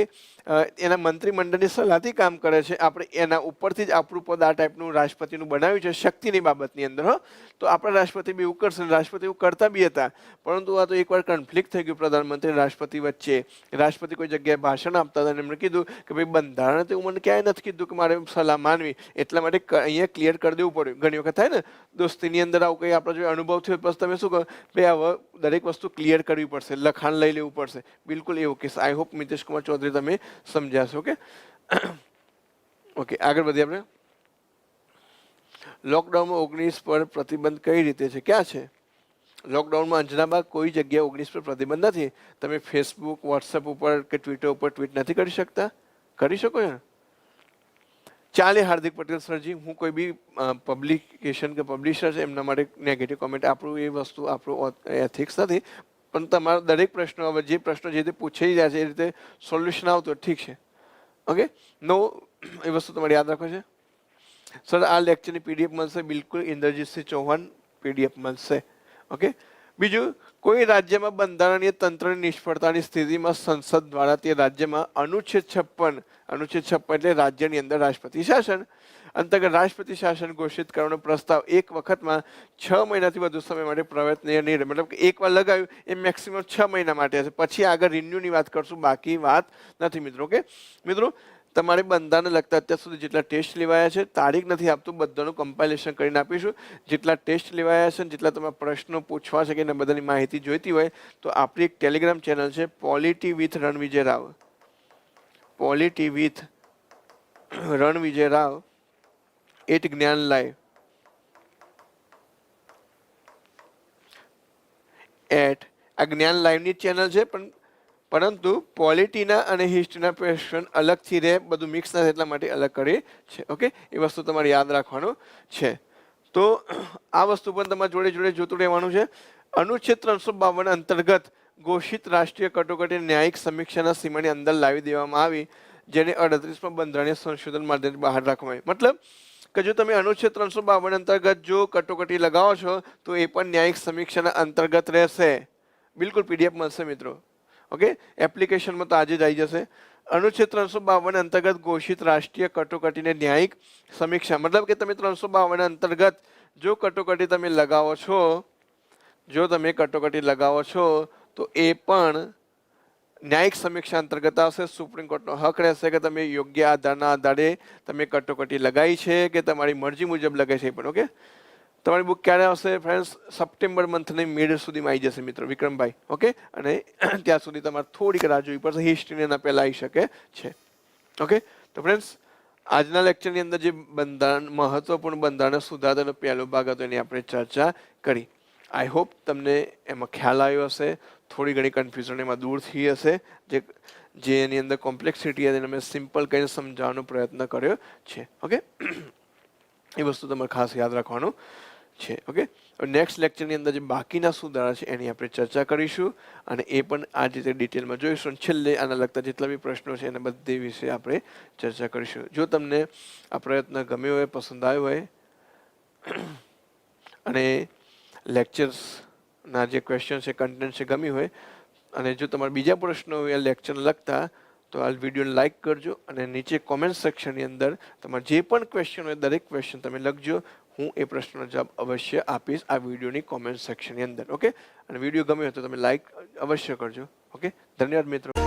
એના મંત્રીમંડળની સલાહથી કામ કરે છે, આપણે એના ઉપરથી જ આપણું પદ આ ટાઈપનું રાષ્ટ્રપતિનું બનાવ્યું છે શક્તિની બાબતની અંદર. તો આપણા રાષ્ટ્રપતિ બી એવું કરશે, રાષ્ટ્રપતિ એવું કરતા બી હતા, પરંતુ આ તો એકવાર કન્ફ્લિક્ટ થઈ ગયું પ્રધાનમંત્રી અને રાષ્ટ્રપતિ વચ્ચે. રાષ્ટ્રપતિ કોઈ જગ્યાએ ભાષણ આપતા હતા અને એમણે કીધું કે ભાઈ બંધારણ તો મને ક્યાંય નથી કીધું કે મારે સલાહ માનવી, એટલા માટે અહીંયા ક્લિયર કરી દેવું પડ્યું. ઘણી વખત થાય ને દોસ્તીની અંદર આવું કંઈ આપણો જો અનુભવ થયો પછી તમે શું કહો, ભાઈ હવે દરેક વસ્તુ ક્લિયર કરવી પડશે, લખાણ લઈ લેવું પડશે. બિલકુલ એવું case. I hope Mitesh Kumar Chaudhary તમે સમજ્યા. ઓકે, ઓકે, આગળ વધીએ આપણે. લોકડાઉનમાં 19 પર પ્રતિબંધ કઈ રીતે છે? ક્યાં છે લોકડાઉનમાં? અંજનાબા, કોઈ જગ્યાએ 19 પર પ્રતિબંધ નથી. તમે ફેસબુક, વોટ્સએપ ઉપર કે ટ્વિટર ઉપર ટ્વીટ નથી કરી શકતા? કરી શકો છો. ચાલે હાર્દિક પટેલ સરજી, હું કોઈ બી પબ્લિકેશન કે પબ્લિશર છે એમના માટે નેગેટિવ કોમેન્ટ આપણું એ વસ્તુ આપણું એથિક્સ નથી, પણ તમારા દરેક પ્રશ્નો હવે જે પ્રશ્નો જે રીતે પૂછાઈ રહ્યા છે એ રીતે સોલ્યુશન આવતો ઠીક છે. ઓકે, નો, એ વસ્તુ તમારે યાદ રાખો છે. સર, આ લેક્ચરની પીડીએફ મળશે? બિલકુલ ઇન્દ્રજીતસિંહ ચૌહાણ, પીડીએફ મળશે. ઓકે, બીજું, કોઈ રાજ્યમાં બંધારણીય તંત્રની નિષ્ફળતાની સ્થિતિમાં સંસદ દ્વારા તે રાજ્યમાં અનુચ્છેદ 56 એટલે રાજ્યની અંદર રાષ્ટ્રપતિ શાસન અંતર્ગત રાષ્ટ્રપતિ શાસન ઘોષિત કરવાનો પ્રસ્તાવ એક વખતમાં 6 મહિનાથી વધુ સમય માટે પ્રવર્તનીય નહીં રહે. મતલબ કે એકવાર લગાવ્યું એ મેક્સિમમ 6 મહિના માટે હશે, પછી આગળ રિન્યુની વાત કરશું, બાકી વાત નથી મિત્રો. ઓકે મિત્રો, તમારે બંધારણને લગતા અત્યાર સુધી જેટલા ટેસ્ટ લેવાયા છે, તારીખ નથી આપતું, બધાનું કમ્પાઇલેશન કરીને આપીશું. જેટલા ટેસ્ટ લેવાયા છે, જેટલા તમારા પ્રશ્નો પૂછવા છે કે એના બધાની માહિતી જોઈતી હોય તો આપણી એક ટેલિગ્રામ ચેનલ છે, polity with Ranvijay Rao. Polity with Ranvijay Rao @ જ્ઞાન લાઈવ આ જ્ઞાન લાઈવની ચેનલ છે, પણ પરંતુ પોલિટીના અને હિસ્ટ્રીના ક્વેશ્ચન અલગથી રહે, બધું મિક્સ ના થાય એટલા માટે અલગ કરી છે. ઓકે, એ વસ્તુ તમારે યાદ રાખવાનું છે. તો આ વસ્તુ પણ તમારે જોડે જોડે જોતું રહેવાનું છે. અનુચ્છેદ 352 અંતર્ગત ઘોષિત રાષ્ટ્રીય કટોકટી ન્યાયિક સમીક્ષાના સીમાની અંદર લાવી દેવામાં આવી, જેને 38માં બંધારણીય સંશોધન માટે બહાર રાખવામાં આવી. મતલબ કે જો તમે અનુચ્છેદ 352 અંતર્ગત જો કટોકટી લગાવો છો તો એ પણ ન્યાયિક સમીક્ષાના અંતર્ગત રહેશે. બિલકુલ પીડીએફ મળશે મિત્રો. ઓકે, એપ્લિકેશનમાં તો આજે જ આવી જશે. અનુચ્છેદ 352 અંતર્ગત ઘોષિત રાષ્ટ્રીય કટોકટીને ન્યાયિક સમીક્ષા, મતલબ કે તમે 352 અંતર્ગત જો કટોકટી તમે લગાવો છો, તો એ પણ ન્યાયિક સમીક્ષા અંતર્ગત આવશે. સુપ્રીમ કોર્ટનો હક રહેશે કે તમે યોગ્ય આધારના આધારે તમે કટોકટી લગાવી છે કે તમારી મરજી મુજબ લગાવી છે. પણ ઓકે, તમારી બુક ક્યારે આવશે ફ્રેન્ડ્સ? સપ્ટેમ્બર મંથની મિડ સુધીમાં આવી જશે મિત્રો, વિક્રમભાઈ. ઓકે, અને ત્યાં સુધી તમારે થોડીક રાહ જોવી પડશે, હિસ્ટ્રીને એના પહેલાં આવી શકે છે. ઓકે, તો ફ્રેન્ડ્સ આજના લેક્ચરની અંદર જે બંધારણ મહત્વપૂર્ણ બંધારણ સુધારાનો પહેલો ભાગ હતો એની આપણે ચર્ચા કરી. આઈ હોપ તમને એમાં ખ્યાલ આવ્યો હશે, થોડી ઘણી કન્ફ્યુઝન એમાં દૂર થઈ હશે. જે એની અંદર કોમ્પ્લેક્સિટી હતી એને મેં સિમ્પલ કહીને સમજાવવાનો પ્રયત્ન કર્યો છે. ઓકે, એ વસ્તુ તમારે ખાસ યાદ રાખવાનું છે. ઓકે, નેક્સ્ટ લેક્ચરની અંદર જે બાકીના સુધારા છે એની આપણે ચર્ચા કરીશું અને એ પણ આ રીતે ડિટેલમાં જોઈશું. અને છેલ્લે આના લગતા જેટલા બી પ્રશ્નો છે એના બધી વિશે આપણે ચર્ચા કરીશું. જો તમને આ પ્રયત્ન ગમ્યો હોય, પસંદ આવ્યો હોય અને લેક્ચર્સ ના જે ક્વેશ્ચન છે, કન્ટેન્ટ છે, ગમી હોય અને જો તમારા બીજા પ્રશ્નો હોય લેક્ચર લગતા તો આ વિડીયોને લાઇક કરજો અને નીચે કોમેન્ટ સેક્શનની અંદર તમારે જે પણ ક્વેશ્ચન હોય દરેક ક્વેશ્ચન તમે લખજો. હું એ પ્રશ્નનો જવાબ અવશ્ય આપીશ આ વિડીયોની કોમેન્ટ સેક્શનની અંદર. ઓકે, અને વિડીયો ગમ્યો તો તમે લાઇક અવશ્ય કરજો. ઓકે, ધન્યવાદ મિત્રો.